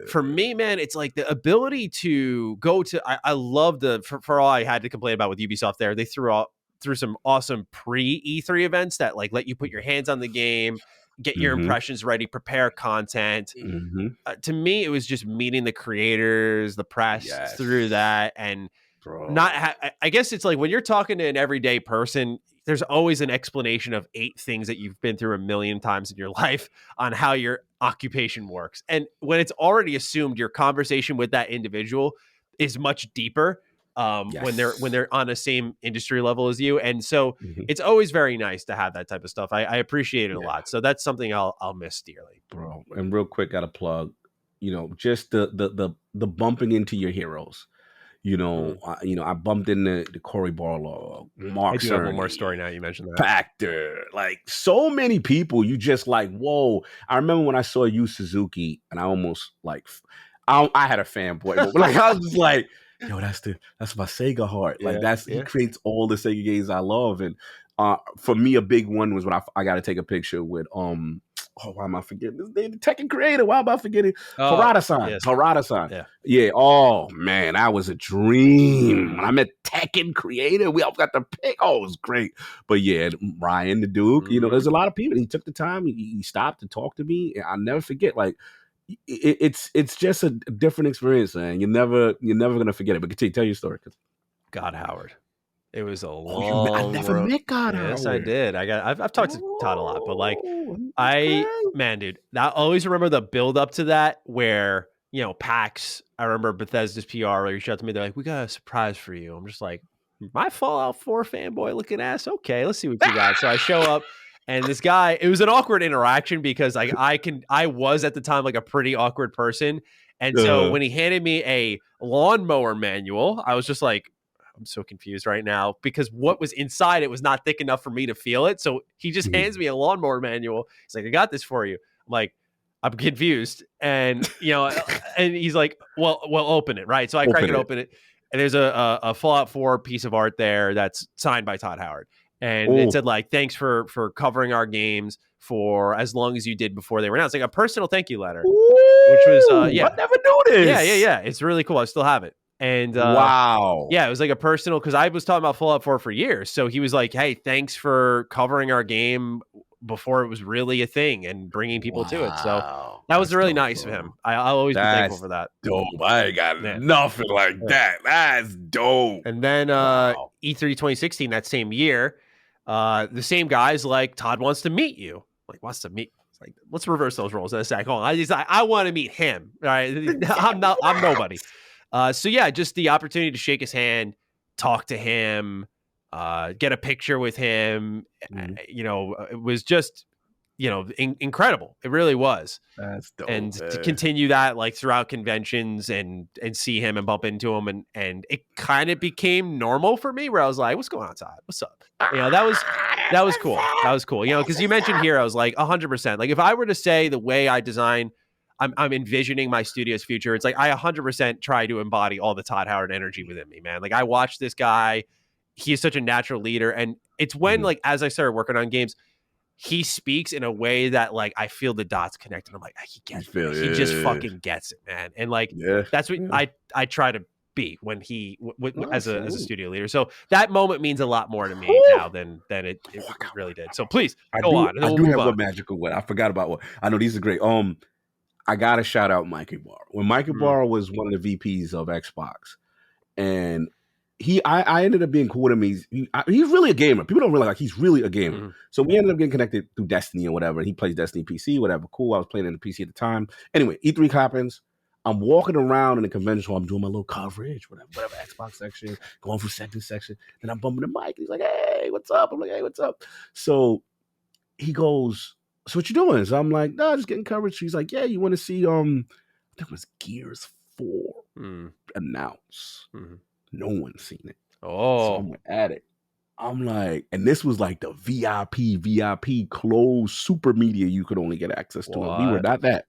[SPEAKER 1] for me, man, it's like the ability to go to. I love for all I had to complain about with Ubisoft. There, they threw some awesome pre-E3 events that like let you put your hands on the game, get your impressions ready, prepare content. To me, it was just meeting the creators, the press through that, and I guess it's like when you're talking to an everyday person, there's always an explanation of 8 things that you've been through a million times in your life on how your occupation works. And when it's already assumed your conversation with that individual is much deeper when they're on the same industry level as you. And so it's always very nice to have that type of stuff. I appreciate it a lot. So that's something I'll miss dearly.
[SPEAKER 2] Bro. And real quick, got to plug, just the bumping into your heroes. I bumped into the Corey Barlow, Mark.
[SPEAKER 1] I do have one more story now you mentioned that.
[SPEAKER 2] Factor, like so many people. You just like, whoa! I remember when I saw Yu Suzuki, and I almost like, I had a fanboy, but like I was just like, yo, that's my Sega heart. Like he creates all the Sega games I love, and for me, a big one was when I got to take a picture with why am I forgetting his name? The Tekken creator. Why am I forgetting? Harada-san.
[SPEAKER 1] Yes.
[SPEAKER 2] Harada-san. Yeah. Oh, man. That was a dream. When I met Tekken creator, we all got the pick. Oh, it was great. But yeah, Ryan the Duke, there's a lot of people. He took the time. He stopped to talk to me. And I'll never forget, like, it's just a different experience, man. You're never going to forget it. But continue, tell your story.
[SPEAKER 1] God Howard. It was a long
[SPEAKER 2] I never met God Howard.
[SPEAKER 1] Yes, I did. I've talked to Todd a lot, but like man, dude, I always remember the build up to that where, PAX, I remember Bethesda's PR reached out to me. They're like, we got a surprise for you. I'm just like, my Fallout 4 fanboy looking ass. Okay, let's see what you got. So I show up and this guy, it was an awkward interaction because like I was at the time like a pretty awkward person. And so when he handed me a lawnmower manual, I was just like, I'm so confused right now because what was inside it was not thick enough for me to feel it. So he just hands me a lawnmower manual. He's like, I got this for you. I'm like, I'm confused. And, and he's like, well, open it. Right. So I crack it, open it. And there's a Fallout 4 piece of art there that's signed by Todd Howard. And it said like, thanks for covering our games for as long as you did before they were announced. Like a personal thank you letter, which was,
[SPEAKER 2] I never knew this.
[SPEAKER 1] Yeah. It's really cool. I still have it. And
[SPEAKER 2] Wow.
[SPEAKER 1] yeah, it was like a personal, because I was talking about Fallout 4 for years. So he was like, hey, thanks for covering our game before it was really a thing and bringing people to it. So
[SPEAKER 2] Wow.
[SPEAKER 1] that was
[SPEAKER 2] That's
[SPEAKER 1] really
[SPEAKER 2] dope,
[SPEAKER 1] nice of
[SPEAKER 2] bro.
[SPEAKER 1] him. I'll always be thankful
[SPEAKER 2] That's
[SPEAKER 1] for that.
[SPEAKER 2] dope. I ain't got
[SPEAKER 1] Yeah.
[SPEAKER 2] nothing like that. That's dope.
[SPEAKER 1] And then
[SPEAKER 2] Wow.
[SPEAKER 1] E3 2016, that same year, the same guy's like, Todd wants to meet you. Like, wants to meet. It's like, let's reverse those roles in a sec. Hold on. I want to meet him. All right. I'm nobody. So yeah, just the opportunity to shake his hand, talk to him, get a picture with him. You know, it was just, you know, incredible. It really was.
[SPEAKER 2] That's dope.
[SPEAKER 1] And to continue that like throughout conventions and see him and bump into him, and it kind of became normal for me, where I was like, what's going on, Todd? What's up? You know, that was cool. That was cool. You know, because you mentioned here, I was like 100%. Like if I were to say the way I design, I'm envisioning my studio's future, it's like I 100% try to embody all the Todd Howard energy within me, man. Like I watch this guy. He is such a natural leader. And it's when like, as I started working on games, he speaks in a way that like I feel the dots connect, and I'm like, he gets it. He just fucking gets it, man. And like that's what I try to be when he as a studio leader. So that moment means a lot more to me now than it really did. So please go on. And
[SPEAKER 2] I
[SPEAKER 1] we'll
[SPEAKER 2] do
[SPEAKER 1] move
[SPEAKER 2] have
[SPEAKER 1] on.
[SPEAKER 2] one magical one. I forgot about one. I know these are great. I gotta shout out Mike Ibarra. When Mike Ibarra was one of the VPs of Xbox, and I ended up being cool with him. He's really a gamer. People don't realize like he's really a gamer. So we ended up getting connected through Destiny or whatever. He plays Destiny PC, whatever. Cool. I was playing in the PC at the time. Anyway, E3 happens. I'm walking around in the convention hall. I'm doing my little coverage, whatever Xbox section, going from section to section. Then I'm bumping the mic. He's like, "Hey, what's up?" I'm like, "Hey, what's up?" So he goes, "So what you doing?" So I'm like, "No, just getting coverage." He's like, "Yeah, you want to see I think it was Gears 4 announced." No one's seen it. So I'm at it. I'm like, and this was like the VIP closed super media you could only get access to. And we were not that.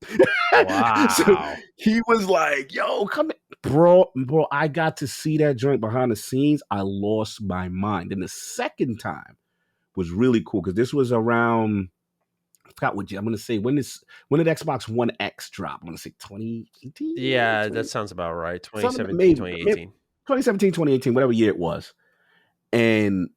[SPEAKER 1] Wow.
[SPEAKER 2] So he was like, yo, come in. Bro, I got to see that joint behind the scenes. I lost my mind. And the second time was really cool because this was around, I forgot what I'm going to say. When did Xbox One X drop? I'm going to say 2018?
[SPEAKER 1] Yeah, that sounds about right. 2017, 2018.
[SPEAKER 2] 2017, 2018, whatever year it was. And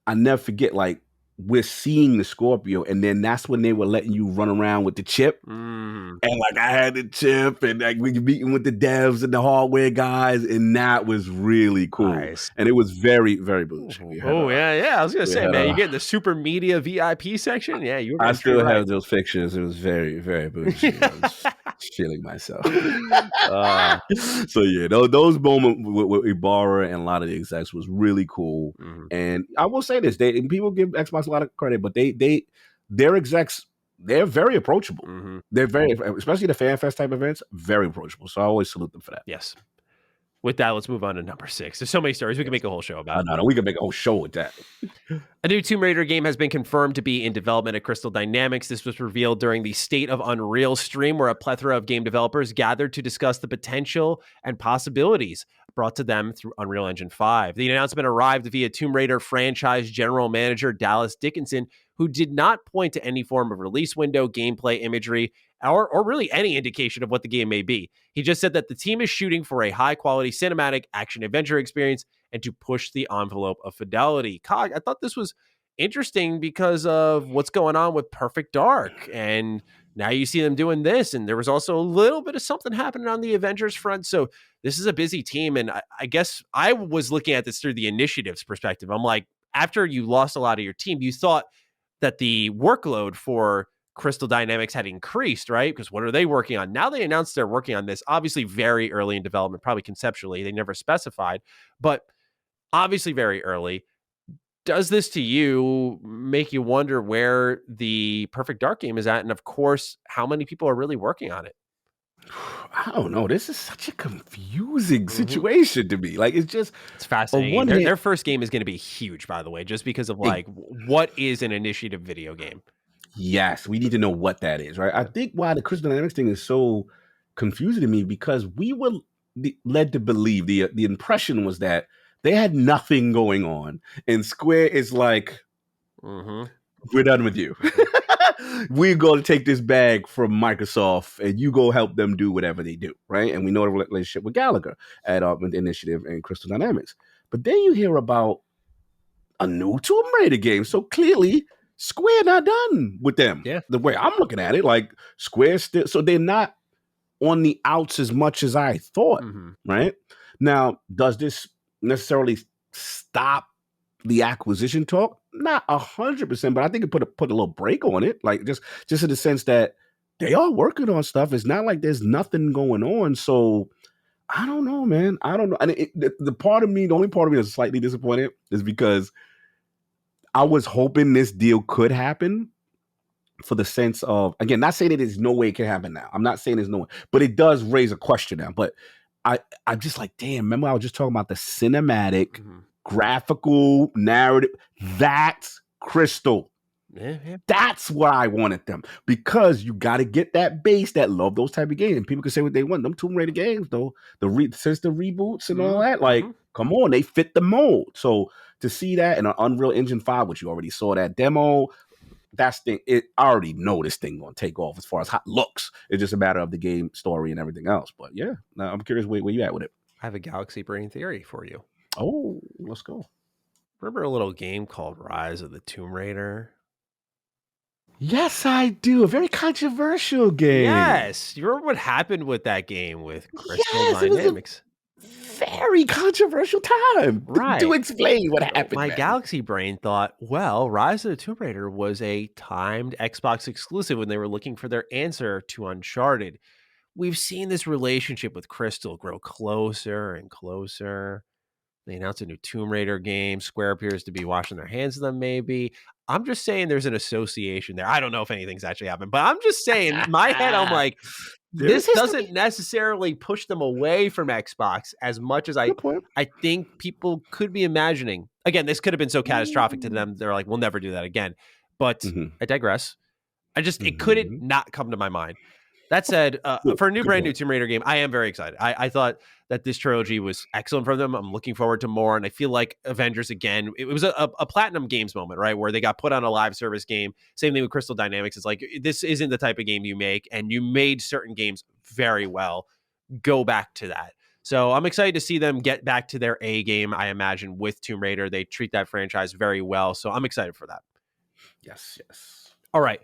[SPEAKER 2] I never forget, like, we're seeing the Scorpio, and then that's when they were letting you run around with the chip. And like I had the chip, and like we were meeting with the devs and the hardware guys, and that was really cool.
[SPEAKER 1] Nice.
[SPEAKER 2] And it was very, very bougie.
[SPEAKER 1] Yeah. I was gonna say, man, you get the super media VIP section. Yeah, you.
[SPEAKER 2] I still have those pictures. It was very, very bougie. I was feeling myself. So yeah, those moments with Ibarra and a lot of the execs was really cool. And I will say this: people give Xbox a lot of credit, but their execs, they're very approachable. They're very, especially the FanFest type events, very approachable. So I always salute them for that.
[SPEAKER 1] Yes. With that, let's move on to number 6. There's so many stories. We can make a whole show about.
[SPEAKER 2] No, we can make a whole show with that.
[SPEAKER 1] A new Tomb Raider game has been confirmed to be in development at Crystal Dynamics. This was revealed during the State of Unreal stream, where a plethora of game developers gathered to discuss the potential and possibilities brought to them through Unreal Engine 5. The announcement arrived via Tomb Raider franchise general manager Dallas Dickinson, who did not point to any form of release window, gameplay imagery, or really any indication of what the game may be. He just said that the team is shooting for a high-quality cinematic action-adventure experience and to push the envelope of fidelity. Cog, I thought this was interesting because of what's going on with Perfect Dark, and now you see them doing this, and there was also a little bit of something happening on the Avengers front, so this is a busy team, and I guess I was looking at this through the initiatives perspective. I'm like, after you lost a lot of your team, you thought that the workload for Crystal Dynamics had increased, right? Because what are they working on? Now they announced they're working on this, obviously very early in development, probably conceptually. They never specified, but obviously very early. Does this to you make you wonder where the Perfect Dark game is at? And of course, how many people are really working on it?
[SPEAKER 2] I don't know. This is such a confusing situation to me. Like, it's
[SPEAKER 1] fascinating. Their first game is going to be huge, by the way, just because of like, what is an initiative video game?
[SPEAKER 2] Yes, we need to know what that is, right? I think why the Crystal Dynamics thing is so confusing to me because we were led to believe the impression was that they had nothing going on, and Square is like, we're done with you. We're going to take this bag from Microsoft and you go help them do whatever they do, right? And we know the relationship with Gallagher at Initiative and Crystal Dynamics. But then you hear about a new Tomb Raider game. So clearly, Square not done with them.
[SPEAKER 1] Yeah.
[SPEAKER 2] The way I'm looking at it, like Square still, so they're not on the outs as much as I thought, right? Now, does this necessarily stop the acquisition talk? Not 100%, but I think it put a little break on it, like just in the sense that they are working on stuff. It's not like there's nothing going on. So I don't know, man. I don't know. And the part of me, the only part of me that's slightly disappointed is because I was hoping this deal could happen for the sense of, again, not saying that there's no way it can happen now. I'm not saying there's no way, but it does raise a question now. But I'm just like, damn, remember I was just talking about the cinematic, graphical narrative. That's Crystal.
[SPEAKER 1] Yeah.
[SPEAKER 2] That's what I wanted them, because you got to get that base that love those type of games. People can say what they want. Them Tomb Raider games, though, since the reboots and all that, like, come on, they fit the mold. So to see that in an Unreal Engine 5, which you already saw that demo, I already know this thing gonna take off as far as how it looks. It's just a matter of the game story and everything else. But yeah, now I'm curious where you at with it.
[SPEAKER 1] I have a Galaxy Brain theory for you.
[SPEAKER 2] Oh, let's go.
[SPEAKER 1] Remember a little game called Rise of the Tomb Raider?
[SPEAKER 2] Yes, I do. A very controversial game.
[SPEAKER 1] Yes. You remember what happened with that game with Crystal Dynamics?
[SPEAKER 2] Very controversial time.
[SPEAKER 1] Right.
[SPEAKER 2] To explain what happened.
[SPEAKER 1] My Galaxy Brain thought, well, Rise of the Tomb Raider was a timed Xbox exclusive when they were looking for their answer to Uncharted. We've seen this relationship with Crystal grow closer and closer. They announced a new Tomb Raider game. Square appears to be washing their hands of them, maybe. I'm just saying there's an association there. I don't know if anything's actually happened, but I'm just saying, in my head, I'm like, this doesn't necessarily push them away from Xbox as much as I think people could be imagining. Again, this could have been so catastrophic to them. They're like, we'll never do that again. But I digress. It couldn't not come to my mind. That said, for a brand new Tomb Raider game, I am very excited. I thought that this trilogy was excellent for them. I'm looking forward to more. And I feel like Avengers, again, it was a Platinum Games moment, right? Where they got put on a live service game. Same thing with Crystal Dynamics. It's like, this isn't the type of game you make, and you made certain games very well. Go back to that. So I'm excited to see them get back to their A game, I imagine, with Tomb Raider. They treat that franchise very well. So I'm excited for that.
[SPEAKER 2] Yes.
[SPEAKER 1] All right.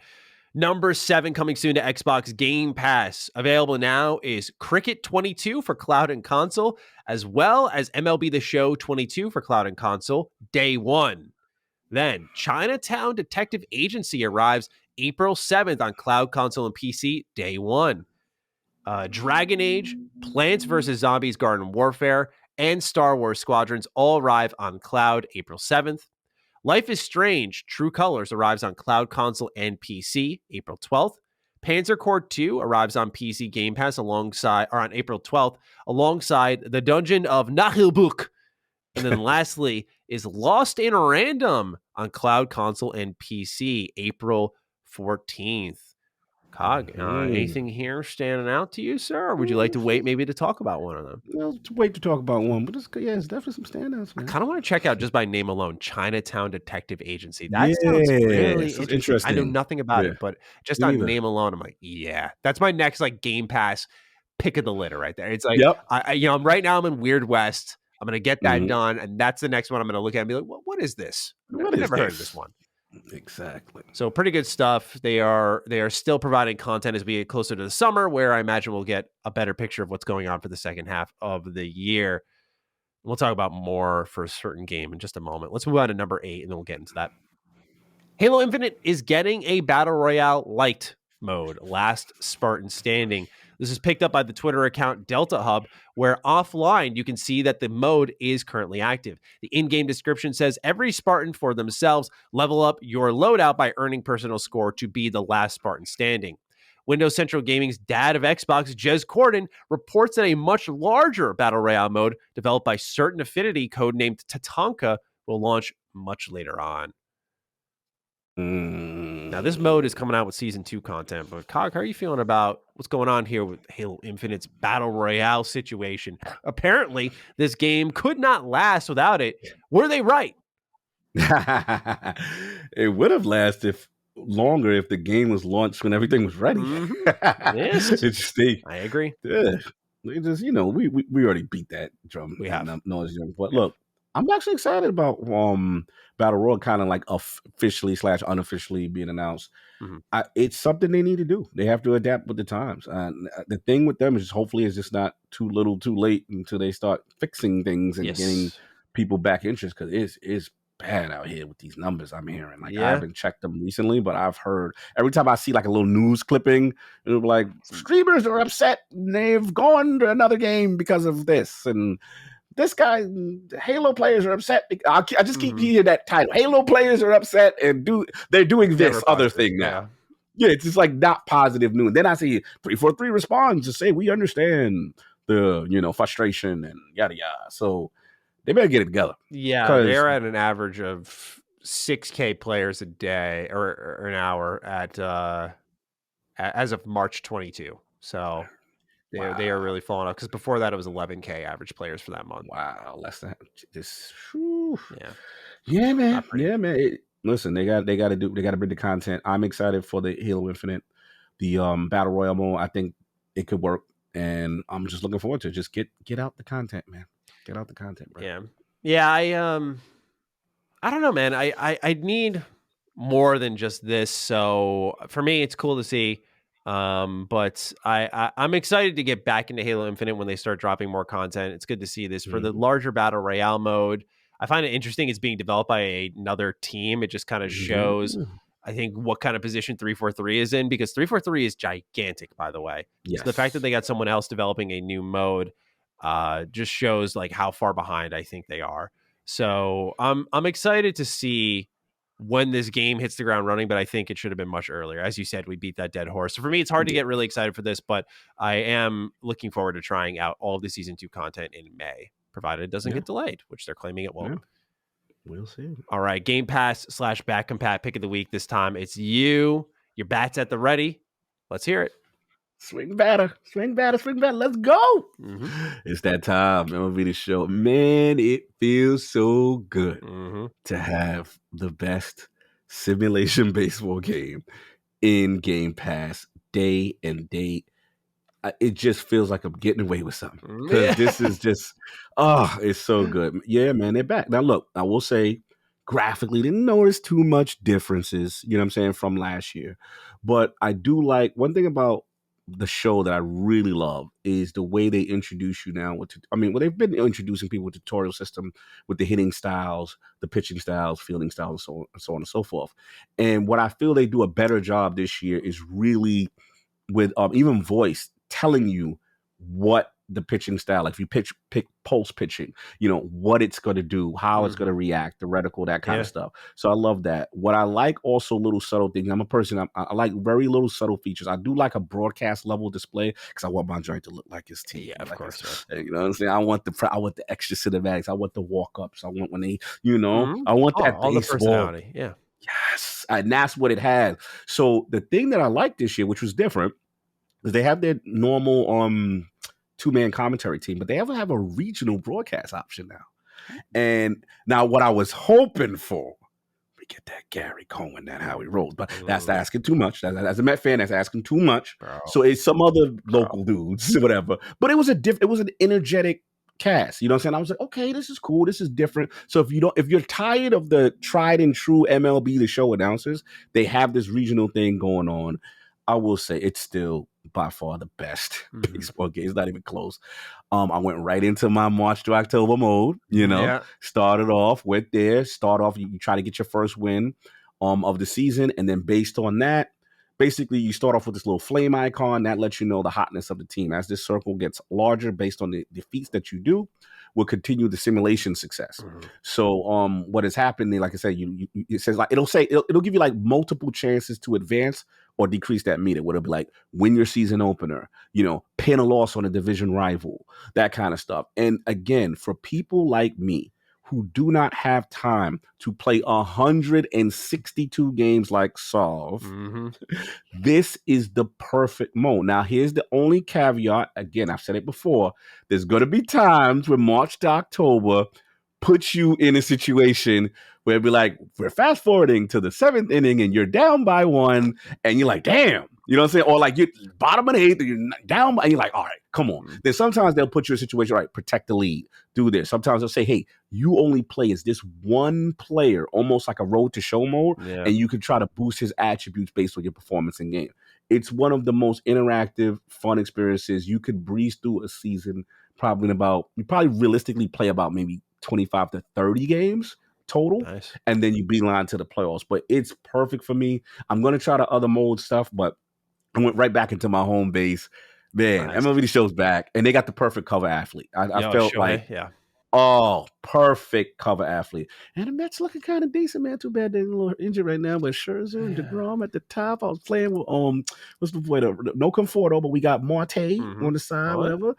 [SPEAKER 1] Number 7 coming soon to Xbox Game Pass. Available now is Cricket 22 for cloud and console, as well as MLB The Show 22 for cloud and console, day 1. Then Chinatown Detective Agency arrives April 7th on cloud, console, and PC, day 1. Dragon Age, Plants vs. Zombies Garden Warfare, and Star Wars Squadrons all arrive on cloud April 7th. Life is Strange, True Colors arrives on cloud, console, and PC, April 12th. Panzer Corps 2 arrives on PC Game Pass on April 12th, alongside The Dungeon of Nahilbuk. And then lastly is Lost in Random on cloud, console, and PC, April 14th. Cog, anything here standing out to you, sir? Or would you like to wait maybe to talk about one of them?
[SPEAKER 2] Well, wait to talk about one, but it's definitely some standouts, man.
[SPEAKER 1] I kind of want to check out, just by name alone, Chinatown Detective Agency. That sounds really interesting. I know nothing about it, but just on name alone, I'm like, yeah, that's my next Game Pass pick of the litter right there. It's like, I'm right now, I'm in Weird West. I'm going to get that done, and that's the next one I'm going to look at and be like, what is this? I've never heard of this one.
[SPEAKER 2] Exactly.
[SPEAKER 1] So pretty good stuff. They are still providing content as we get closer to the summer, where I imagine we'll get a better picture of what's going on for the second half of the year. We'll talk about more for a certain game in just a moment. Let's move on to number 8, and then we'll get into that. Halo Infinite is getting a Battle Royale Lite mode, Last Spartan Standing. This is picked up by the Twitter account Delta Hub, where offline you can see that the mode is currently active. The in-game description says every Spartan for themselves, level up your loadout by earning personal score to be the last Spartan standing. Windows Central Gaming's dad of Xbox, Jez Corden, reports that a much larger Battle Royale mode developed by Certain Affinity, codenamed Tatanka, will launch much later on. Now, this mode is coming out with Season 2 content, but Cog, how are you feeling about what's going on here with Halo Infinite's Battle Royale situation? Apparently, this game could not last without it. Were they right?
[SPEAKER 2] It would have lasted longer if the game was launched when everything was ready.
[SPEAKER 1] Yes,
[SPEAKER 2] It's just
[SPEAKER 1] I agree.
[SPEAKER 2] they just we already beat that drum
[SPEAKER 1] We
[SPEAKER 2] and
[SPEAKER 1] have.
[SPEAKER 2] nauseam. But look, I'm actually excited about Battle Royale kind of like officially / unofficially being announced.
[SPEAKER 1] Mhm.
[SPEAKER 2] It's something they need to do. They have to adapt with the times. And the thing with them is hopefully it's just not too little, too late until they start fixing things and getting
[SPEAKER 1] Yes.
[SPEAKER 2] people back interest because it's bad out here with these numbers I'm hearing. Like I
[SPEAKER 1] Yeah.
[SPEAKER 2] haven't checked them recently, but I've heard every time I see like a little news clipping, it'll be like streamers are upset and they've gone to another game because of this and this guy, Halo players are upset. I just keep
[SPEAKER 1] Mhm.
[SPEAKER 2] hearing that title. Halo players are upset and they're doing
[SPEAKER 1] Never
[SPEAKER 2] this other
[SPEAKER 1] positive.
[SPEAKER 2] thing now.
[SPEAKER 1] Yeah.
[SPEAKER 2] Yeah, it's just like not positive news. Then I see 343 responds to say we understand the frustration and yada yada. So they better get it together.
[SPEAKER 1] Yeah,
[SPEAKER 2] Because
[SPEAKER 1] they're at an average of 6K players a day or an hour at as of March 22. So they are
[SPEAKER 2] wow,
[SPEAKER 1] really falling off because before that it was 11K average players for that month.
[SPEAKER 2] less than this. Whew.
[SPEAKER 1] Yeah,
[SPEAKER 2] Yeah, man.
[SPEAKER 1] not pretty.
[SPEAKER 2] Yeah, man. Listen, they got to bring the content. I'm excited for the Halo Infinite, the battle royale mode. I think it could work, and I'm just looking forward to it. Just get out the content, man. Get out the content, bro.
[SPEAKER 1] Yeah, yeah. I don't know, man. I need more than just this. So for me, it's cool to see. But I'm excited to get back into Halo Infinite when they start dropping more content. It's good to see this for the
[SPEAKER 2] Mm-hmm.
[SPEAKER 1] larger battle royale mode. I find it interesting. It's being developed by another team. It just kind of shows,
[SPEAKER 2] Mm-hmm.
[SPEAKER 1] I think, what kind of position 343 is in because 343 is gigantic, by the way. So the fact that
[SPEAKER 2] Yes.
[SPEAKER 1] they got someone else developing a new mode just shows like how far behind I think they are. So I'm excited to see when this game hits the ground running, but I think it should have been much earlier. As you said, we beat that dead horse. So for me, it's hard to
[SPEAKER 2] Yeah.
[SPEAKER 1] get really excited for this, but I am looking forward to trying out all of the season 2 content in May, provided it doesn't
[SPEAKER 2] Yeah.
[SPEAKER 1] get delayed, which they're claiming it won't.
[SPEAKER 2] Yeah. We'll see.
[SPEAKER 1] All right, Game Pass / Back Compat pick of the week this time. It's you. Your bat's at the ready. Let's hear it.
[SPEAKER 2] Swing batter. Let's go.
[SPEAKER 1] Mm-hmm.
[SPEAKER 2] It's that time. MLB the show. Man, it feels so good
[SPEAKER 1] Mm-hmm.
[SPEAKER 2] to have the best simulation baseball game in Game Pass day and date. It just feels like I'm getting away with something because
[SPEAKER 1] Yeah.
[SPEAKER 2] this is just, it's so good. Yeah, man, they're back. Now, look, I will say graphically, didn't notice too much differences, you know what I'm saying, from last year. But I do like one thing about the show that I really love is the way they introduce you now. They've been introducing people with tutorial system with the hitting styles, the pitching styles, fielding styles, and so on and so forth. And what I feel they do a better job this year is really with even voice telling you what the pitching style, like if you pick pulse pitching, what it's going to do, how it's going to
[SPEAKER 1] Mm-hmm.
[SPEAKER 2] react, the reticle, that kind of
[SPEAKER 1] Yeah.
[SPEAKER 2] stuff. So I love that. What I like also little subtle things. I'm a person, I like very little subtle features. I do like a broadcast level display because I want my joint to look like his team.
[SPEAKER 1] Yeah, of
[SPEAKER 2] like
[SPEAKER 1] course.
[SPEAKER 2] you know what I'm saying? I want the extra cinematics. I want the walk ups. I want when they,
[SPEAKER 1] Mm-hmm.
[SPEAKER 2] I want that
[SPEAKER 1] All the
[SPEAKER 2] baseball.
[SPEAKER 1] personality. Yeah.
[SPEAKER 2] Yes. And that's what it has. So the thing that I liked this year, which was different, is they have their normal two-man commentary team, but they ever have a regional broadcast option now. And now what I was hoping for, we get that Gary Cohen, that how he rolls, but that's asking too much. As a Met fan, that's asking too much.
[SPEAKER 1] Bro.
[SPEAKER 2] So it's some other local dudes, whatever. But it was an energetic cast. You know what I'm saying? I was like, okay, this is cool. This is different. So if you're tired of the tried and true MLB the show announcers, they have this regional thing going on. I will say it's still by far the best baseball game. It's not even close. I went right into my March to October mode,
[SPEAKER 1] Yeah.
[SPEAKER 2] started off, went there, you try to get your first win of the season. And then based on that, basically you start off with this little flame icon that lets you know the hotness of the team. As this circle gets larger based on the defeats that you do, will continue the simulation success.
[SPEAKER 1] Mm-hmm.
[SPEAKER 2] So what has happened, like I said, it says like it'll give you like multiple chances to advance or decrease that meter. It'll be like win your season opener, pin a loss on a division rival, that kind of stuff. And again, for people like me who do not have time to play 162 games like Solve, this is the perfect mode. Now, here's the only caveat. Again, I've said it before. There's going to be times when March to October, put you in a situation where it'd be like, we're fast forwarding to the 7th inning and you're down by 1 and you're like, damn, you know what I'm saying? Or like you're bottom of the 8th and you're down by, and you're like, all right, come on. Then sometimes they'll put you in a situation, right, protect the lead, do this. Sometimes they'll say, hey, you only play as this one player, almost like a road to show mode, and you can try to boost his attributes based on your performance in game. It's one of the most interactive, fun experiences. You could breeze through a season probably you probably realistically play about maybe 25 to 30 games total.
[SPEAKER 1] Nice.
[SPEAKER 2] And then you beeline to the playoffs. But it's perfect for me. I'm going to try the other mode stuff, but I went right back into my home base. Man,
[SPEAKER 1] Nice.
[SPEAKER 2] MLB The Show's back, and they got the perfect cover athlete. I felt like, perfect cover athlete. And the Mets looking kind of decent, man. Too bad they're a little injured right now, but Scherzer and DeGrom at the top. I was playing with, what's the boy? No Conforto, but we got Marte on the side, whatever.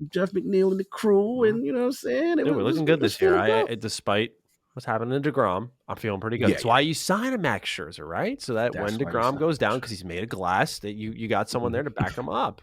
[SPEAKER 2] Jeff McNeil and the crew, and you know what I'm saying?
[SPEAKER 1] We're looking good this year. Despite what's happening to DeGrom, I'm feeling pretty good. That's why you sign a Max Scherzer, right? So that when DeGrom goes down, because he's made of glass, that you got someone there to back him up.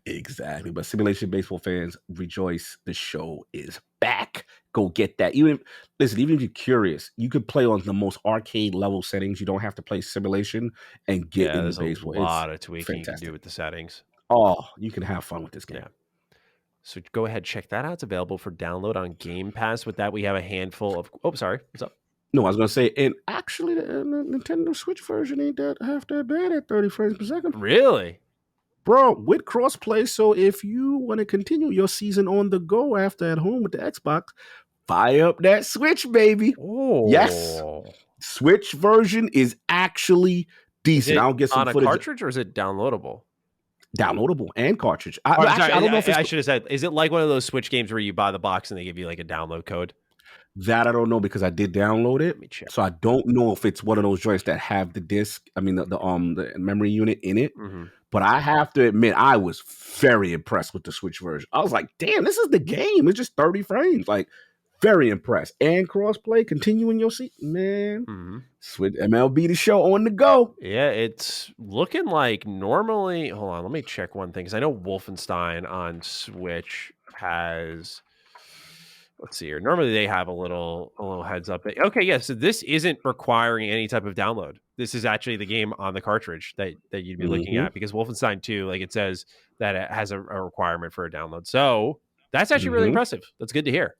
[SPEAKER 2] Exactly. But simulation baseball fans, rejoice. The show is back. Go get that. Even if you're curious, you could play on the most arcade level settings. You don't have to play simulation and get into baseball.
[SPEAKER 1] There's a lot of tweaking you can do with the settings.
[SPEAKER 2] Oh, you can have fun with this game.
[SPEAKER 1] Yeah. So go ahead, check that out. It's available for download on Game Pass. With that, we have a handful of... Oh, sorry. What's up?
[SPEAKER 2] No, I was going to say, and actually, the Nintendo Switch version ain't half that bad at 30 frames per second.
[SPEAKER 1] Really?
[SPEAKER 2] Bro, with crossplay, so if you want to continue your season on the go after at home with the Xbox, fire up that Switch, baby.
[SPEAKER 1] Oh.
[SPEAKER 2] Yes. Switch version is actually decent. I'll get some
[SPEAKER 1] on
[SPEAKER 2] footage.
[SPEAKER 1] A cartridge, or is it downloadable?
[SPEAKER 2] Downloadable and cartridge.
[SPEAKER 1] I don't know if I should have said, is it like one of those Switch games where you buy the box and they give you like a download code?
[SPEAKER 2] That I don't know, because I did download it.
[SPEAKER 1] Let me check.
[SPEAKER 2] So I don't know if it's one of those joints that have the disc, the memory unit in it.
[SPEAKER 1] Mm-hmm.
[SPEAKER 2] But I have to admit, I was very impressed with the Switch version. I was like, damn, this is the game. It's just 30 frames. Like, very impressed. And crossplay, continuing your seat, man.
[SPEAKER 1] Mm-hmm.
[SPEAKER 2] Switch MLB The Show on the go.
[SPEAKER 1] Yeah, it's looking like normally. Hold on, let me check one thing, because I know Wolfenstein on Switch has. Let's see here. Normally they have a little heads up. Okay, yeah. So this isn't requiring any type of download. This is actually the game on the cartridge that you'd be looking at, because Wolfenstein 2, like it says that it has a requirement for a download. So that's actually really impressive. That's good to hear.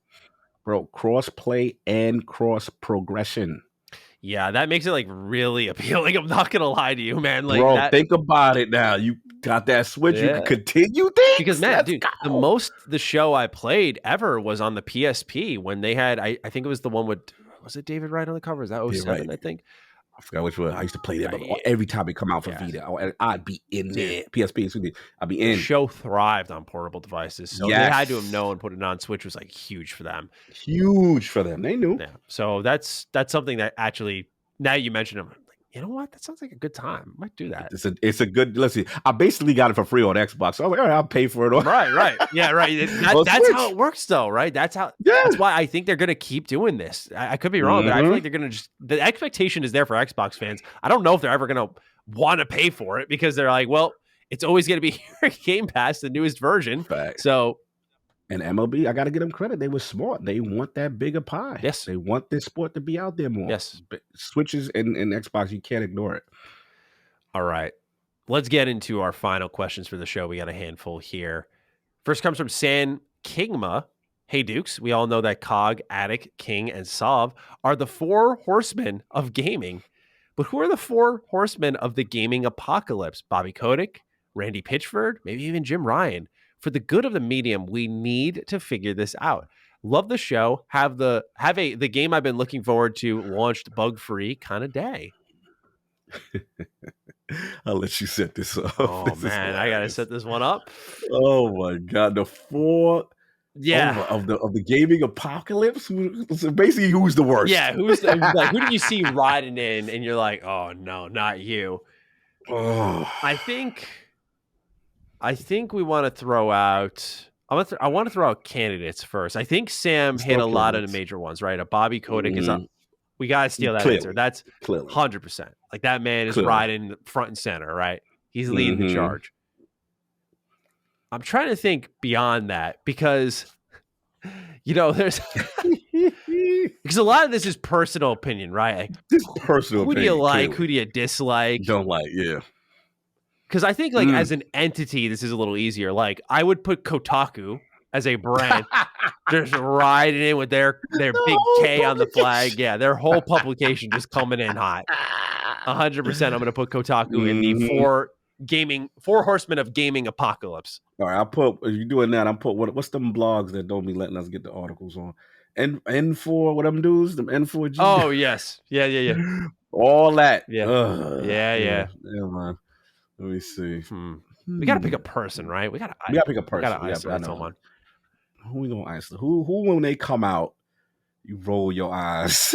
[SPEAKER 2] Bro, cross play and cross progression.
[SPEAKER 1] Yeah, that makes it like really appealing. I'm not gonna lie to you, man. Like,
[SPEAKER 2] bro, think about it now. You got that Switch, you can continue things.
[SPEAKER 1] Because man, dude, the show I played ever was on the PSP when they had. I think it was the one with, was it David Wright on the cover? Is that 07, I think?
[SPEAKER 2] I forgot which one. I used to play that, but every time it come out for Vita, I'd be in there. PSP, excuse me. I'd be in.
[SPEAKER 1] The show thrived on portable devices, so they had to have known putting it on Switch was like huge for them.
[SPEAKER 2] Huge for them. They knew.
[SPEAKER 1] Yeah. So that's something that actually, now you mention them, like, you know what? That sounds like a good time. I might do that.
[SPEAKER 2] It's a good. Let's see. I basically got it for free on Xbox. So I was like, all right, I'll pay for it.
[SPEAKER 1] Right. Yeah, right. That's how it works, though, right? That's why I think they're going to keep doing this. I could be wrong, but I feel like they're going to the expectation is there for Xbox fans. I don't know if they're ever going to want to pay for it, because they're like, well, it's always going to be here Game Pass, the newest version.
[SPEAKER 2] Fact.
[SPEAKER 1] So.
[SPEAKER 2] And MLB, I got to give them credit. They were smart. They want that bigger pie.
[SPEAKER 1] Yes.
[SPEAKER 2] They want this sport to be out there more.
[SPEAKER 1] Yes.
[SPEAKER 2] Switches and Xbox, you can't ignore it.
[SPEAKER 1] All right. Let's get into our final questions for the show. We got a handful here. First comes from San Kingma. Hey, Dukes, we all know that Cog, Attic, King, and Sov are the 4 horsemen of gaming. But who are the 4 horsemen of the gaming apocalypse? Bobby Kotick, Randy Pitchford, maybe even Jim Ryan. For the good of the medium, we need to figure this out. Love the show. Have the game I've been looking forward to launched bug-free kind of day.
[SPEAKER 2] I'll let you set this up.
[SPEAKER 1] Oh, man, I got to set this one up.
[SPEAKER 2] Oh, my God. The 4 of the gaming apocalypse? So basically, who's the worst?
[SPEAKER 1] Yeah, who do you see riding in and you're like, oh, no, not you.
[SPEAKER 2] Oh.
[SPEAKER 1] I think we want to throw out. I want to throw out candidates first. I think Sam hit a lot of the major ones, right? A Bobby Kotick is up. We got to steal that answer. That's 100%. Like, that man is riding front and center, right? He's leading the charge. I'm trying to think beyond that, because, there's Because a lot of this is personal opinion, right? Like,
[SPEAKER 2] This personal
[SPEAKER 1] who do you
[SPEAKER 2] opinion,
[SPEAKER 1] like?
[SPEAKER 2] clearly.
[SPEAKER 1] Who do you dislike?
[SPEAKER 2] Don't like, yeah.
[SPEAKER 1] Because I think, like, as an entity, this is a little easier. Like, I would put Kotaku as a brand just riding in with their big K on the flag. Yeah, their whole publication just coming in hot. 100%. I'm going to put Kotaku in the four horsemen of gaming apocalypse.
[SPEAKER 2] All right, if you're doing that, I'm put what's them blogs that don't be letting us get the articles on? N4, what them dudes? Them N4G.
[SPEAKER 1] Oh yes, yeah.
[SPEAKER 2] All that.
[SPEAKER 1] Yeah.
[SPEAKER 2] Ugh.
[SPEAKER 1] Yeah.
[SPEAKER 2] Man. Let me see.
[SPEAKER 1] We got to pick a person, right? We got to
[SPEAKER 2] pick a person.
[SPEAKER 1] We got to isolate someone.
[SPEAKER 2] Who we gonna isolate? Who when they come out, you roll your eyes.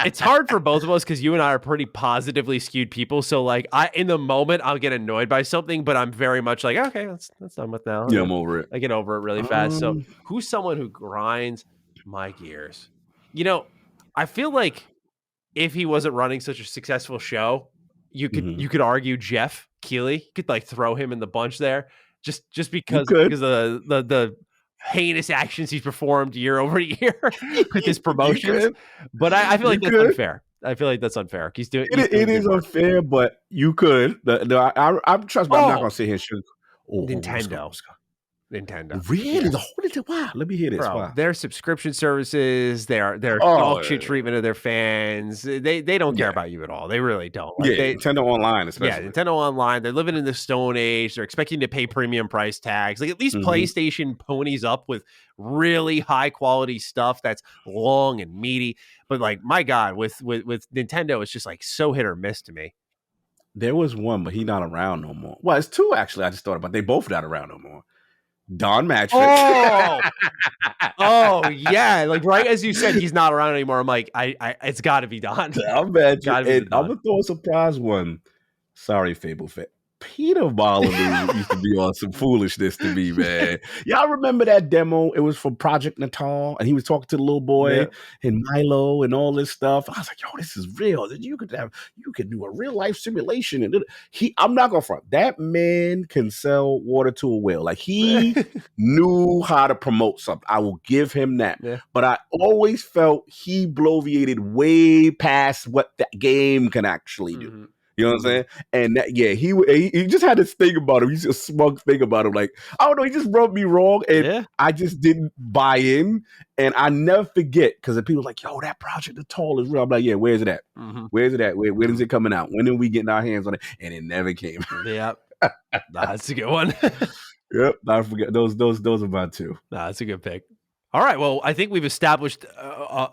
[SPEAKER 1] It's hard for both of us because you and I are pretty positively skewed people. So, like, in the moment, I'll get annoyed by something, but I'm very much like, okay, that's done with now.
[SPEAKER 2] Yeah, I'm over it.
[SPEAKER 1] I get over it really fast. So, who's someone who grinds my gears? You know, I feel like if he wasn't running such a successful show, you could argue Jeff Keighley. You could like throw him in the bunch there, just because of the heinous actions he's performed year over year with his promotions. But I feel like that's unfair. I feel like that's unfair. He's doing
[SPEAKER 2] it is unfair, but you could. I'm trust me. I'm not gonna sit here and shoot.
[SPEAKER 1] Nintendo.
[SPEAKER 2] Really? The whole wow. Let me hear this.
[SPEAKER 1] Bro, their subscription services, their dog shit treatment of their fans. They don't care about you at all. They really don't. Like,
[SPEAKER 2] Nintendo Online, especially.
[SPEAKER 1] Yeah, Nintendo Online. They're living in the Stone Age. They're expecting to pay premium price tags. Like, at least PlayStation ponies up with really high quality stuff that's long and meaty. But like, my God, with Nintendo, it's just like so hit or miss to me.
[SPEAKER 2] There was one, but he's not around no more. Well, it's two actually. I just thought about. They both not around no more. Don Matchford.
[SPEAKER 1] Oh yeah, like right as you said, he's not around anymore. I'm like, it's got to be Don.
[SPEAKER 2] I'm gonna throw a surprise one. Sorry, Fable Fit. Peter Molyneux used to be on some foolishness to me, man. Y'all remember that demo? It was from Project Natal, and he was talking to the little boy and Milo and all this stuff. I was like, yo, this is real. You could do a real life simulation. And I'm not gonna front. That man can sell water to a whale. Like, he knew how to promote something. I will give him that. Yeah. But I always felt he bloviated way past what that game can actually do. You know what I'm saying? And he just had this thing about him. He's a smug thing about him. Like, I don't know, he just rubbed me wrong, and I just didn't buy in. And I never forget, because people are like, yo, that Project Natal is real. I'm like, yeah, where's it at? Where's it at? When is it coming out? When are we getting our hands on it? And it never came.
[SPEAKER 1] Yep. That's a good one.
[SPEAKER 2] Yep. I forget. Those are my two.
[SPEAKER 1] That's a good pick. All right. Well, I think we've established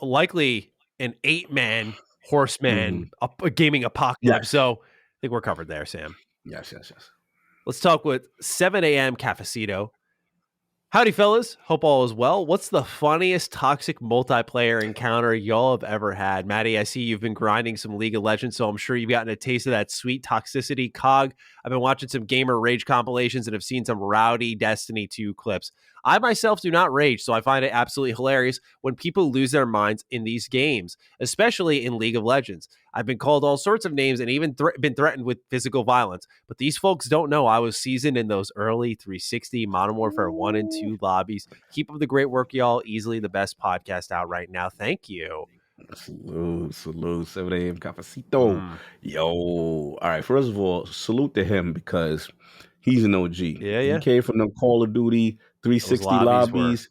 [SPEAKER 1] likely an 8-man Horseman, a gaming apocalypse. Yes. So I think we're covered there, Sam.
[SPEAKER 2] Yes.
[SPEAKER 1] Let's talk with 7 a.m. Cafecito. Howdy, fellas. Hope all is well. What's the funniest toxic multiplayer encounter y'all have ever had? Maddie, I see you've been grinding some League of Legends, so I'm sure you've gotten a taste of that sweet toxicity cog. I've been watching some gamer rage compilations and have seen some rowdy Destiny 2 clips. I myself do not rage, so I find it absolutely hilarious when people lose their minds in these games, especially in League of Legends. I've been called all sorts of names and even been threatened with physical violence, but these folks don't know I was seasoned in those early 360 Modern Warfare 1 and 2 lobbies. Keep up the great work, y'all. Easily the best podcast out right now. Thank you.
[SPEAKER 2] Salute, 7 a.m. Cafecito. Yo. All right, first of all, salute to him because he's an OG.
[SPEAKER 1] Yeah.
[SPEAKER 2] He came from the Call of Duty 360 lobbies.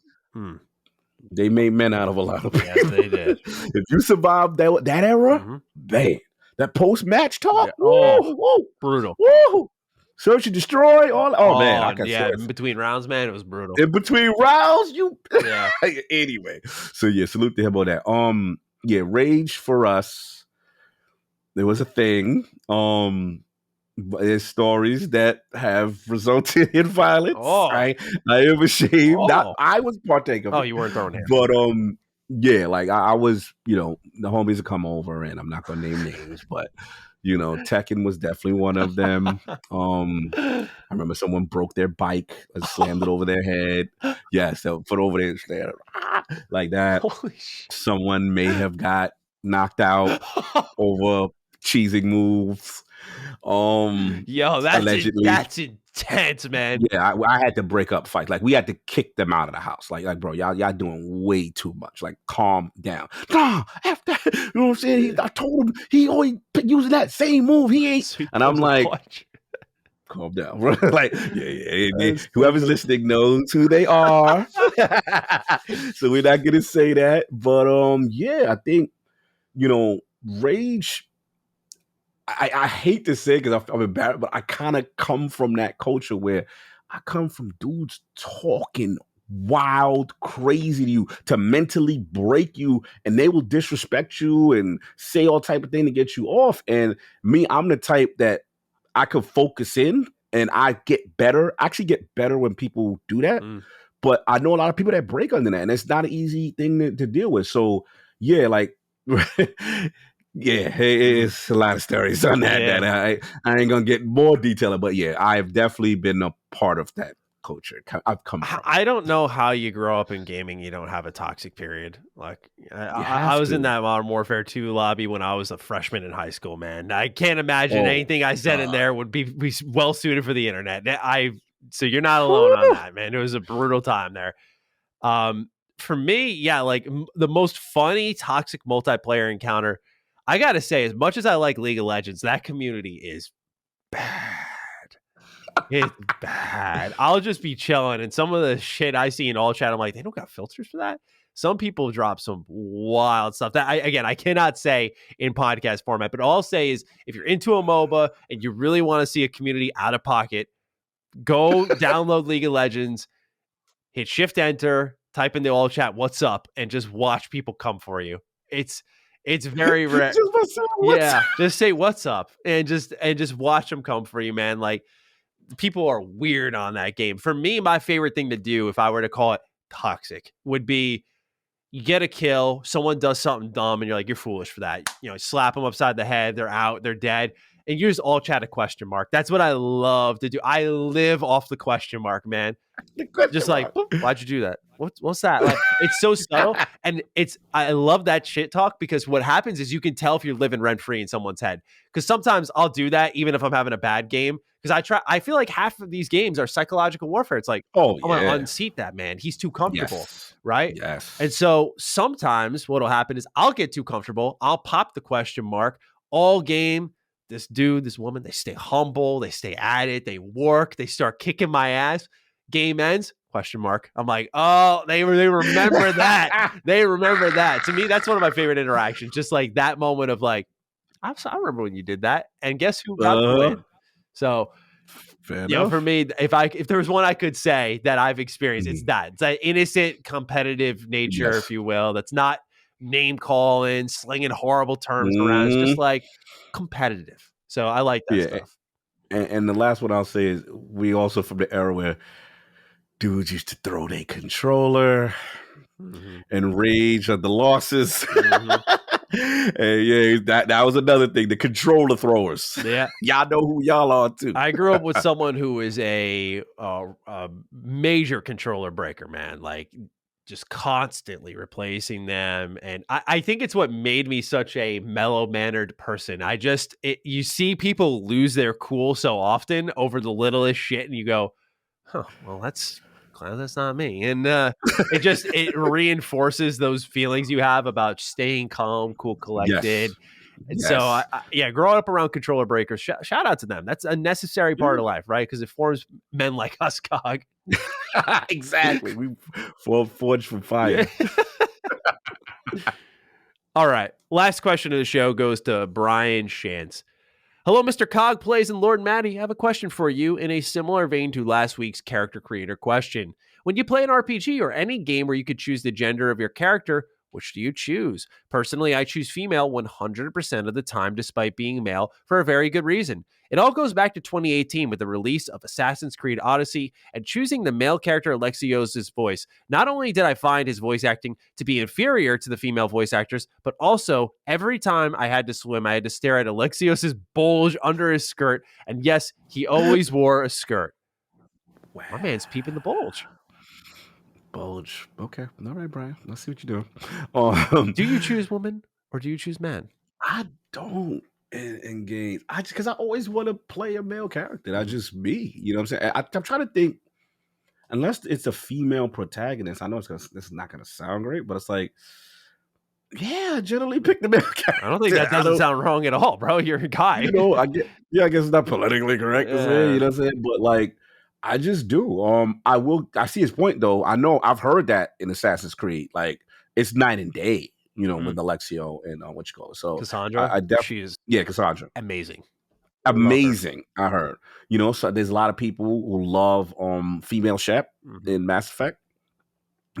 [SPEAKER 2] They made men out of a lot of people.
[SPEAKER 1] Yes, they did.
[SPEAKER 2] If you survived that era, man, that post-match talk,
[SPEAKER 1] brutal.
[SPEAKER 2] Woo! Search and destroy, man, I can
[SPEAKER 1] say in between rounds, man, it was brutal.
[SPEAKER 2] In between rounds, anyway. So salute to him on that. Rage for us. There was a thing. There's stories that have resulted in violence. Right? I am ashamed. I was partaking of it.
[SPEAKER 1] Oh, you weren't throwing hands.
[SPEAKER 2] But like I was, the homies would come over, and I'm not gonna name names, but Tekken was definitely one of them. I remember someone broke their bike and slammed it over their head. So put over there like that.
[SPEAKER 1] Holy shit.
[SPEAKER 2] Someone may have got knocked out over cheesing moves.
[SPEAKER 1] Yo,
[SPEAKER 2] Allegedly.
[SPEAKER 1] that's intense, man.
[SPEAKER 2] Yeah, I had to break up fights. Like we had to kick them out of the house. Like, bro, y'all doing way too much. Like, calm down. Nah, after you know what I'm saying. I told him he always using that same move. He ain't.
[SPEAKER 1] So he
[SPEAKER 2] And I'm
[SPEAKER 1] throws a
[SPEAKER 2] like,
[SPEAKER 1] punch.
[SPEAKER 2] calm down, bro. Like, yeah.
[SPEAKER 1] That's
[SPEAKER 2] Whoever's
[SPEAKER 1] funny.
[SPEAKER 2] listening knows who they are. So we're not gonna say that. But yeah, I think rage. I hate to say because I'm embarrassed, but I kind of come from that culture where I come from dudes talking wild, crazy to you to mentally break you, and they will disrespect you and say all type of thing to get you off. And me, I'm the type that I could focus in and I get better. I actually get better when people do that.
[SPEAKER 1] Mm.
[SPEAKER 2] But I know a lot of people that break under that, and it's not an easy thing to deal with. So yeah, like yeah, it's a lot of stories on that.
[SPEAKER 1] Yeah.
[SPEAKER 2] That I ain't gonna get more detailed, but yeah, I've definitely been a part of that culture. I've come from.
[SPEAKER 1] I don't know how you grow up in gaming. You don't have a toxic period. Like
[SPEAKER 2] You
[SPEAKER 1] I
[SPEAKER 2] have
[SPEAKER 1] was in
[SPEAKER 2] to.
[SPEAKER 1] that Modern Warfare 2 lobby when I was a freshman in high school, man. I can't imagine
[SPEAKER 2] Oh
[SPEAKER 1] anything I said in
[SPEAKER 2] God.
[SPEAKER 1] there would be well suited for the internet. So you're not alone on that, man. It was a brutal time there. For me, yeah, like the most funny toxic multiplayer encounter, I gotta say, as much as I like League of Legends, that community is bad. It's bad. I'll just be chilling, and some of the shit I see in all chat, I'm like, they don't got filters for that. Some people drop some wild stuff that I cannot say in podcast format, but all I'll say is if you're into a MOBA and you really want to see a community out of pocket, go download League of Legends, hit shift enter, type in the all chat, what's up, and just watch people come for you. It's very rare. Yeah, just say what's up and just watch them come for you, man. Like people are weird on that game. For me, my favorite thing to do, if I were to call it toxic, would be you get a kill, someone does something dumb, and you're like, you're foolish for that. Slap them upside the head, they're out, they're dead. And you just all chat a question mark. That's what I love to do. I live off the question mark, man. Just like, why'd you do that? What's that? Like, it's so subtle. And I love that shit talk because what happens is you can tell if you're living rent free in someone's head. Because sometimes I'll do that even if I'm having a bad game. Because I feel like half of these games are psychological warfare. It's like,
[SPEAKER 2] Oh
[SPEAKER 1] I want to
[SPEAKER 2] yeah.
[SPEAKER 1] unseat that man. He's too comfortable.
[SPEAKER 2] Yes.
[SPEAKER 1] Right.
[SPEAKER 2] Yes.
[SPEAKER 1] And so sometimes what'll happen is I'll get too comfortable. I'll pop the question mark all game. This dude, this woman, they stay humble. They stay at it. They work. They start kicking my ass. Game ends, question mark. I'm like, oh, they remember that. They remember that. To me, that's one of my favorite interactions. Just like that moment of like, I remember when you did that. And guess who got the win? So,
[SPEAKER 2] fair enough.
[SPEAKER 1] For me, if there was one I could say that I've experienced, it's that. It's that innocent, competitive nature, if you will. That's not name calling, slinging horrible terms around. It's just like competitive. So I like that stuff.
[SPEAKER 2] And the last one I'll say is we also from the era where dudes used to throw their controller and rage at the losses. And yeah, that was another thing. The controller throwers.
[SPEAKER 1] Yeah,
[SPEAKER 2] y'all know who y'all are too.
[SPEAKER 1] I grew up with someone who is a major controller breaker, man. Like just constantly replacing them, and I think it's what made me such a mellow mannered person. You see people lose their cool so often over the littlest shit, and you go, "Huh, well, that's not me." And it reinforces those feelings you have about staying calm, cool, collected.
[SPEAKER 2] Yes.
[SPEAKER 1] And so, growing up around controller breakers, shout out to them. That's a necessary part of life, right? Because it forms men like us, Cog.
[SPEAKER 2] Exactly. We forged from fire.
[SPEAKER 1] Yeah. All right. Last question of the show goes to Brian Shantz. Hello, Mr. Cog Plays and Lord Maddie. I have a question for you in a similar vein to last week's character creator question. When you play an RPG or any game where you could choose the gender of your character, which do you choose? Personally, I choose female 100% of the time, despite being male, for a very good reason. It all goes back to 2018 with the release of Assassin's Creed Odyssey and choosing the male character Alexios' voice. Not only did I find his voice acting to be inferior to the female voice actors, but also every time I had to swim, I had to stare at Alexios' bulge under his skirt. And yes, he always wore a skirt. Wow. My man's peeping the bulge.
[SPEAKER 2] Bulge. Okay. All right, Brian. Let's see what you do.
[SPEAKER 1] Do you choose woman or do you choose man?
[SPEAKER 2] I don't. in games. Because I always want to play a male character. That's
[SPEAKER 1] Mhm.
[SPEAKER 2] just me. You know what I'm saying? I'm trying to think. Unless it's a female protagonist, I know this is not gonna sound great, but it's like, yeah, I generally pick the male
[SPEAKER 1] I don't think
[SPEAKER 2] character.
[SPEAKER 1] that
[SPEAKER 2] I
[SPEAKER 1] doesn't
[SPEAKER 2] don't,
[SPEAKER 1] sound wrong at all, bro. You're a guy.
[SPEAKER 2] I guess it's not politically correct to say, you
[SPEAKER 1] Yeah.
[SPEAKER 2] know what I'm saying? But like, I just do. I see his point though. I know I've heard that in Assassin's Creed, like it's night and day, with
[SPEAKER 1] Mm.
[SPEAKER 2] Alexio and what you call it. So
[SPEAKER 1] Cassandra,
[SPEAKER 2] I definitely,
[SPEAKER 1] she is
[SPEAKER 2] yeah, Cassandra.
[SPEAKER 1] amazing. Love her.
[SPEAKER 2] Amazing, I heard. So there's a lot of people who love female Shep
[SPEAKER 1] Mhm.
[SPEAKER 2] in Mass Effect.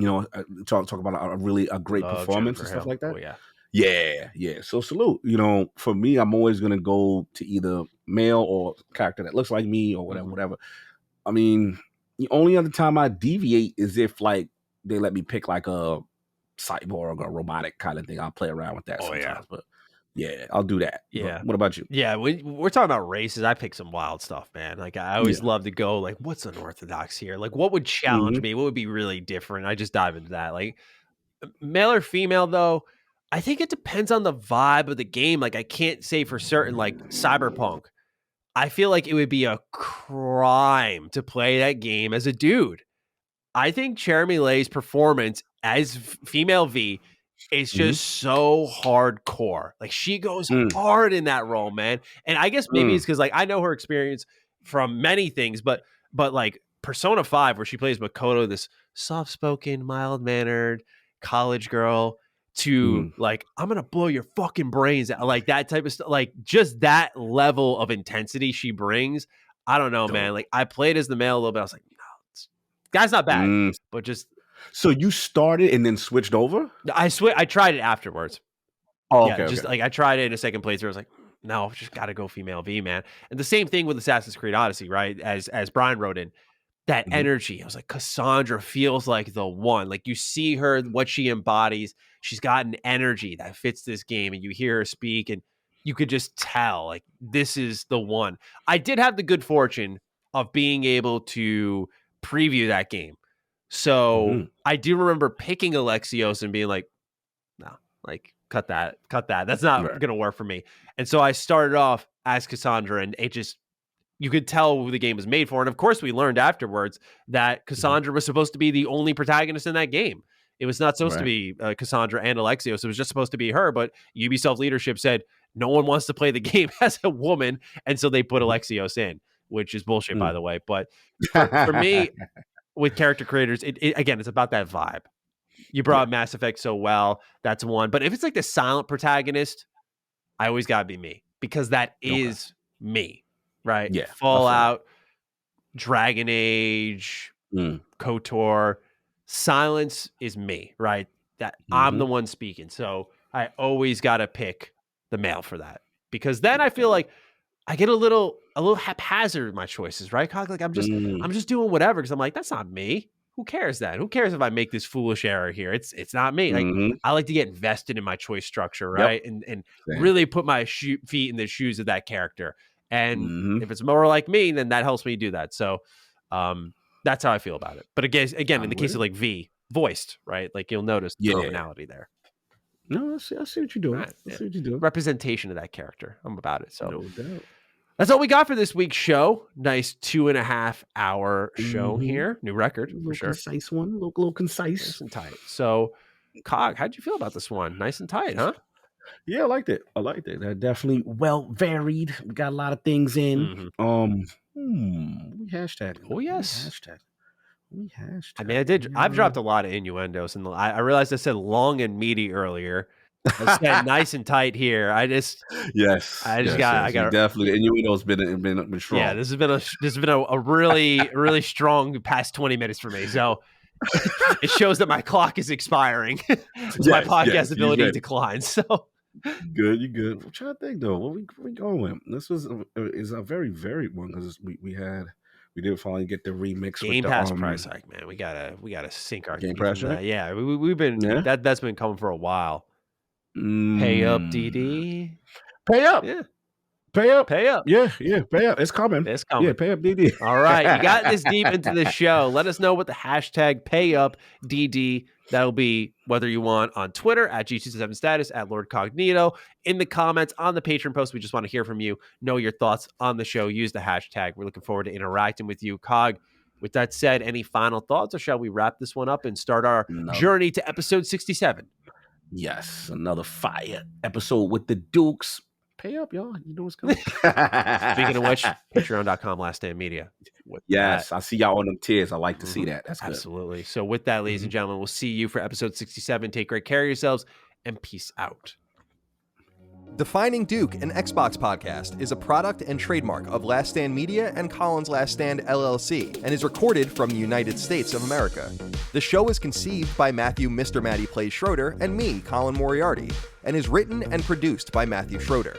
[SPEAKER 2] Talk about a great
[SPEAKER 1] Love
[SPEAKER 2] performance and
[SPEAKER 1] Jennifer
[SPEAKER 2] stuff
[SPEAKER 1] Hill.
[SPEAKER 2] like that.
[SPEAKER 1] Oh yeah.
[SPEAKER 2] Yeah. So salute. For me, I'm always gonna go to either male or character that looks like me or whatever,
[SPEAKER 1] Mhm.
[SPEAKER 2] whatever. I mean, the only other time I deviate is if like they let me pick like a cyborg or robotic kind of thing. I'll play around with that
[SPEAKER 1] Oh yeah.
[SPEAKER 2] sometimes, but yeah, I'll do that. But
[SPEAKER 1] Yeah.
[SPEAKER 2] what about you?
[SPEAKER 1] Yeah, we're talking about races. I pick some wild stuff, man. Like I always
[SPEAKER 2] Yeah.
[SPEAKER 1] love to go like, what's unorthodox here? Like, what would challenge
[SPEAKER 2] Hmm.
[SPEAKER 1] me? What would be really different? I just dive into that. Like, male or female, though, I think it depends on the vibe of the game. Like, I can't say for certain. Like Cyberpunk, I feel like it would be a crime to play that game as a dude. I think Jeremy Lay's performance as female V is
[SPEAKER 2] Hmm.
[SPEAKER 1] just so hardcore. Like she goes
[SPEAKER 2] Mm.
[SPEAKER 1] hard in that role, man. And I guess maybe it's
[SPEAKER 2] Mm.
[SPEAKER 1] because like I know her experience from many things, but like Persona 5, where she plays Makoto, this soft-spoken, mild-mannered college girl, to
[SPEAKER 2] Mm.
[SPEAKER 1] like, I'm gonna blow your fucking brains out, like that type of stuff, like just that level of intensity she brings. I don't know, man.
[SPEAKER 2] Dope.
[SPEAKER 1] Like I played as the male a little bit. I was like, guy's not bad,
[SPEAKER 2] Mm.
[SPEAKER 1] but just
[SPEAKER 2] So you started and then switched over?
[SPEAKER 1] I tried it afterwards.
[SPEAKER 2] Oh,
[SPEAKER 1] Yeah,
[SPEAKER 2] okay,
[SPEAKER 1] just
[SPEAKER 2] okay.
[SPEAKER 1] like I tried it in a second playthrough. I was like, no, just gotta go female V, man. And the same thing with Assassin's Creed Odyssey, right? As Brian wrote in, that
[SPEAKER 2] Mhm.
[SPEAKER 1] energy. I was like, Cassandra feels like the one. Like you see her, what she embodies. She's got an energy that fits this game, and you hear her speak, and you could just tell like this is the one. I did have the good fortune of being able to preview that game. So
[SPEAKER 2] Mhm.
[SPEAKER 1] I do remember picking Alexios and being like, no, like cut that. That's not
[SPEAKER 2] Right.
[SPEAKER 1] gonna work for me. And so I started off as Cassandra, and it just you could tell who the game was made for. And of course, we learned afterwards that
[SPEAKER 2] Mhm.
[SPEAKER 1] Cassandra was supposed to be the only protagonist in that game. It was not supposed to
[SPEAKER 2] Right.
[SPEAKER 1] be Cassandra and Alexios. It was just supposed to be her. But Ubisoft leadership said no one wants to play the game as a woman, and so they put
[SPEAKER 2] Mhm.
[SPEAKER 1] Alexios in, which is bullshit, by
[SPEAKER 2] Mm.
[SPEAKER 1] the way. But for me, with character creators, again, it's about that vibe. You brought
[SPEAKER 2] Yeah.
[SPEAKER 1] up Mass Effect so well. That's one. But if it's like the silent protagonist, I always gotta be me because that
[SPEAKER 2] Okay.
[SPEAKER 1] is me, right?
[SPEAKER 2] Yeah, I feel that.
[SPEAKER 1] Fallout, Dragon Age,
[SPEAKER 2] Mm.
[SPEAKER 1] KOTOR, silence is me, right? That I'm the
[SPEAKER 2] Mhm.
[SPEAKER 1] one speaking. So I always gotta pick the male for that because then I feel like I get a little haphazard with my choices, right? Like
[SPEAKER 2] Mm.
[SPEAKER 1] I'm just doing whatever because I'm like, that's not me. Who cares then? Who cares if I make this foolish error here? It's not me. Like
[SPEAKER 2] Mhm.
[SPEAKER 1] I like to get invested in my choice structure,
[SPEAKER 2] Yep.
[SPEAKER 1] right? And
[SPEAKER 2] Same.
[SPEAKER 1] really put my feet in the shoes of that character. And
[SPEAKER 2] Mhm.
[SPEAKER 1] if it's more like me, then that helps me do that. So um that's how I feel about it. But again, in
[SPEAKER 2] I'm
[SPEAKER 1] the
[SPEAKER 2] with
[SPEAKER 1] case of
[SPEAKER 2] it.
[SPEAKER 1] like V, voiced, right? Like you'll notice the
[SPEAKER 2] Yeah.
[SPEAKER 1] commonality there.
[SPEAKER 2] No, I see what you're doing.
[SPEAKER 1] Right.
[SPEAKER 2] I
[SPEAKER 1] Yeah.
[SPEAKER 2] see what you're doing.
[SPEAKER 1] Representation of that character. I'm about it. So
[SPEAKER 2] No doubt.
[SPEAKER 1] that's all we got for this week's show. Nice 2.5 hour show
[SPEAKER 2] Mhm.
[SPEAKER 1] here. New record
[SPEAKER 2] A
[SPEAKER 1] for
[SPEAKER 2] little
[SPEAKER 1] sure.
[SPEAKER 2] concise one. A little concise.
[SPEAKER 1] Nice and tight. So, Cog, how'd you feel about this one? Nice and tight, huh?
[SPEAKER 2] Yeah, I liked it. That definitely well varied. We got a lot of things in.
[SPEAKER 1] Mm-hmm.
[SPEAKER 2] We hashtagging.
[SPEAKER 1] Oh,
[SPEAKER 2] We
[SPEAKER 1] yes.
[SPEAKER 2] hashtag. We hashtag.
[SPEAKER 1] I mean, I've dropped a lot of innuendos, and I realized I said long and meaty earlier. I said nice and tight here.
[SPEAKER 2] Yes.
[SPEAKER 1] I
[SPEAKER 2] We
[SPEAKER 1] got.
[SPEAKER 2] definitely. And you know, it's been
[SPEAKER 1] Yeah,
[SPEAKER 2] strong.
[SPEAKER 1] this has been a really strong past 20 minutes for me. So it shows that my clock is expiring as my podcast
[SPEAKER 2] You
[SPEAKER 1] ability
[SPEAKER 2] ready?
[SPEAKER 1] declines. So
[SPEAKER 2] You good. I'm trying to think though. What we going with? This was is a very varied one because we did finally get the remix with
[SPEAKER 1] Game
[SPEAKER 2] the
[SPEAKER 1] Pass price hike, man. We gotta sink our
[SPEAKER 2] Game
[SPEAKER 1] teeth
[SPEAKER 2] Pass,
[SPEAKER 1] into
[SPEAKER 2] right?
[SPEAKER 1] that. Yeah, we've been
[SPEAKER 2] Yeah.
[SPEAKER 1] that's been coming for a while. Pay up,
[SPEAKER 2] Mm.
[SPEAKER 1] DD.
[SPEAKER 2] Pay up.
[SPEAKER 1] Yeah,
[SPEAKER 2] Pay up.
[SPEAKER 1] pay up.
[SPEAKER 2] Yeah. Pay up. It's coming.
[SPEAKER 1] It's
[SPEAKER 2] Yeah.
[SPEAKER 1] coming.
[SPEAKER 2] Pay up, DD.
[SPEAKER 1] All right, you got this deep into the show. Let us know what the hashtag pay up DD That'll be whether you want on Twitter at G27status, at Lord Cognito, in the comments on the Patreon post. We just want to hear from you, know your thoughts on the show. Use the hashtag. We're looking forward to interacting with you, Cog. With that said, any final thoughts, or shall we wrap this one up and start our journey to episode 67?
[SPEAKER 2] Yes, another fire episode with the Dukes. Pay up, y'all. You know what's coming.
[SPEAKER 1] Speaking of which, patreon.com /StanMedia.
[SPEAKER 2] Yes, I see y'all on them tiers. I like to see that. That's good.
[SPEAKER 1] Absolutely. So with that, ladies and gentlemen, we'll see you for episode 67. Take great care of yourselves, and peace out.
[SPEAKER 3] Defining Duke, an Xbox podcast, is a product and trademark of Last Stand Media and Colin's Last Stand LLC, and is recorded from the United States of America. The show is conceived by Matthew Mr. Matty Plays Schroeder and me, Colin Moriarty, and is written and produced by Matthew Schroeder.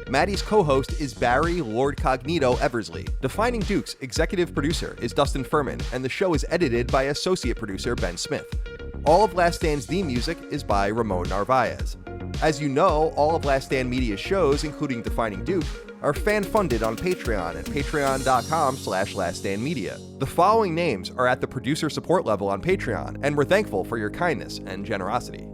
[SPEAKER 3] Matty's co-host is Barry Lord Cognito Eversley. Defining Duke's executive producer is Dustin Furman, and the show is edited by associate producer Ben Smith. All of Last Stand's theme music is by Ramon Narvaez. As you know, all of Last Stand Media's shows, including Defining Duke, are fan-funded on Patreon at patreon.com/laststandmedia. The following names are at the producer support level on Patreon, and we're thankful for your kindness and generosity.